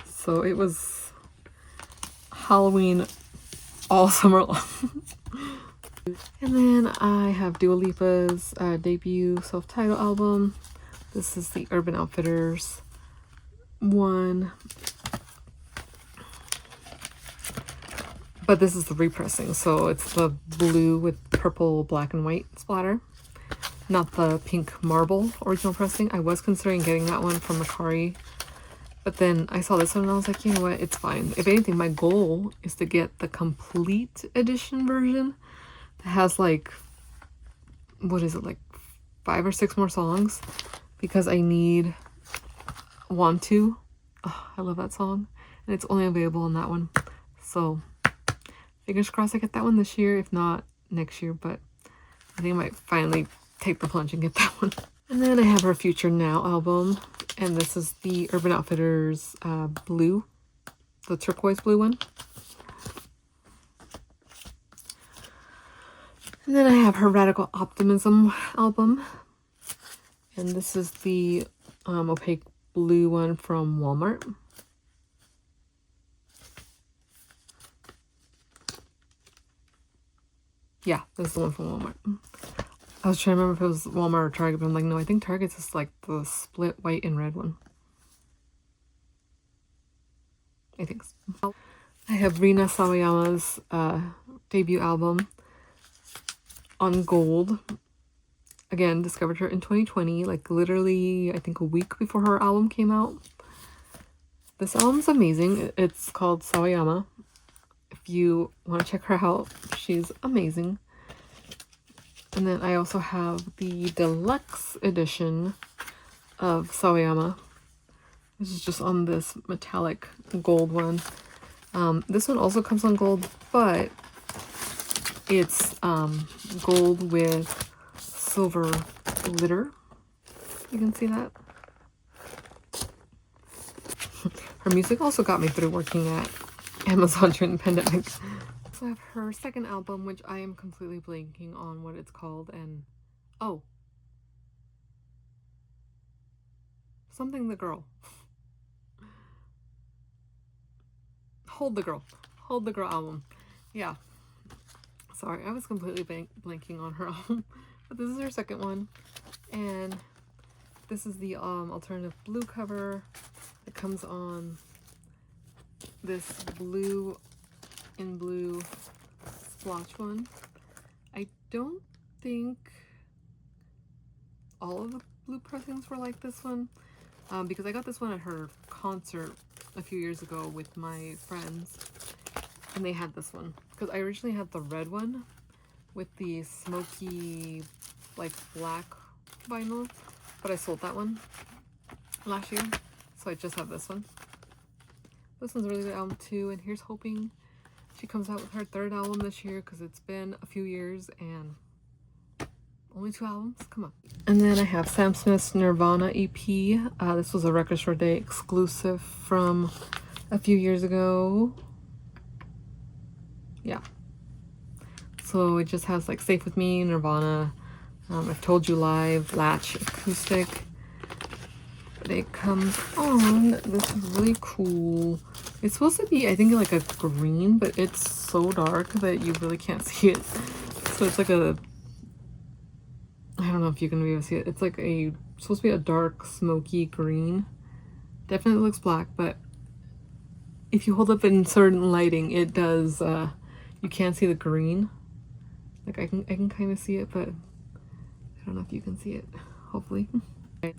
So it was Halloween all summer long. And then I have Dua Lipa's debut self-titled album. This is the Urban Outfitters one. But this is the repressing, so it's the blue with purple, black, and white splatter. Not the pink marble original pressing. I was considering getting that one from Mercari. But then I saw this one and I was like, you know what, it's fine. If anything, my goal is to get the complete edition version that has like, what is it, like 5 or 6 more songs, because I need Want To. Oh, I love that song, and it's only available on that one. So fingers crossed I get that one this year, if not next year, but I think I might finally take the plunge and get that one. And then I have her Future Now album, and this is the Urban Outfitters blue, the turquoise blue one. And then I have her Radical Optimism album, and this is the opaque blue one from Walmart. Yeah, this is the one from Walmart. I was trying to remember if it was Walmart or Target, but I'm like, no, I think Target's is like the split white and red one. I think so. I have Rina Sawayama's debut album on gold. Again, discovered her in 2020, like literally, I think a week before her album came out. This album's amazing. It's called Sawayama. If you want to check her out, she's amazing. And then I also have the deluxe edition of Sawayama. This is just on this metallic gold one. This one also comes on gold, but it's gold with silver glitter. You can see that. Her music also got me through working at Amazon during the pandemic. So I have her second album, which I am completely blanking on what it's called, and oh, something the girl. Hold the Girl album. Yeah, sorry, I was completely blanking on her album, but this is her second one, and this is the alternative blue cover. It comes on this blue in blue splotch one. I don't think all of the blue pressings were like this one, because I got this one at her concert a few years ago with my friends, and they had this one, because I originally had the red one with the smoky like black vinyl, but I sold that one last year, so I just have this one. This one's a really good album too, and here's hoping she comes out with her third album this year, because it's been a few years and only 2 albums. Come on. And then I have Sam Smith's Nirvana EP. This was a Record Store Day exclusive from a few years ago. Yeah. So it just has like Safe With Me, Nirvana, I've Told You Live, Latch acoustic. But it comes on this really cool, it's supposed to be, I think, like a green, but it's so dark that you really can't see it. So it's like a, I don't know if you can be able to see it. It's like a, supposed to be a dark, smoky green. Definitely looks black, but if you hold up in certain lighting, it does, you can't see the green. Like I can kind of see it, but I don't know if you can see it, hopefully.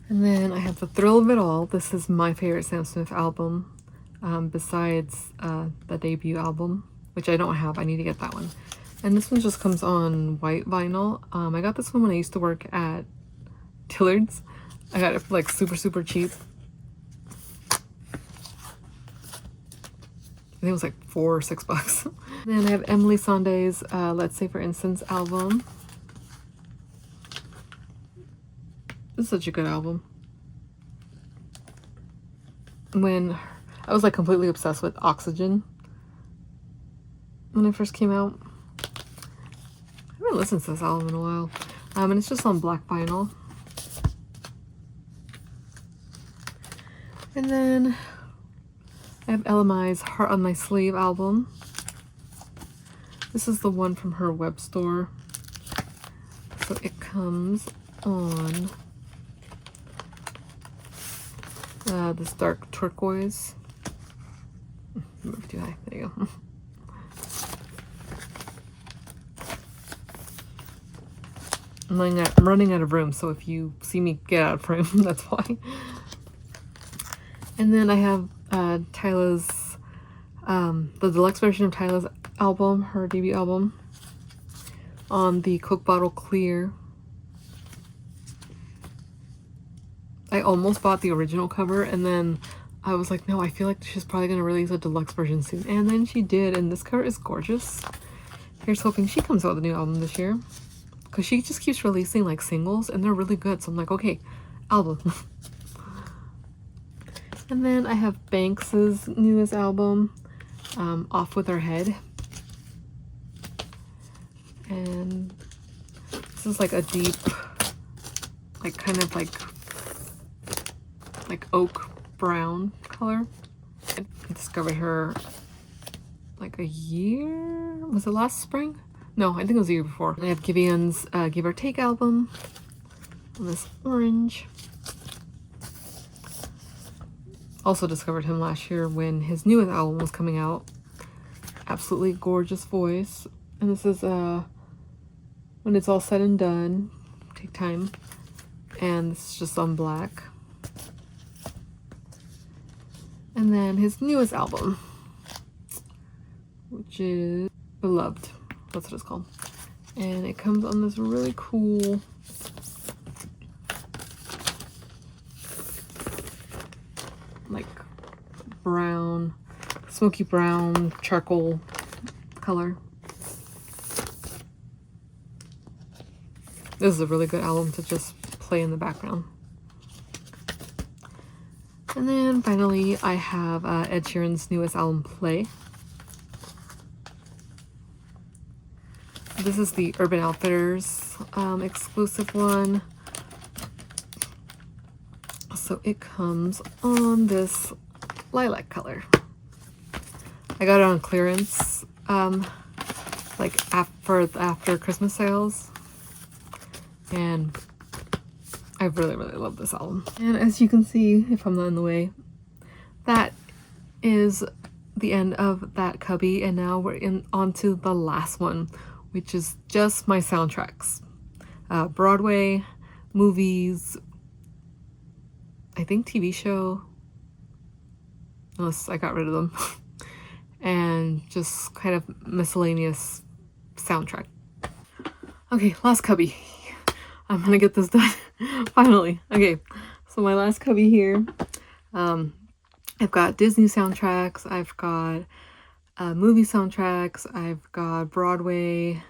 And then I have The Thrill of It All. This is my favorite Sam Smith album, besides the debut album, which I don't have. I need to get that one. And this one just comes on white vinyl. I got this one when I used to work at Dillard's. I got it for like super cheap. I think it was like $4 or $6. Then I have Emily Sandé's Let's Say For Instance album. This is such a good album. When I was like completely obsessed with Oxygen when it first came out. I haven't listened to this album in a while. And it's just on black vinyl. And then I have LMI's Heart on My Sleeve album. This is the one from her web store. So it comes on this dark turquoise. Move too high. There you go. I'm running out of room, so if you see me get out of frame, that's why. And then I have Tyla's, the deluxe version of Tyla's album, her debut album, on the Coke Bottle Clear. I almost bought the original cover, and then I was like, no, I feel like she's probably going to release a deluxe version soon. And then she did, and this cover is gorgeous. Here's hoping she comes out with a new album this year, because she just keeps releasing like singles, and they're really good. So I'm like, okay, album. And then I have Banks's newest album, Off With Her Head. And this is like a deep, like kind of like oak brown color. I discovered her like a year, was it last spring? No, I think it was the year before. I have Giveon's Give or Take album, this orange. Also discovered him last year when his newest album was coming out. Absolutely gorgeous voice. And this is When It's All Said and Done, Take Time. And this is just on black. And then his newest album, which is Beloved. That's what it's called. And it comes on this really cool like brown, smoky brown, charcoal color. This is a really good album to just play in the background. And then finally, I have Ed Sheeran's newest album, Play. This is the Urban Outfitters exclusive one. So it comes on this lilac color. I got it on clearance, like after Christmas sales. And I really love this album. And as you can see, if I'm not in the way, that is the end of that cubby, and now we're onto the last one, which is just my soundtracks. Broadway, movies, I think TV show, unless I got rid of them, and just kind of miscellaneous soundtrack. Okay, last cubby. I'm gonna get this done. Finally. Okay, so my last cubby here, I've got Disney soundtracks, I've got movie soundtracks, I've got Broadway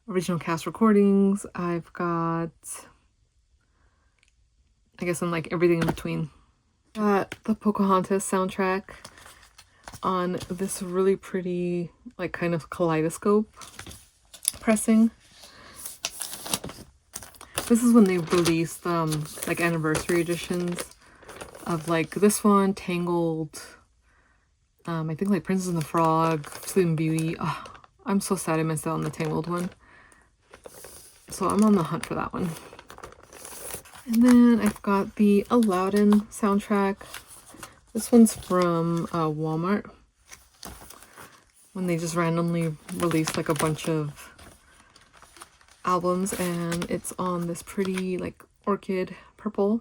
original cast recordings, I've got, I guess I'm like everything in between. Got the Pocahontas soundtrack, on this really pretty, like, kind of kaleidoscope pressing. This is when they released like anniversary editions of like this one, Tangled, I think like Princess and the Frog, Sleeping Beauty. Oh, I'm so sad I missed out on the Tangled one. So I'm on the hunt for that one. And then I've got the Aladdin soundtrack. This one's from Walmart, when they just randomly released like a bunch of albums, and it's on this pretty like orchid purple.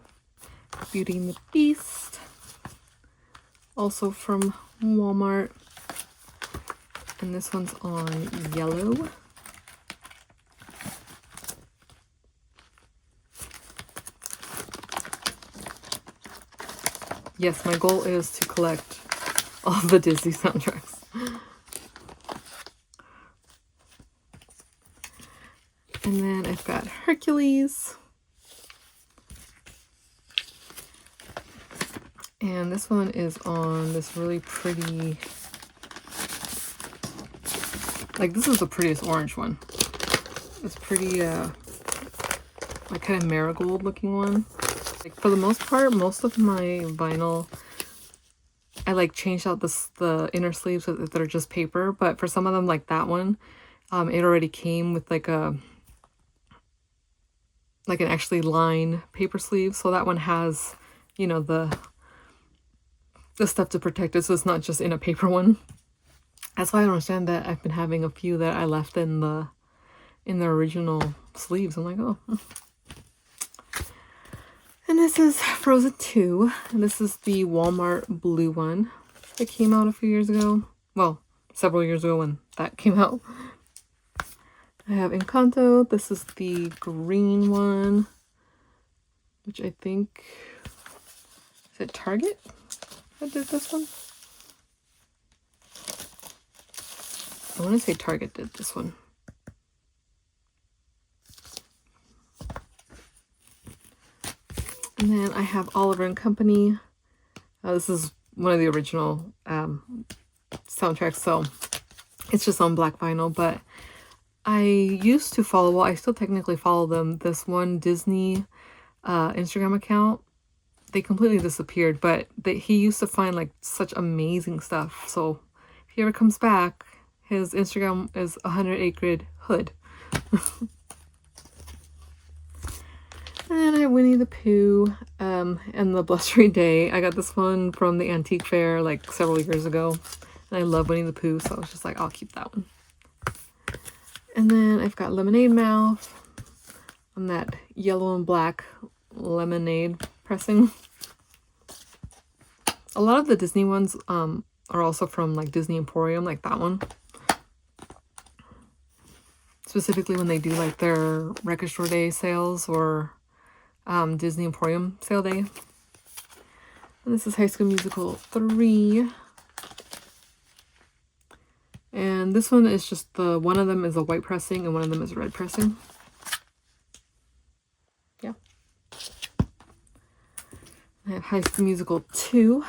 Beauty and the Beast, also from Walmart, and this one's on yellow. Yes, my goal is to collect all the Disney soundtracks. And then I've got Hercules. And this one is on this really pretty, like this is the prettiest orange one. It's pretty, like kind of marigold looking one. Like for the most part, most of my vinyl, I like changed out the inner sleeves that are just paper. But for some of them, like that one, it already came with like an actually lined paper sleeve. So that one has, you know, the stuff to protect it, so it's not just in a paper one. That's why I don't understand that I've been having a few that I left in the original sleeves. I'm like, oh. And this is Frozen 2, and this is the Walmart blue one that came out a few years ago. Well, several years ago when that came out. I have Encanto. This is the green one, which I think, is it Target that did this one? I want to say Target did this one. And then I have Oliver and Company. This is one of the original soundtracks, so it's just on black vinyl. But I used to follow, well, I still technically follow them, this one Disney Instagram account. They completely disappeared, but he used to find like such amazing stuff. So if he ever comes back, his Instagram is 108 Grid Hood. And then I have Winnie the Pooh and the Blustery Day. I got this one from the antique fair like several years ago, and I love Winnie the Pooh, so I was just like, I'll keep that one. And then I've got Lemonade Mouth on that yellow and black lemonade pressing. A lot of the Disney ones are also from like Disney Emporium, like that one. Specifically when they do like their Record Store Day sales or Disney Emporium sale day. And this is High School Musical 3. And this one is just one of them is a white pressing and one of them is a red pressing. Yeah. I have High School Musical 2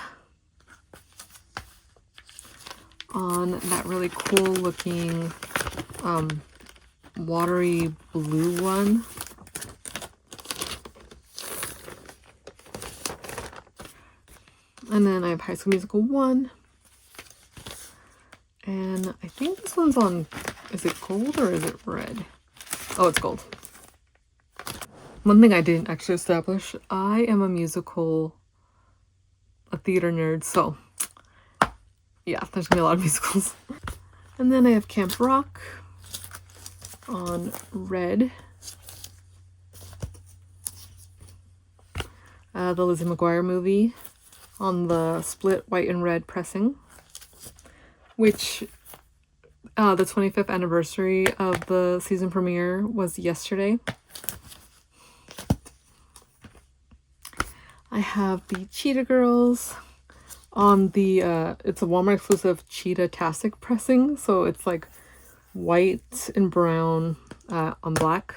on that really cool looking watery blue one. And then I have High School Musical 1. And I think this one's on, is it gold or is it red? Oh, it's gold. One thing I didn't actually establish, I am a theater nerd, so yeah, there's gonna be a lot of musicals. And then I have Camp Rock on red. The Lizzie McGuire movie on the split white and red pressing, which the 25th anniversary of the season premiere was yesterday. I have the Cheetah Girls on the, it's a Walmart exclusive Cheetah-tastic pressing, so it's like white and brown on black.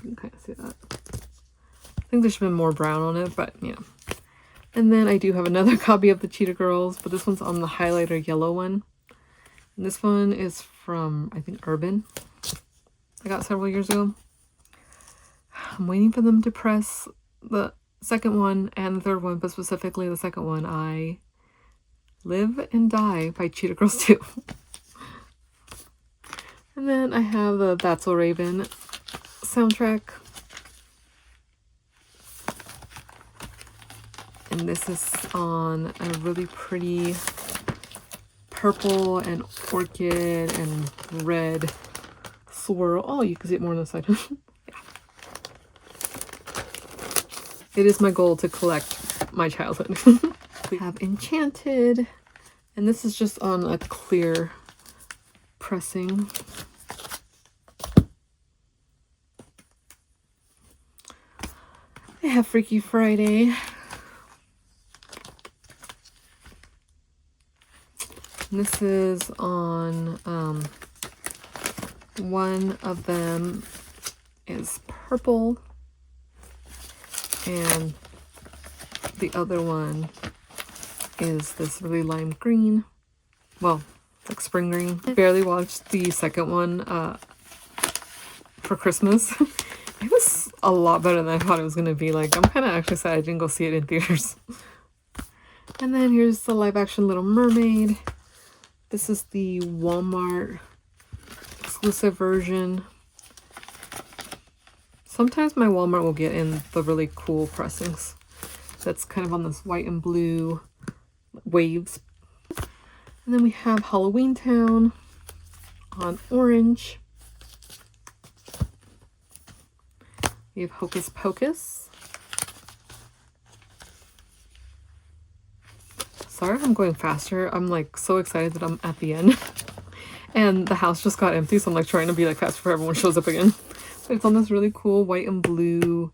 You can kind of see that. I think there should have been more brown on it, but yeah. And then I do have another copy of the Cheetah Girls, but this one's on the highlighter yellow one. And this one is from, I think, Urban. I got several years ago. I'm waiting for them to press the second one and the third one, but specifically the second one. I Live and Die by Cheetah Girls 2. And then I have the That's So Raven soundtrack. And this is on a really pretty purple and orchid and red swirl. Oh, you can see it more on the side. Yeah. It is my goal to collect my childhood. We have Enchanted, and this is just on a clear pressing. I have Freaky Friday. This is on, one of them is purple, and the other one is this really lime green. Well, like spring green. I barely watched the second one for Christmas. It was a lot better than I thought it was going to be. Like, I'm kind of actually sad I didn't go see it in theaters. And then here's the live action Little Mermaid. This is the Walmart exclusive version. Sometimes my Walmart will get in the really cool pressings. That's kind of on this white and blue waves. And then we have Halloween Town on orange. We have Hocus Pocus. Sorry if I'm going faster. I'm like so excited that I'm at the end. And the house just got empty, so I'm like trying to be like fast before everyone shows up again. But it's on this really cool white and blue,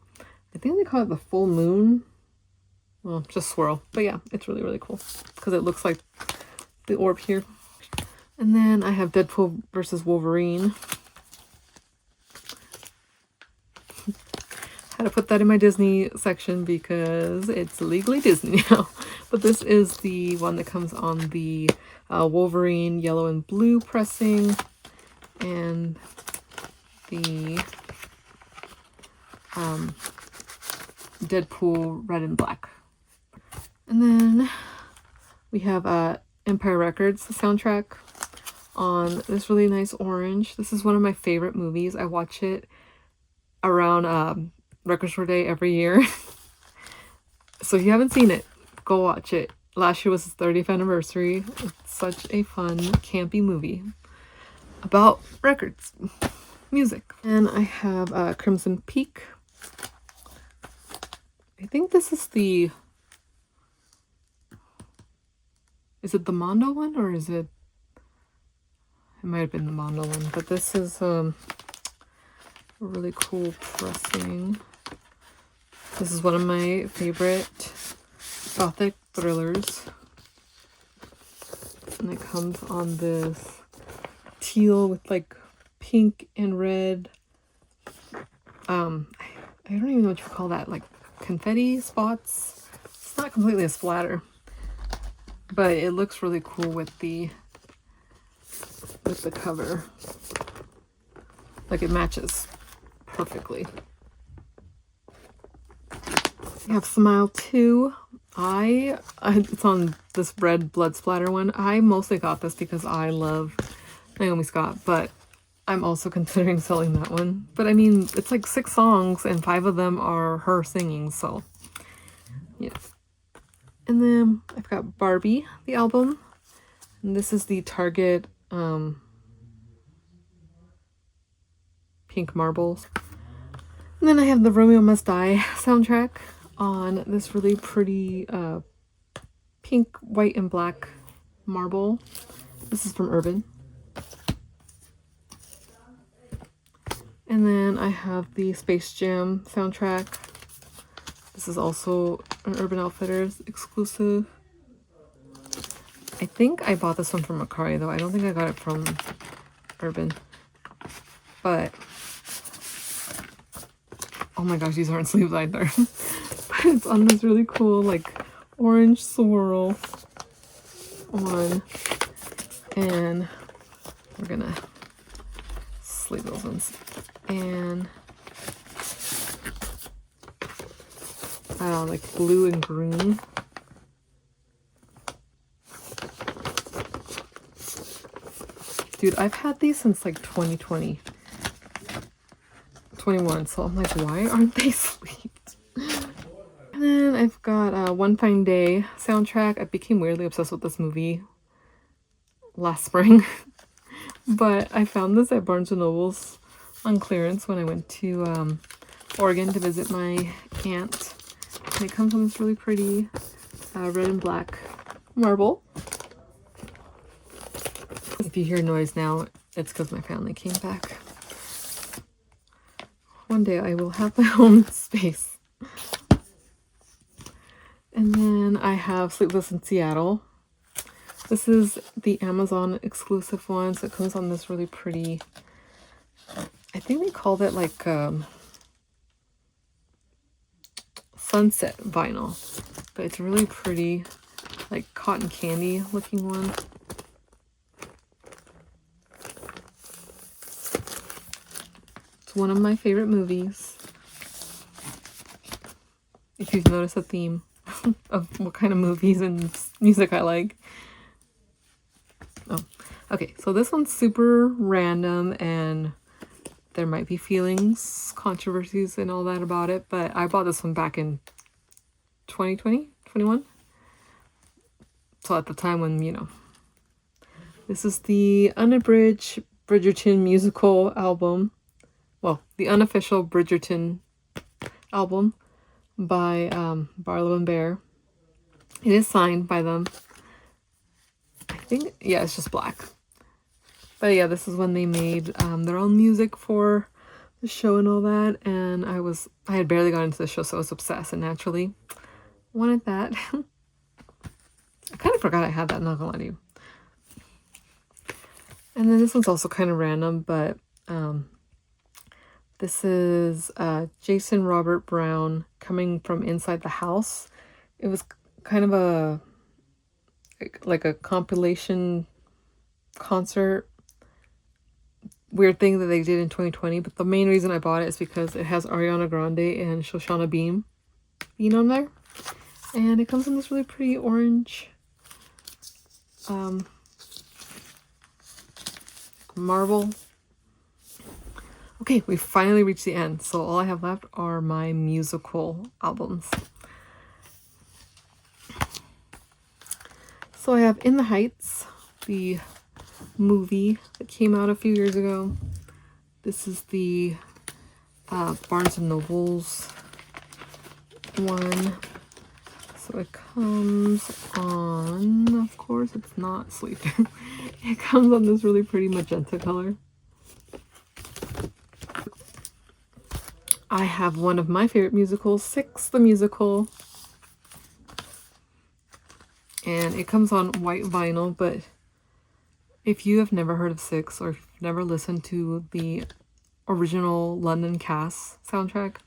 I think they call it the full moon. Well, just swirl. But yeah, it's really, really cool because it looks like the orb here. And then I have Deadpool versus Wolverine. Had to put that in my Disney section because it's legally Disney now. But this is the one that comes on the Wolverine yellow and blue pressing, and the Deadpool red and black. And then we have Empire Records, the soundtrack, on this really nice orange. This is one of my favorite movies. I watch it around Record Store Day every year. So if you haven't seen it, go watch it. Last year was his 30th anniversary. It's such a fun, campy movie about records, music. And I have Crimson Peak. I think this is the... Is it the Mondo one, or is it... It might have been the Mondo one, but this is a really cool pressing. This is one of my favorite gothic thrillers. And it comes on this teal with like pink and red. I don't even know what you call that, like confetti spots. It's not completely a splatter, but it looks really cool with the cover. Like it matches perfectly. We have Smile 2. It's on this red blood splatter one. I mostly got this because I love Naomi Scott, but I'm also considering selling that one. But I mean, it's like 6 songs and 5 of them are her singing, so yeah. And then I've got Barbie, the album. And this is the Target Pink Marbles. And then I have the Romeo Must Die soundtrack on this really pretty pink, white, and black marble. This is from Urban. And then I have the Space Jam soundtrack. This is also an Urban Outfitters exclusive. I think I bought this one from Mercari though. I don't think I got it from Urban. But oh my gosh, these aren't sleeves either. But it's on this really cool like orange swirl on, and we're gonna sleeve those ones. And like blue and green. Dude, I've had these since like 2020. 21, so I'm like, why aren't they sleeved? And then I've got One Fine Day soundtrack. I became weirdly obsessed with this movie last spring. But I found this at Barnes & Noble's on clearance when I went to Oregon to visit my aunt. And it comes on this really pretty red and black marble. If you hear noise now, it's because my family came back. One day I will have my own space. And then I have Sleepless in Seattle. This is the Amazon exclusive one, so it comes on this really pretty, I think they called it like sunset vinyl, but it's really pretty, like cotton candy looking one. It's one of my favorite movies. If you've noticed a theme of what kind of movies and music I like. Oh, okay, so this one's super random and there might be feelings, controversies and all that about it, but I bought this one back in 2020, 21. So at the time when, you know, this is the unabridged Bridgerton musical album. Well, the unofficial Bridgerton album by Barlow and Bear. It is signed by them. I think, yeah, it's just black. But yeah, this is when they made their own music for the show and all that. And I had barely got into the show, so I was obsessed and naturally wanted that. I kind of forgot I had that, not gonna lie to you. And then this one's also kind of random, but this is Jason Robert Brown, Coming from Inside the House. It was kind of like a compilation concert weird thing that they did in 2020, but the main reason I bought it is because it has Ariana Grande and Shoshana Bean on there, and it comes in this really pretty orange marble. Okay, we finally reached the end, so all I have left are my musical albums. So I have In the Heights, the movie that came out a few years ago. This is the Barnes & Noble's one. So it comes on, of course, it's not sleeved. It comes on this really pretty magenta color. I have one of my favorite musicals, Six the Musical. And it comes on white vinyl, but if you have never heard of Six or if you've never listened to the original London Cast soundtrack,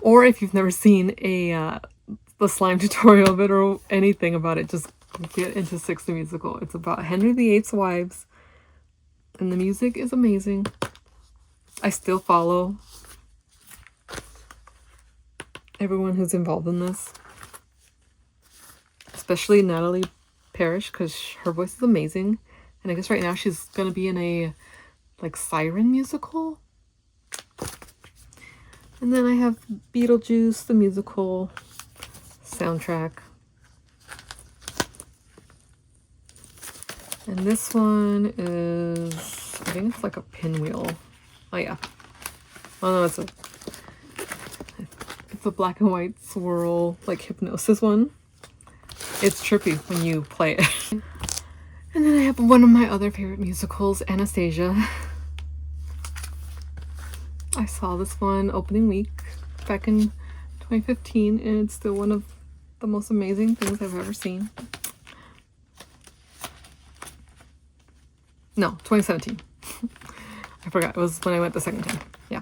or if you've never seen the slime tutorial of it or anything about it, just get into Six the Musical. It's about Henry VIII's wives, and the music is amazing. I still follow everyone who's involved in this, especially Natalie Parrish, because her voice is amazing. And I guess right now she's gonna be in a like siren musical. And then I have Beetlejuice the musical soundtrack, and this one is, I think it's like a pinwheel. Oh yeah, oh no, it's a black and white swirl, like hypnosis one. It's trippy when you play it. And then I have one of my other favorite musicals, Anastasia. I saw this one opening week back in 2015, and it's still one of the most amazing things I've ever seen. No, 2017. I forgot. It was when I went the second time. Yeah.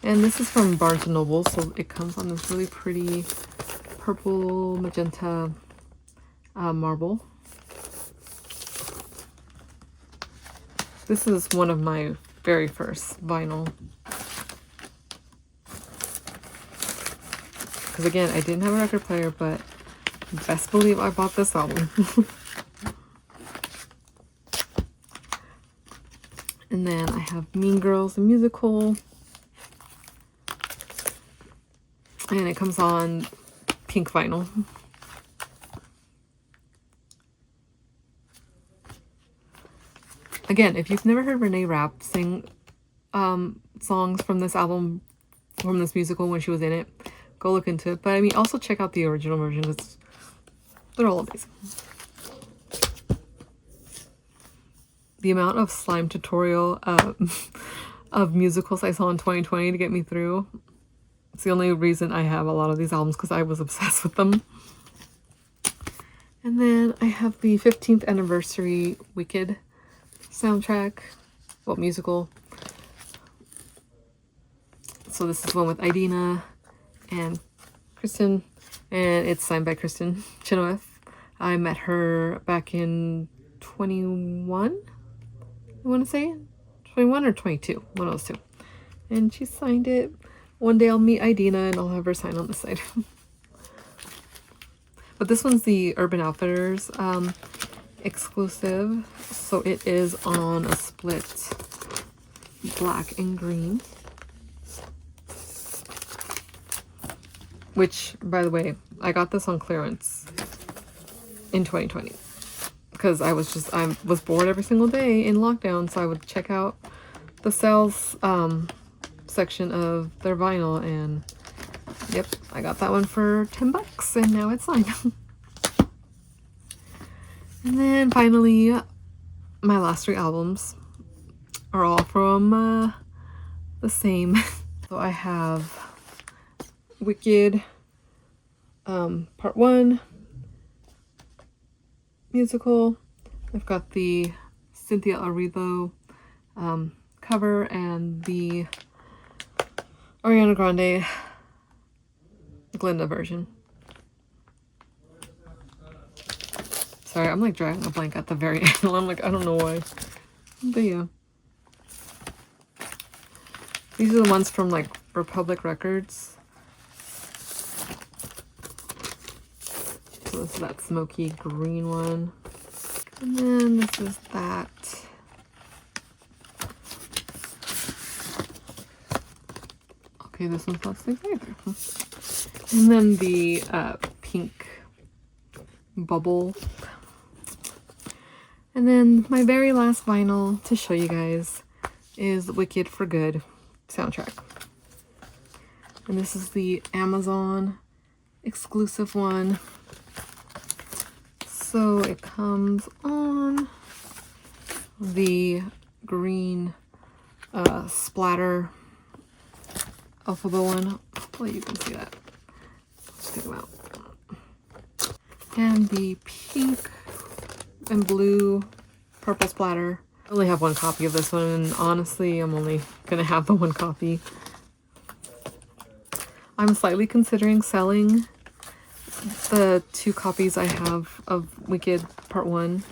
And this is from Barnes & Noble, so it comes on this really pretty purple magenta marble. This is one of my very first vinyl. Because again, I didn't have a record player, but best believe I bought this album. And then I have Mean Girls, the musical. And it comes on pink vinyl. Again, if you've never heard Renee Rapp sing songs from this album, from this musical when she was in it, go look into it. But I mean, also check out the original version because they're all amazing. The amount of slime tutorial of musicals I saw in 2020 to get me through. It's the only reason I have a lot of these albums, because I was obsessed with them. And then I have the 15th anniversary Wicked soundtrack, well, musical. So this is one with Idina and Kristen, and it's signed by Kristen Chenoweth. I met her back in 21, I want to say 21 or 22, one of those two, and she signed it. One day I'll meet Idina and I'll have her sign on this side. But this one's the Urban Outfitters exclusive, so it is on a split black and green. Which, by the way, I got this on clearance in 2020 because I was bored every single day in lockdown, so I would check out the sales section of their vinyl, and yep, I got that one for $10 and now it's signed. And then finally, my last 3 albums are all from the same. So I have Wicked Part 1 musical. I've got the Cynthia Erivo cover and the Ariana Grande Glinda version. Sorry, I'm like dragging a blank at the very end. I'm like, I don't know why. But yeah. These are the ones from like Republic Records. So this is that smoky green one. And then this is that. Okay, this one's not safe either. And then the pink bubble. And then my very last vinyl to show you guys is Wicked for Good soundtrack. And this is the Amazon exclusive one. So it comes on the green splatter alphabet one. Hopefully you can see that. Let's take them out. And the pink and blue purple splatter. I only have one copy of this one, and honestly, I'm only gonna have the one copy. I'm slightly considering selling the 2 copies I have of Wicked Part 1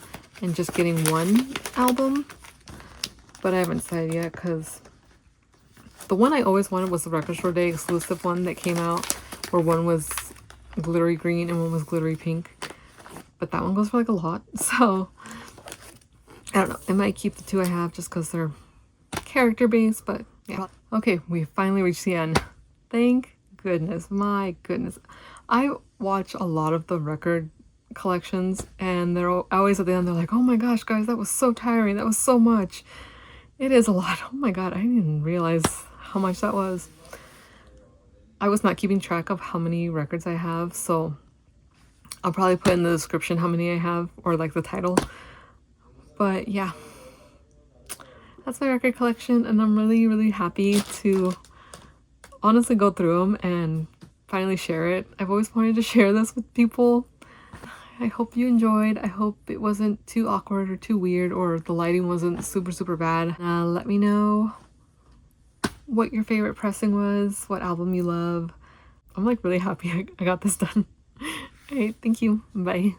and just getting one album, but I haven't decided yet because the one I always wanted was the Record Store Day exclusive one that came out, where one was glittery green and one was glittery pink, but that one goes for like a lot, so I don't know. I might keep the 2 I have just because they're character based, but yeah. Okay, we finally reached the end. Thank goodness. My goodness. I watch a lot of the record collections, and they're always at the end, they're like, oh my gosh, guys, that was so tiring. That was so much. It is a lot. Oh my god, I didn't even realize how much that was. I was not keeping track of how many records I have, so I'll probably put in the description how many I have, or like the title. But yeah, that's my record collection, and I'm really, really happy to honestly go through them and finally share it. I've always wanted to share this with people. I hope you enjoyed. I hope it wasn't too awkward or too weird, or the lighting wasn't super, super bad. Let me know what your favorite pressing was, what album you love. I'm like really happy I got this done. All right, thank you. Bye.